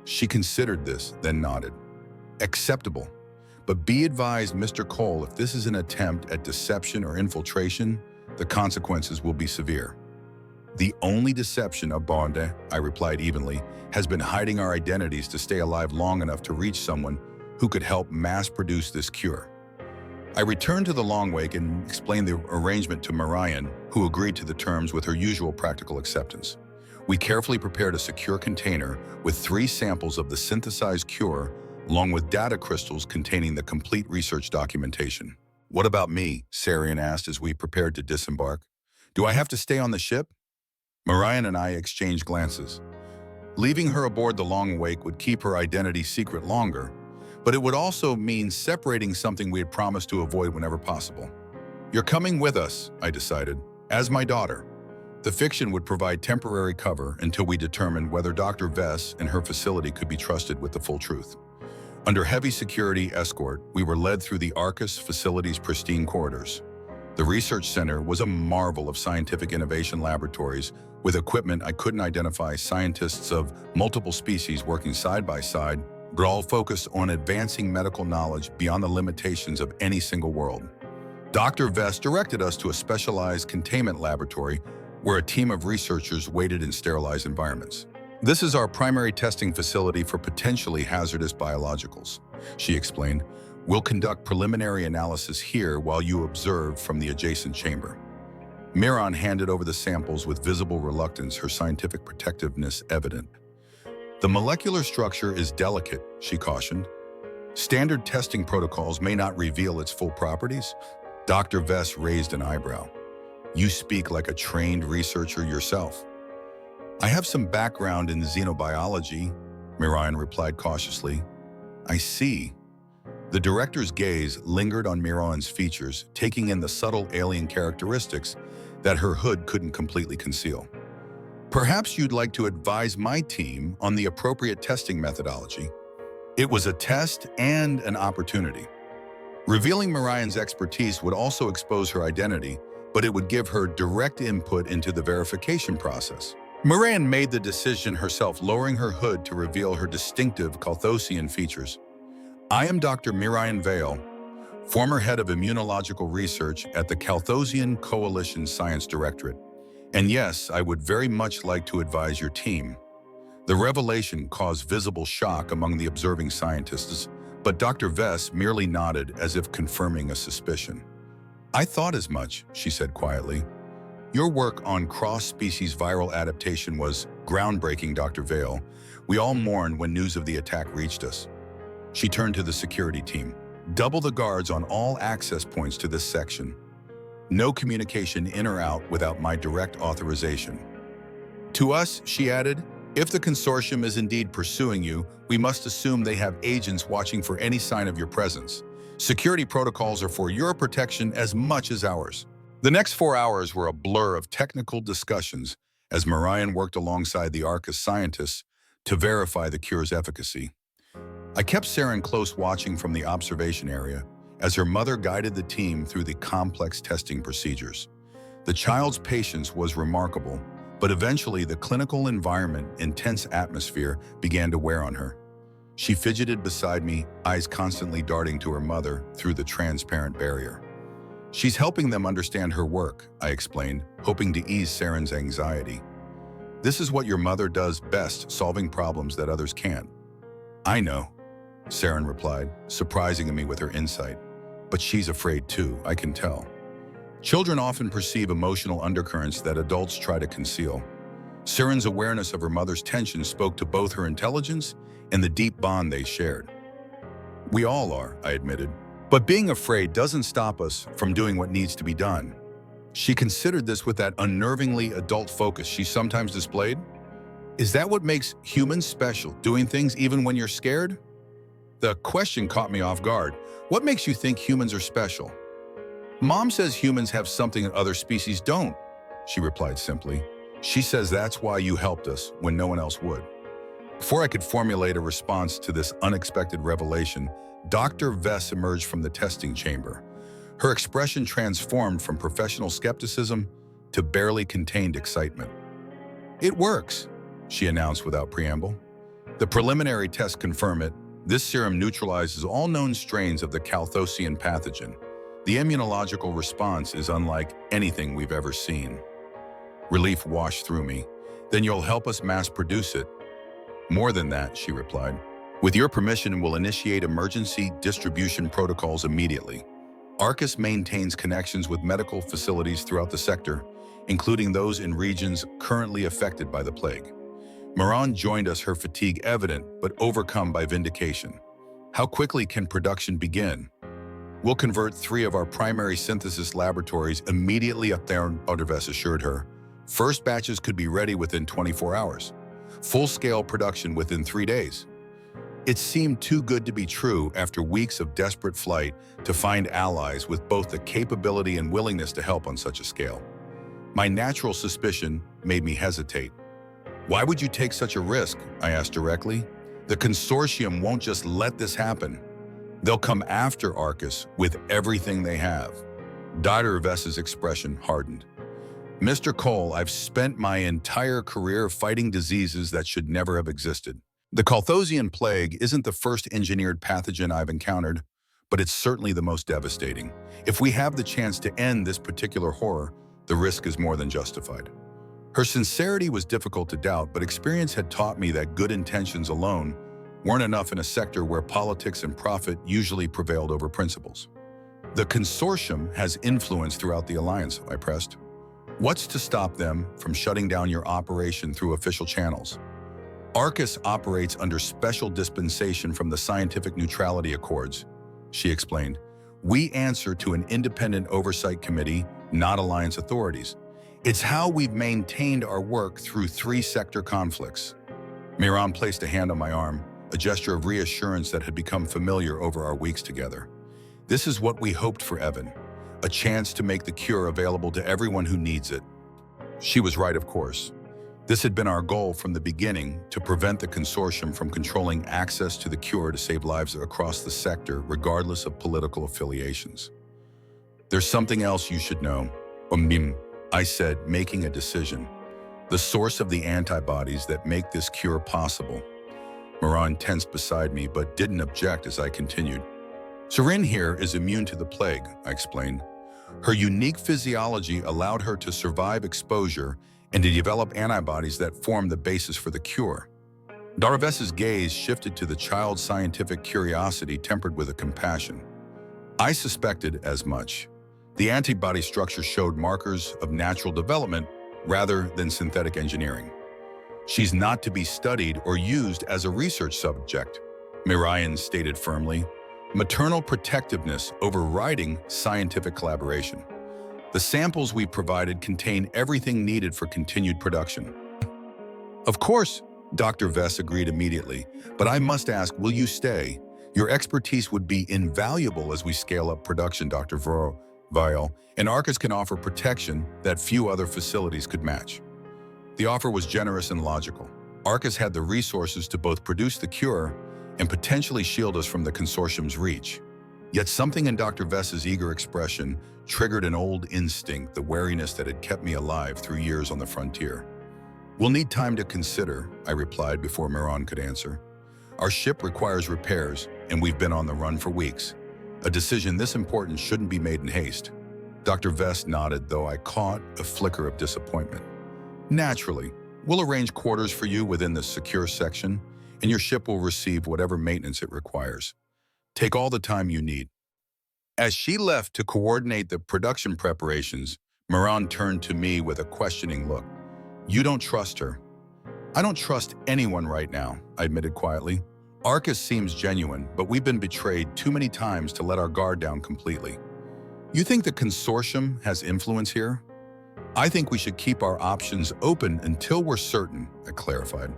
She considered this, then nodded. Acceptable. But be advised, Mr. Cole, if this is an attempt at deception or infiltration, the consequences will be severe. The only deception of Bonde, I replied evenly, has been hiding our identities to stay alive long enough to reach someone who could help mass-produce this cure. I returned to the Long Wake and explained the arrangement to Miraen, who agreed to the terms with her usual practical acceptance. We carefully prepared a secure container with 3 samples of the synthesized cure, along with data crystals containing the complete research documentation. What about me? Serin asked as we prepared to disembark. Do I have to stay on the ship? Miraen and I exchanged glances. Leaving her aboard the Long Wake would keep her identity secret longer, but it would also mean separating something we had promised to avoid whenever possible. You're coming with us, I decided, as my daughter. The fiction would provide temporary cover until we determined whether Dr. Vess and her facility could be trusted with the full truth. Under heavy security escort, we were led through the Arcus facility's pristine corridors. The research center was a marvel of scientific innovation laboratories with equipment I couldn't identify, scientists of multiple species working side by side, but all focused on advancing medical knowledge beyond the limitations of any single world. Dr. Vess directed us to a specialized containment laboratory where a team of researchers waited in sterilized environments. This is our primary testing facility for potentially hazardous biologicals, she explained. We'll conduct preliminary analysis here while you observe from the adjacent chamber. Miraen handed over the samples with visible reluctance, her scientific protectiveness evident. The molecular structure is delicate, she cautioned. Standard testing protocols may not reveal its full properties. Dr. Vess raised an eyebrow. You speak like a trained researcher yourself. I have some background in xenobiology, Miraen replied cautiously. I see. The director's gaze lingered on Miraen's features, taking in the subtle alien characteristics that her hood couldn't completely conceal. Perhaps you'd like to advise my team on the appropriate testing methodology. It was a test and an opportunity. Revealing Miraen's expertise would also expose her identity, but it would give her direct input into the verification process. Miraen made the decision herself, lowering her hood to reveal her distinctive Calthosian features. I am Dr. Miraen Vale, former head of immunological research at the Calthosian Coalition Science Directorate. And yes, I would very much like to advise your team. The revelation caused visible shock among the observing scientists, but Dr. Vess merely nodded as if confirming a suspicion. I thought as much, she said quietly. Your work on cross-species viral adaptation was groundbreaking, Dr. Vale. We all mourned when news of the attack reached us. She turned to the security team. Double the guards on all access points to this section. No communication in or out without my direct authorization. To us, she added, if the consortium is indeed pursuing you, we must assume they have agents watching for any sign of your presence. Security protocols are for your protection as much as ours. The next 4 hours were a blur of technical discussions as Miraen worked alongside the Arcus scientists to verify the cure's efficacy. I kept Serin close watching from the observation area as her mother guided the team through the complex testing procedures. The child's patience was remarkable, but eventually the clinical environment, intense atmosphere, began to wear on her. She fidgeted beside me, eyes constantly darting to her mother through the transparent barrier. She's helping them understand her work, I explained, hoping to ease Serin's anxiety. This is what your mother does best, solving problems that others can't. I know, Serin replied, surprising me with her insight. But she's afraid too, I can tell. Children often perceive emotional undercurrents that adults try to conceal. Serin's awareness of her mother's tension spoke to both her intelligence and the deep bond they shared. We all are, I admitted. But being afraid doesn't stop us from doing what needs to be done. She considered this with that unnervingly adult focus she sometimes displayed. Is that what makes humans special, doing things even when you're scared? The question caught me off guard. What makes you think humans are special? Mom says humans have something that other species don't, she replied simply. She says that's why you helped us when no one else would. Before I could formulate a response to this unexpected revelation, Dr. Vess emerged from the testing chamber. Her expression transformed from professional skepticism to barely contained excitement. It works, she announced without preamble. The preliminary tests confirm it. This serum neutralizes all known strains of the Calthosian pathogen. The immunological response is unlike anything we've ever seen. Relief washed through me. Then you'll help us mass produce it. More than that, she replied. With your permission, we'll initiate emergency distribution protocols immediately. Arcus maintains connections with medical facilities throughout the sector, including those in regions currently affected by the plague. Miraen joined us, her fatigue evident, but overcome by vindication. How quickly can production begin? We'll convert 3 of our primary synthesis laboratories immediately up there, Dr. Vess assured her. First batches could be ready within 24 hours. Full-scale production within 3 days. It seemed too good to be true after weeks of desperate flight to find allies with both the capability and willingness to help on such a scale. My natural suspicion made me hesitate. Why would you take such a risk? I asked directly. The consortium won't just let this happen. They'll come after Arcus with everything they have. Dr. Vess's expression hardened. Mr. Cole, I've spent my entire career fighting diseases that should never have existed. The Calthosian plague isn't the first engineered pathogen I've encountered, but it's certainly the most devastating. If we have the chance to end this particular horror, the risk is more than justified. Her sincerity was difficult to doubt, but experience had taught me that good intentions alone weren't enough in a sector where politics and profit usually prevailed over principles. The consortium has influence throughout the alliance, I pressed. What's to stop them from shutting down your operation through official channels? Arcus operates under special dispensation from the Scientific Neutrality Accords, she explained. We answer to an independent oversight committee, not alliance authorities. It's how we've maintained our work through 3 sector conflicts. Miraen placed a hand on my arm, a gesture of reassurance that had become familiar over our weeks together. This is what we hoped for, Evan, a chance to make the cure available to everyone who needs it. She was right, of course. This had been our goal from the beginning, to prevent the consortium from controlling access to the cure to save lives across the sector, regardless of political affiliations. There's something else you should know, I said, making a decision. The source of the antibodies that make this cure possible. Miraen tensed beside me, but didn't object as I continued. Serin here is immune to the plague, I explained. Her unique physiology allowed her to survive exposure and to develop antibodies that form the basis for the cure. Dr. Vess's gaze shifted to the child's scientific curiosity tempered with a compassion. I suspected as much. The antibody structure showed markers of natural development rather than synthetic engineering. She's not to be studied or used as a research subject, Miraen stated firmly. Maternal protectiveness overriding scientific collaboration. The samples we provided contain everything needed for continued production. Of course, Dr. Vess agreed immediately, but I must ask, will you stay? Your expertise would be invaluable as we scale up production, Dr. Vial, and Arcus can offer protection that few other facilities could match. The offer was generous and logical. Arcus had the resources to both produce the cure and potentially shield us from the consortium's reach. Yet something in Dr. Vess's eager expression triggered an old instinct, the wariness that had kept me alive through years on the frontier. We'll need time to consider, I replied before Miraen could answer. Our ship requires repairs, and we've been on the run for weeks. A decision this important shouldn't be made in haste. Dr. Vess nodded, though I caught a flicker of disappointment. Naturally, we'll arrange quarters for you within the secure section, and your ship will receive whatever maintenance it requires. Take all the time you need. As she left to coordinate the production preparations, Miraen turned to me with a questioning look. You don't trust her. I don't trust anyone right now, I admitted quietly. Arcus seems genuine, but we've been betrayed too many times to let our guard down completely. You think the consortium has influence here? I think we should keep our options open until we're certain, I clarified.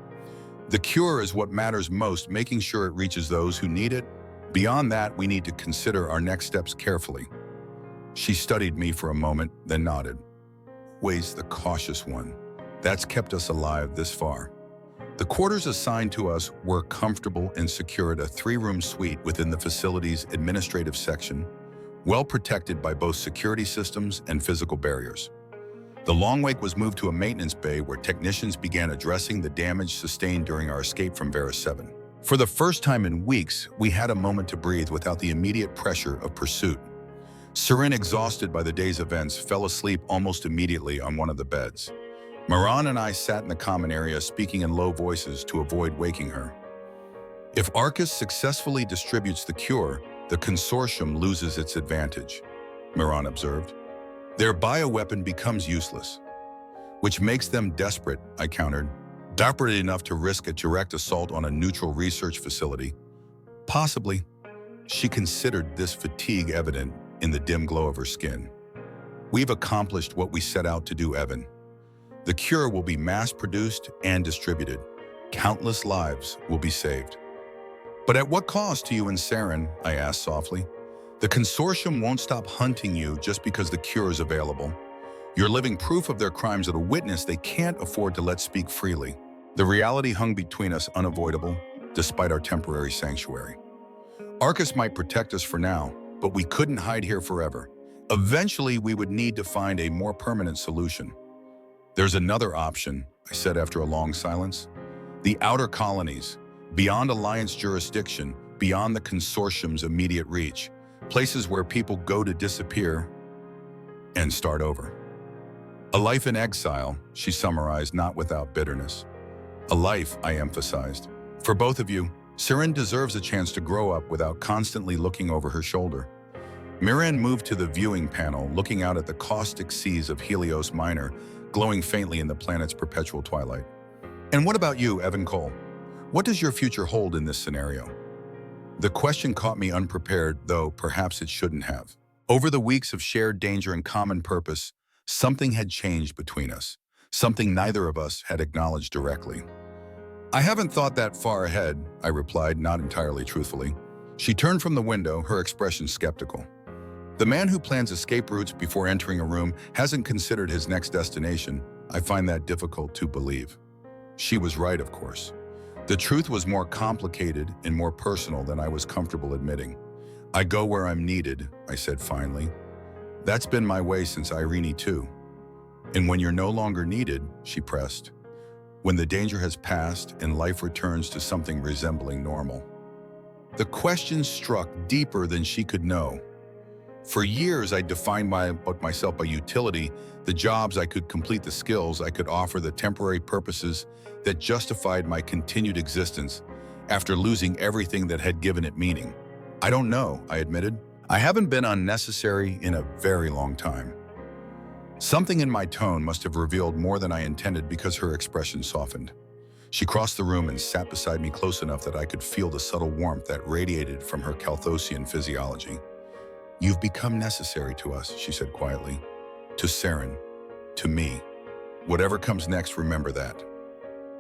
The cure is what matters most, making sure it reaches those who need it. Beyond that, we need to consider our next steps carefully. She studied me for a moment, then nodded. Always the cautious one. That's kept us alive this far. The quarters assigned to us were comfortable and secure at a 3-room suite within the facility's administrative section, well protected by both security systems and physical barriers. The long wake was moved to a maintenance bay where technicians began addressing the damage sustained during our escape from Vera 7. For the first time in weeks, we had a moment to breathe without the immediate pressure of pursuit. Serin, exhausted by the day's events, fell asleep almost immediately on one of the beds. Miraen and I sat in the common area speaking in low voices to avoid waking her. If Arcus successfully distributes the cure, the consortium loses its advantage, Miraen observed. Their bioweapon becomes useless, which makes them desperate, I countered. Desperate enough to risk a direct assault on a neutral research facility. Possibly. She considered this fatigue evident in the dim glow of her skin. We've accomplished what we set out to do, Evan. The cure will be mass-produced and distributed. Countless lives will be saved. But at what cost to you and Serin? I asked softly. The consortium won't stop hunting you just because the cure is available. You're living proof of their crimes at a witness they can't afford to let speak freely. The reality hung between us unavoidable, despite our temporary sanctuary. Arcus might protect us for now, but we couldn't hide here forever. Eventually, we would need to find a more permanent solution. There's another option, I said after a long silence. The outer colonies, beyond Alliance jurisdiction, beyond the consortium's immediate reach. Places where people go to disappear and start over. A life in exile, she summarized, not without bitterness. A life, I emphasized. For both of you, Serin deserves a chance to grow up without constantly looking over her shoulder. Miraen moved to the viewing panel, looking out at the caustic seas of Helios Minor, glowing faintly in the planet's perpetual twilight. And what about you, Evan Cole? What does your future hold in this scenario? The question caught me unprepared, though perhaps it shouldn't have. Over the weeks of shared danger and common purpose, something had changed between us, something neither of us had acknowledged directly. I haven't thought that far ahead, I replied, not entirely truthfully. She turned from the window, her expression skeptical. The man who plans escape routes before entering a room hasn't considered his next destination. I find that difficult to believe. She was right, of course. The truth was more complicated and more personal than I was comfortable admitting. I go where I'm needed, I said finally. That's been my way since Irene too. And when you're no longer needed, she pressed, when the danger has passed and life returns to something resembling normal. The question struck deeper than she could know. For years, I defined myself by utility, the jobs I could complete, the skills I could offer, the temporary purposes that justified my continued existence after losing everything that had given it meaning. I don't know, I admitted. I haven't been unnecessary in a very long time. Something in my tone must have revealed more than I intended because her expression softened. She crossed the room and sat beside me close enough that I could feel the subtle warmth that radiated from her Calthosian physiology. You've become necessary to us, she said quietly. To Serin, to me. Whatever comes next, remember that.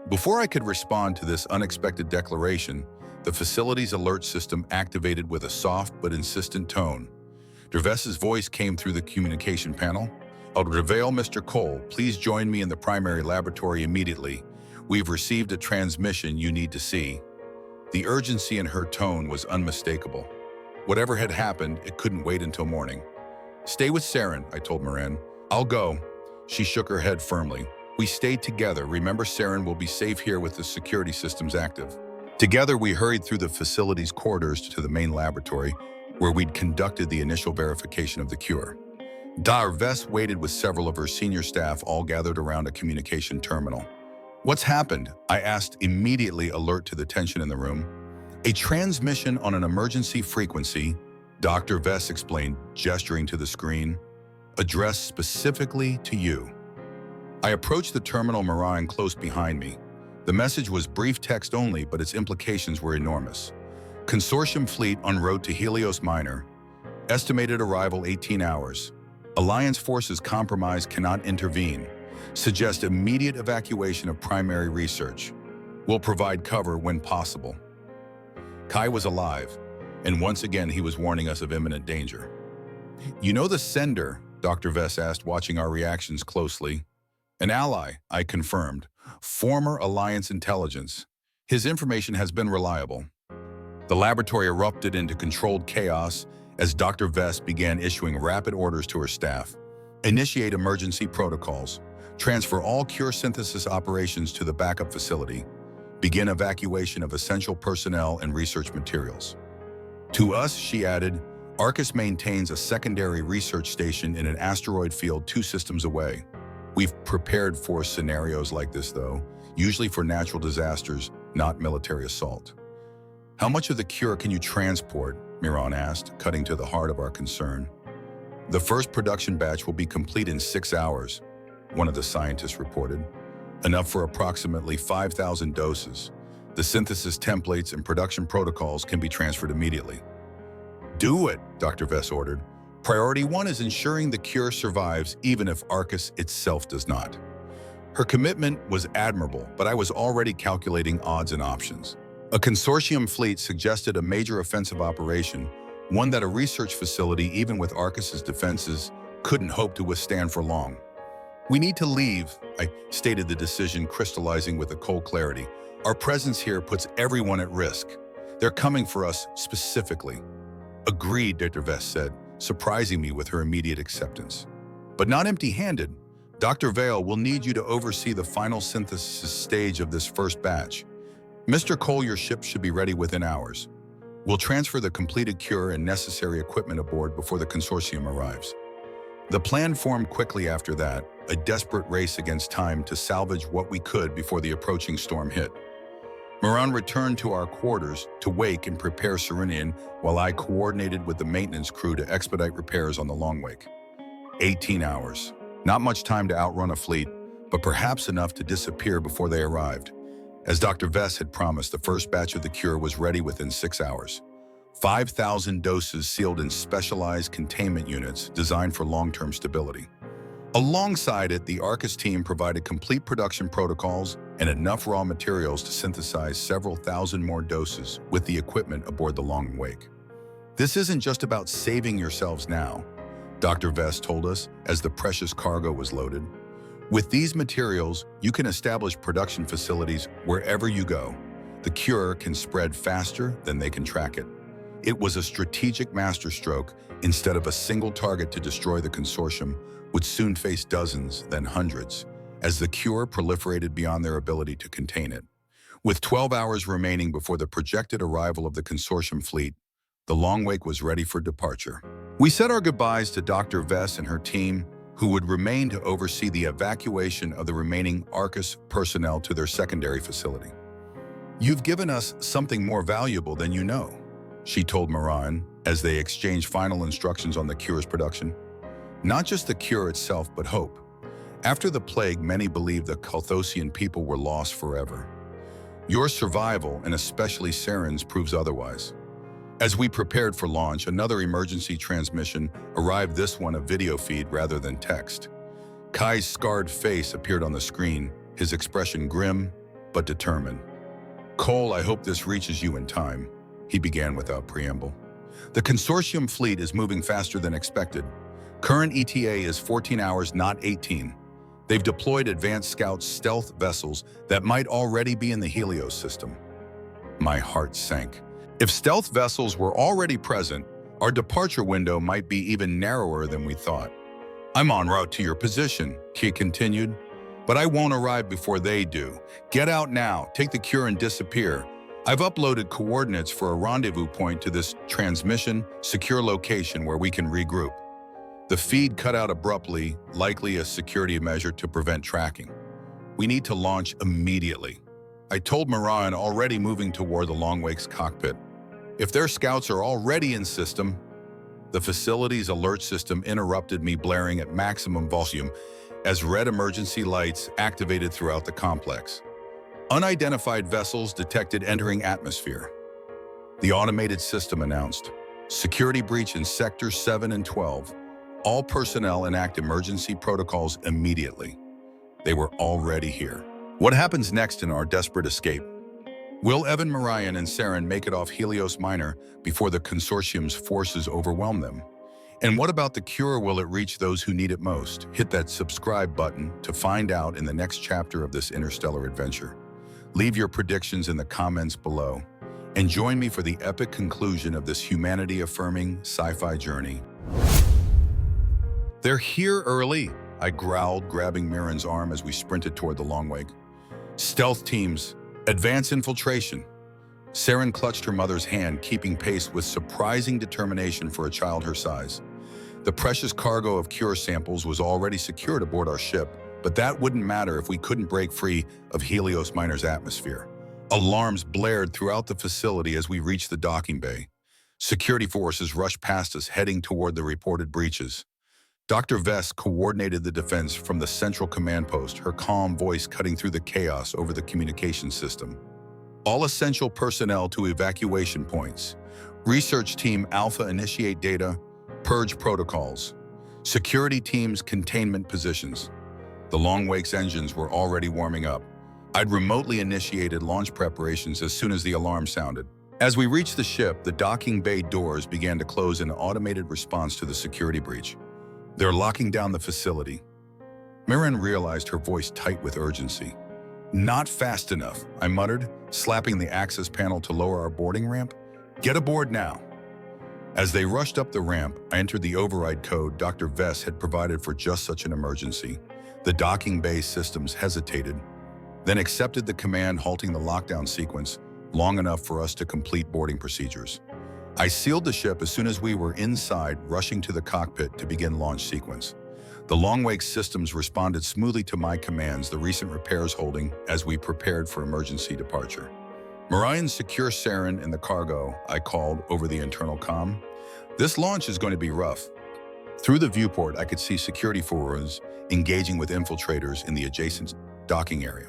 Before I could respond to this unexpected declaration, the facility's alert system activated with a soft but insistent tone. Derves's voice came through the communication panel. I'll reveal, Mr. Cole, please join me in the primary laboratory immediately. We've received a transmission you need to see. The urgency in her tone was unmistakable. Whatever had happened, it couldn't wait until morning. Stay with Serin, I told Miraen. I'll go. She shook her head firmly. We stayed together. Remember, Serin will be safe here with the security systems active. Together, we hurried through the facility's corridors to the main laboratory, where we'd conducted the initial verification of the cure. Derves waited with several of her senior staff, all gathered around a communication terminal. What's happened? I asked, immediately alert to the tension in the room. A transmission on an emergency frequency, Dr. Vess explained, gesturing to the screen, addressed specifically to you. I approached the terminal Miraen close behind me. The message was brief text only, but its implications were enormous. Consortium fleet en route to Helios Minor. Estimated arrival 18 hours. Alliance forces compromised, cannot intervene. Suggest immediate evacuation of primary research. Will provide cover when possible. Kai was alive, and once again he was warning us of imminent danger. You know the sender? Dr. Vess asked, watching our reactions closely. An ally, I confirmed. Former Alliance intelligence. His information has been reliable. The laboratory erupted into controlled chaos as Dr. Vess began issuing rapid orders to her staff. Initiate emergency protocols. Transfer all cure synthesis operations to the backup facility. Begin evacuation of essential personnel and research materials. To us, she added, Arcus maintains a secondary research station in an asteroid field 2 systems away. We've prepared for scenarios like this, though, usually for natural disasters, not military assault. How much of the cure can you transport? Miraen asked, cutting to the heart of our concern. The first production batch will be complete in 6 hours, one of the scientists reported. Enough for approximately 5,000 doses. The synthesis templates and production protocols can be transferred immediately. Do it, Dr. Vess ordered. Priority 1 is ensuring the cure survives even if Arcus itself does not. Her commitment was admirable, but I was already calculating odds and options. A consortium fleet suggested a major offensive operation, one that a research facility, even with Arcus's defenses, couldn't hope to withstand for long. We need to leave, I stated, the decision crystallizing with a cold clarity. Our presence here puts everyone at risk. They're coming for us specifically. Agreed, Dr. Vess said, surprising me with her immediate acceptance. But not empty-handed. Dr. Vale will need you to oversee the final synthesis stage of this first batch. Mr. Cole, your ship should be ready within hours. We'll transfer the completed cure and necessary equipment aboard before the consortium arrives. The plan formed quickly after that, a desperate race against time to salvage what we could before the approaching storm hit. Miraen returned to our quarters to wake and prepare Serin, while I coordinated with the maintenance crew to expedite repairs on the long wake. 18 hours. Not much time to outrun a fleet, but perhaps enough to disappear before they arrived. As Dr. Vess had promised, the first batch of the cure was ready within 6 hours. 5,000 doses sealed in specialized containment units designed for long-term stability. Alongside it, the Arcus team provided complete production protocols and enough raw materials to synthesize several thousand more doses with the equipment aboard the long wake. This isn't just about saving yourselves now, Dr. Vess told us as the precious cargo was loaded. With these materials, you can establish production facilities wherever you go. The cure can spread faster than they can track it. It was a strategic masterstroke. Instead of a single target to destroy, the consortium would soon face dozens, then hundreds, as the cure proliferated beyond their ability to contain it. With 12 hours remaining before the projected arrival of the consortium fleet, the long wake was ready for departure. We said our goodbyes to Dr. Vess and her team, who would remain to oversee the evacuation of the remaining Arcus personnel to their secondary facility. You've given us something more valuable than you know, she told Miraen as they exchanged final instructions on the cure's production. Not just the cure itself, but hope. After the plague, many believed the Carthosian people were lost forever. Your survival, and especially Serin's, proves otherwise. As we prepared for launch, another emergency transmission arrived, this one a video feed rather than text. Kai's scarred face appeared on the screen, his expression grim but determined. Cole, I hope this reaches you in time, he began without preamble. The consortium fleet is moving faster than expected. Current ETA is 14 hours, not 18. They've deployed advanced scout stealth vessels that might already be in the Helios system. My heart sank. If stealth vessels were already present, our departure window might be even narrower than we thought. I'm en route to your position, he continued, but I won't arrive before they do. Get out now, take the cure and disappear. I've uploaded coordinates for a rendezvous point to this transmission secure location where we can regroup. The feed cut out abruptly, likely a security measure to prevent tracking. We need to launch immediately. I told Miraen, already moving toward the Long Wake's cockpit. If their scouts are already in system, The facility's alert system interrupted me, blaring at maximum volume as red emergency lights activated throughout the complex. Unidentified vessels detected entering atmosphere. The automated system announced, security breach in Sectors 7 and 12. All personnel enact emergency protocols immediately. They were already here. What happens next in our desperate escape? Will Evan, Miraen, and Serin make it off Helios Minor before the consortium's forces overwhelm them? And what about the cure? Will it reach those who need it most? Hit that subscribe button to find out in the next chapter of this interstellar adventure. Leave your predictions in the comments below, and join me for the epic conclusion of this humanity-affirming sci-fi journey. They're here early, I growled, grabbing Miraen's arm as we sprinted toward the long wake. Stealth teams, advance infiltration. Serin clutched her mother's hand, keeping pace with surprising determination for a child her size. The precious cargo of cure samples was already secured aboard our ship, but that wouldn't matter if we couldn't break free of Helios Minor's atmosphere. Alarms blared throughout the facility as we reached the docking bay. Security forces rushed past us, heading toward the reported breaches. Dr. Vess coordinated the defense from the central command post, her calm voice cutting through the chaos over the communication system. All essential personnel to evacuation points. Research Team Alpha initiate data, purge protocols. Security teams containment positions. The Long Wake's engines were already warming up. I'd remotely initiated launch preparations as soon as the alarm sounded. As we reached the ship, the docking bay doors began to close in automated response to the security breach. They're locking down the facility. Miraen realized, her voice tight with urgency. Not fast enough, I muttered, slapping the access panel to lower our boarding ramp. Get aboard now. As they rushed up the ramp, I entered the override code Dr. Vess had provided for just such an emergency. The docking bay systems hesitated, then accepted the command, halting the lockdown sequence long enough for us to complete boarding procedures. I sealed the ship as soon as we were inside, rushing to the cockpit to begin launch sequence. The Long Wake systems responded smoothly to my commands, the recent repairs holding as we prepared for emergency departure. Miraen, secure Serin and the cargo, I called over the internal comm. This launch is going to be rough. Through the viewport, I could see security forces engaging with infiltrators in the adjacent docking area,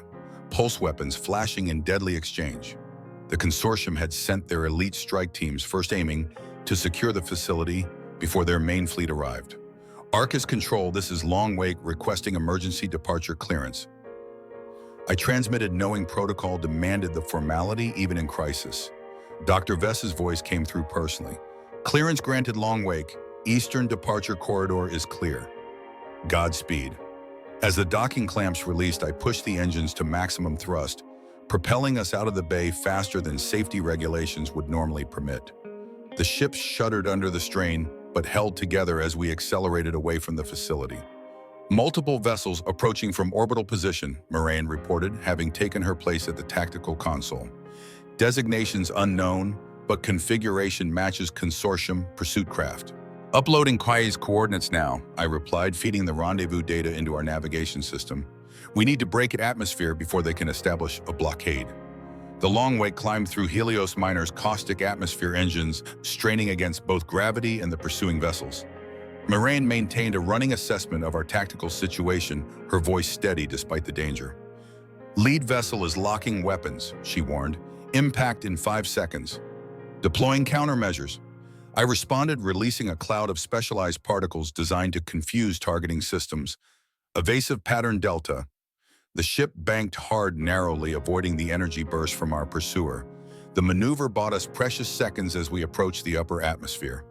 pulse weapons flashing in deadly exchange. The consortium had sent their elite strike teams, first aiming to secure the facility before their main fleet arrived. Arcus Control, this is Long Wake requesting emergency departure clearance. I transmitted, knowing protocol demanded the formality even in crisis. Dr. Vess's voice came through personally. Clearance granted, Long Wake. Eastern departure corridor is clear. Godspeed. As the docking clamps released, I pushed the engines to maximum thrust, propelling us out of the bay faster than safety regulations would normally permit. The ship shuddered under the strain, but held together as we accelerated away from the facility. Multiple vessels approaching from orbital position, Miraen reported, having taken her place at the tactical console. Designations unknown, but configuration matches consortium pursuit craft. Uploading Kai's coordinates now, I replied, feeding the rendezvous data into our navigation system. We need to break at atmosphere before they can establish a blockade. The Long Wake climbed through Helios Minor's caustic atmosphere engines, straining against both gravity and the pursuing vessels. Miraen maintained a running assessment of our tactical situation, her voice steady despite the danger. Lead vessel is locking weapons, she warned. Impact in 5 seconds. Deploying countermeasures. I responded, releasing a cloud of specialized particles designed to confuse targeting systems. Evasive pattern delta. The ship banked hard, narrowly avoiding the energy burst from our pursuer. The maneuver bought us precious seconds as we approached the upper atmosphere.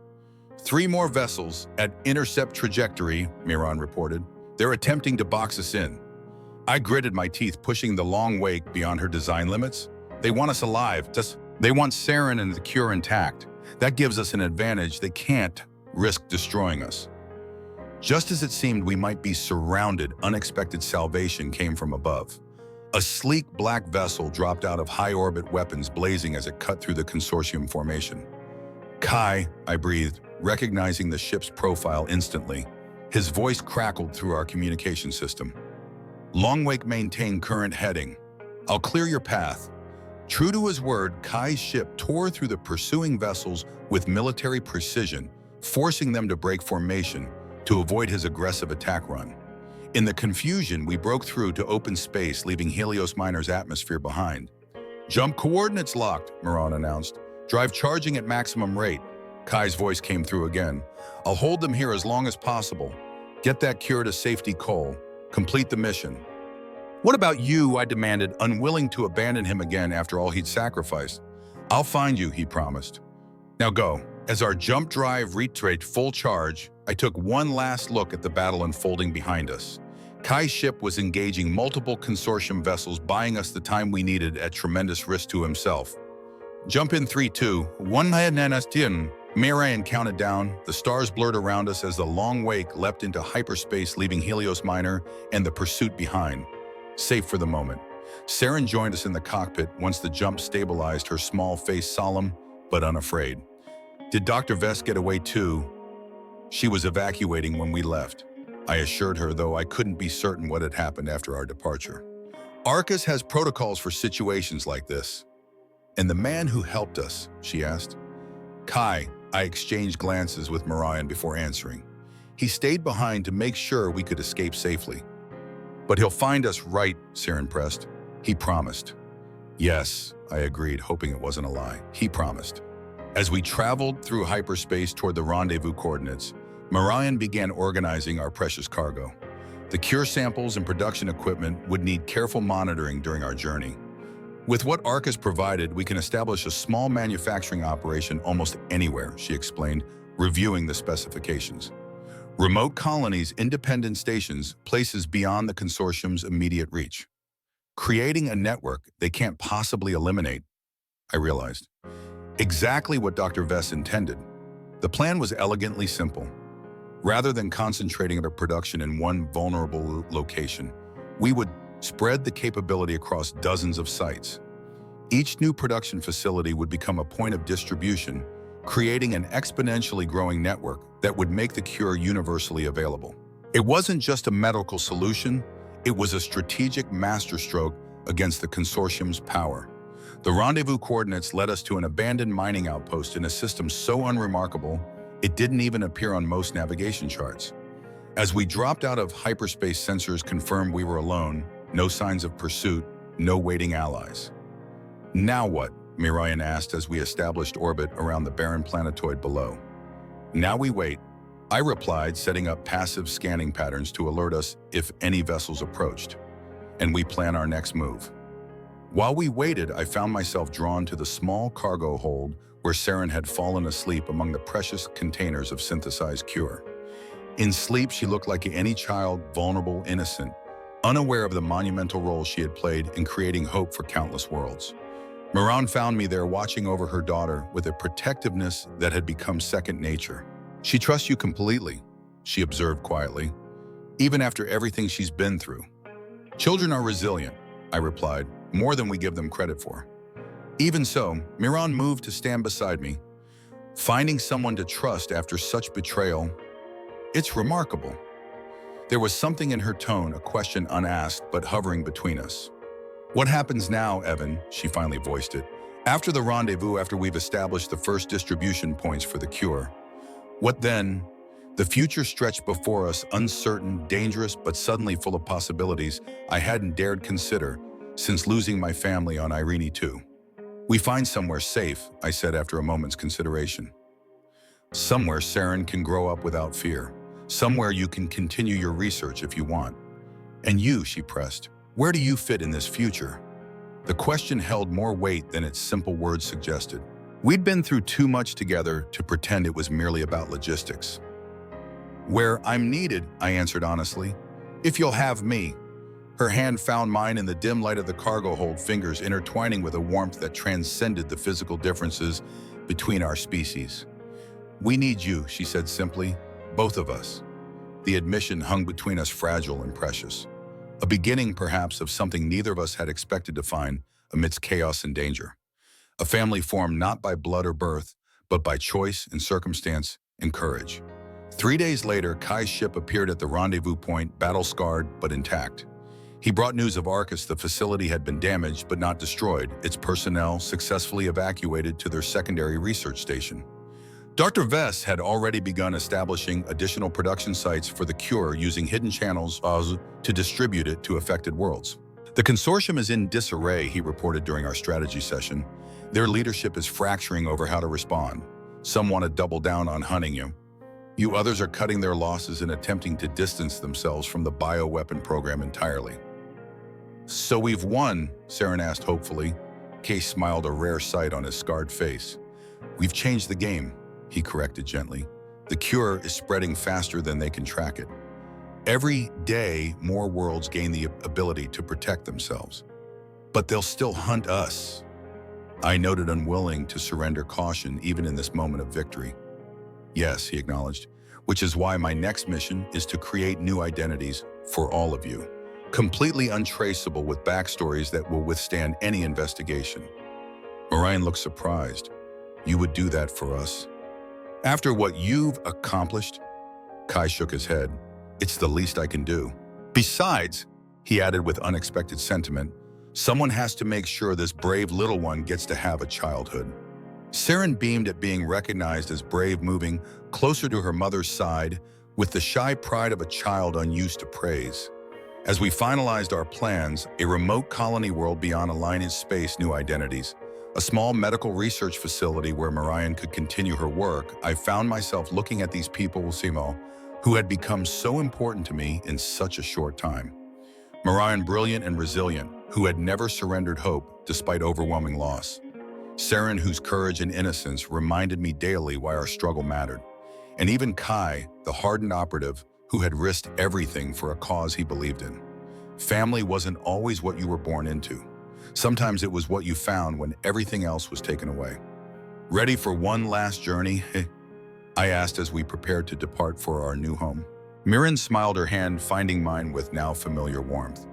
3 more vessels at intercept trajectory, Miraen reported. They're attempting to box us in. I gritted my teeth, pushing the Long Wake beyond her design limits. They want us alive. They want Serin and the cure intact. That gives us an advantage. They can't risk destroying us. Just as it seemed we might be surrounded, unexpected salvation came from above. A sleek black vessel dropped out of high orbit, weapons blazing as it cut through the consortium formation. Kai, I breathed, recognizing the ship's profile instantly. His voice crackled through our communication system. Long Wake, maintain current heading. I'll clear your path. True to his word, Kai's ship tore through the pursuing vessels with military precision, forcing them to break formation to avoid his aggressive attack run. In the confusion, we broke through to open space, leaving Helios Minor's atmosphere behind. "Jump coordinates locked," Miraen announced. "Drive charging at maximum rate." Kai's voice came through again. "I'll hold them here as long as possible. Get that cure to safety, Cole. Complete the mission." "What about you?" I demanded, unwilling to abandon him again after all he'd sacrificed. "I'll find you," he promised. "Now go." As our jump drive reached full charge, I took one last look at the battle unfolding behind us. Kai's ship was engaging multiple consortium vessels, buying us the time we needed at tremendous risk to himself. "Jump in 3, 2, 1, Miraen counted down. The stars blurred around us as the long wake leapt into hyperspace, leaving Helios Minor and the pursuit behind. Safe for the moment. Serin joined us in the cockpit once the jump stabilized, her small face solemn but unafraid. "Did Dr. Vest get away too?" "She was evacuating when we left," I assured her, though I couldn't be certain what had happened after our departure. "Arcus has protocols for situations like this." "And the man who helped us?" she asked. "Kai." I exchanged glances with Miraen before answering. "He stayed behind to make sure we could escape safely." "But he'll find us, right?" Serin pressed. "He promised." "Yes," I agreed, hoping it wasn't a lie. "He promised." As we traveled through hyperspace toward the rendezvous coordinates, Miraen began organizing our precious cargo. The cure samples and production equipment would need careful monitoring during our journey. "With what Arcus provided, we can establish a small manufacturing operation almost anywhere," she explained, reviewing the specifications. "Remote colonies, independent stations, places beyond the consortium's immediate reach. Creating a network they can't possibly eliminate," I realized. Exactly what Dr. Vess intended. The plan was elegantly simple. Rather than concentrating our production in one vulnerable location, we would spread the capability across dozens of sites. Each new production facility would become a point of distribution, creating an exponentially growing network that would make the cure universally available. It wasn't just a medical solution, it was a strategic masterstroke against the consortium's power. The rendezvous coordinates led us to an abandoned mining outpost in a system so unremarkable, it didn't even appear on most navigation charts. As we dropped out of hyperspace, sensors confirmed we were alone, no signs of pursuit, no waiting allies. "Now what?" Miraen asked as we established orbit around the barren planetoid below. "Now we wait," I replied, setting up passive scanning patterns to alert us if any vessels approached. "And we plan our next move." While we waited, I found myself drawn to the small cargo hold where Serin had fallen asleep among the precious containers of synthesized cure. In sleep, she looked like any child, vulnerable, innocent, unaware of the monumental role she had played in creating hope for countless worlds. Miraen found me there watching over her daughter with a protectiveness that had become second nature. "She trusts you completely," she observed quietly, "even after everything she's been through." "Children are resilient," I replied, "more than we give them credit for." Even so, Miraen moved to stand beside me. Finding someone to trust after such betrayal, it's remarkable. There was something in her tone, a question unasked but hovering between us. "What happens now, Evan?" she finally voiced it. "After the rendezvous, after we've established the first distribution points for the cure. What then?" The future stretched before us, uncertain, dangerous, but suddenly full of possibilities I hadn't dared consider since losing my family on Irene too. "We find somewhere safe," I said after a moment's consideration. "Somewhere Serin can grow up without fear. Somewhere you can continue your research if you want." "And you," she pressed, "where do you fit in this future?" The question held more weight than its simple words suggested. We'd been through too much together to pretend it was merely about logistics. "Where I'm needed," I answered honestly. "If you'll have me." Her hand found mine in the dim light of the cargo hold, fingers intertwining with a warmth that transcended the physical differences between our species. "We need you," she said simply, "both of us." The admission hung between us, fragile and precious. A beginning, perhaps, of something neither of us had expected to find amidst chaos and danger. A family formed not by blood or birth, but by choice and circumstance and courage. 3 days later, Kai's ship appeared at the rendezvous point, battle-scarred but intact. He brought news of Arcus. The facility had been damaged but not destroyed, its personnel successfully evacuated to their secondary research station. Dr. Vess had already begun establishing additional production sites for the cure using hidden channels to distribute it to affected worlds. The consortium is in disarray, he reported during our strategy session. Their leadership is fracturing over how to respond. Some want to double down on hunting you. You others are cutting their losses and attempting to distance themselves from the bioweapon program entirely. So we've won, Serin asked hopefully. Case smiled, a rare sight on his scarred face. We've changed the game, he corrected gently. The cure is spreading faster than they can track it. Every day, more worlds gain the ability to protect themselves. But they'll still hunt us. I noted, unwilling to surrender caution even in this moment of victory. Yes, he acknowledged, which is why my next mission is to create new identities for all of you, completely untraceable with backstories that will withstand any investigation. Miraen looked surprised. You would do that for us? After what you've accomplished? Kai shook his head. It's the least I can do. Besides, he added with unexpected sentiment, someone has to make sure this brave little one gets to have a childhood. Serin beamed at being recognized as brave, moving closer to her mother's side with the shy pride of a child unused to praise. As we finalized our plans, a remote colony world beyond Alliance space new identities, a small medical research facility where Miraen could continue her work, I found myself looking at these people, Simo, who had become so important to me in such a short time. Miraen, brilliant and resilient, who had never surrendered hope despite overwhelming loss. Serin, whose courage and innocence reminded me daily why our struggle mattered. And even Kai, the hardened operative, who had risked everything for a cause he believed in. Family wasn't always what you were born into. Sometimes it was what you found when everything else was taken away. Ready for one last journey? I asked as we prepared to depart for our new home. Miraen smiled, her hand finding mine with now familiar warmth.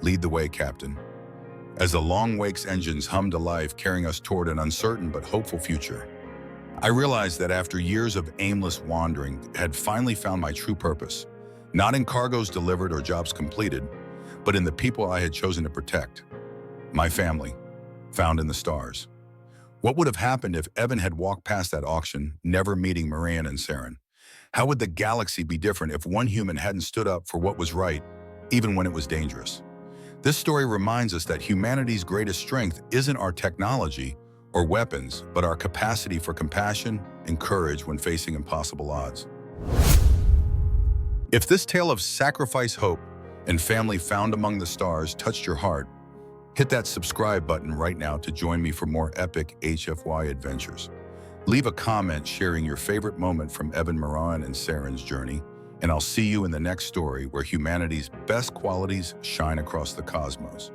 Lead the way, Captain. As the Long Wake's engines hummed to life, carrying us toward an uncertain but hopeful future, I realized that after years of aimless wandering, I had finally found my true purpose, not in cargoes delivered or jobs completed, but in the people I had chosen to protect. My family, found in the stars. What would have happened if Evan had walked past that auction, never meeting Miraen and Serin? How would the galaxy be different if one human hadn't stood up for what was right, even when it was dangerous? This story reminds us that humanity's greatest strength isn't our technology or weapons, but our capacity for compassion and courage when facing impossible odds. If this tale of sacrifice, hope, and family found among the stars touched your heart, hit that subscribe button right now to join me for more epic HFY adventures. Leave a comment sharing your favorite moment from Evan, Miraen, and Serin's journey, and I'll see you in the next story where humanity's best qualities shine across the cosmos.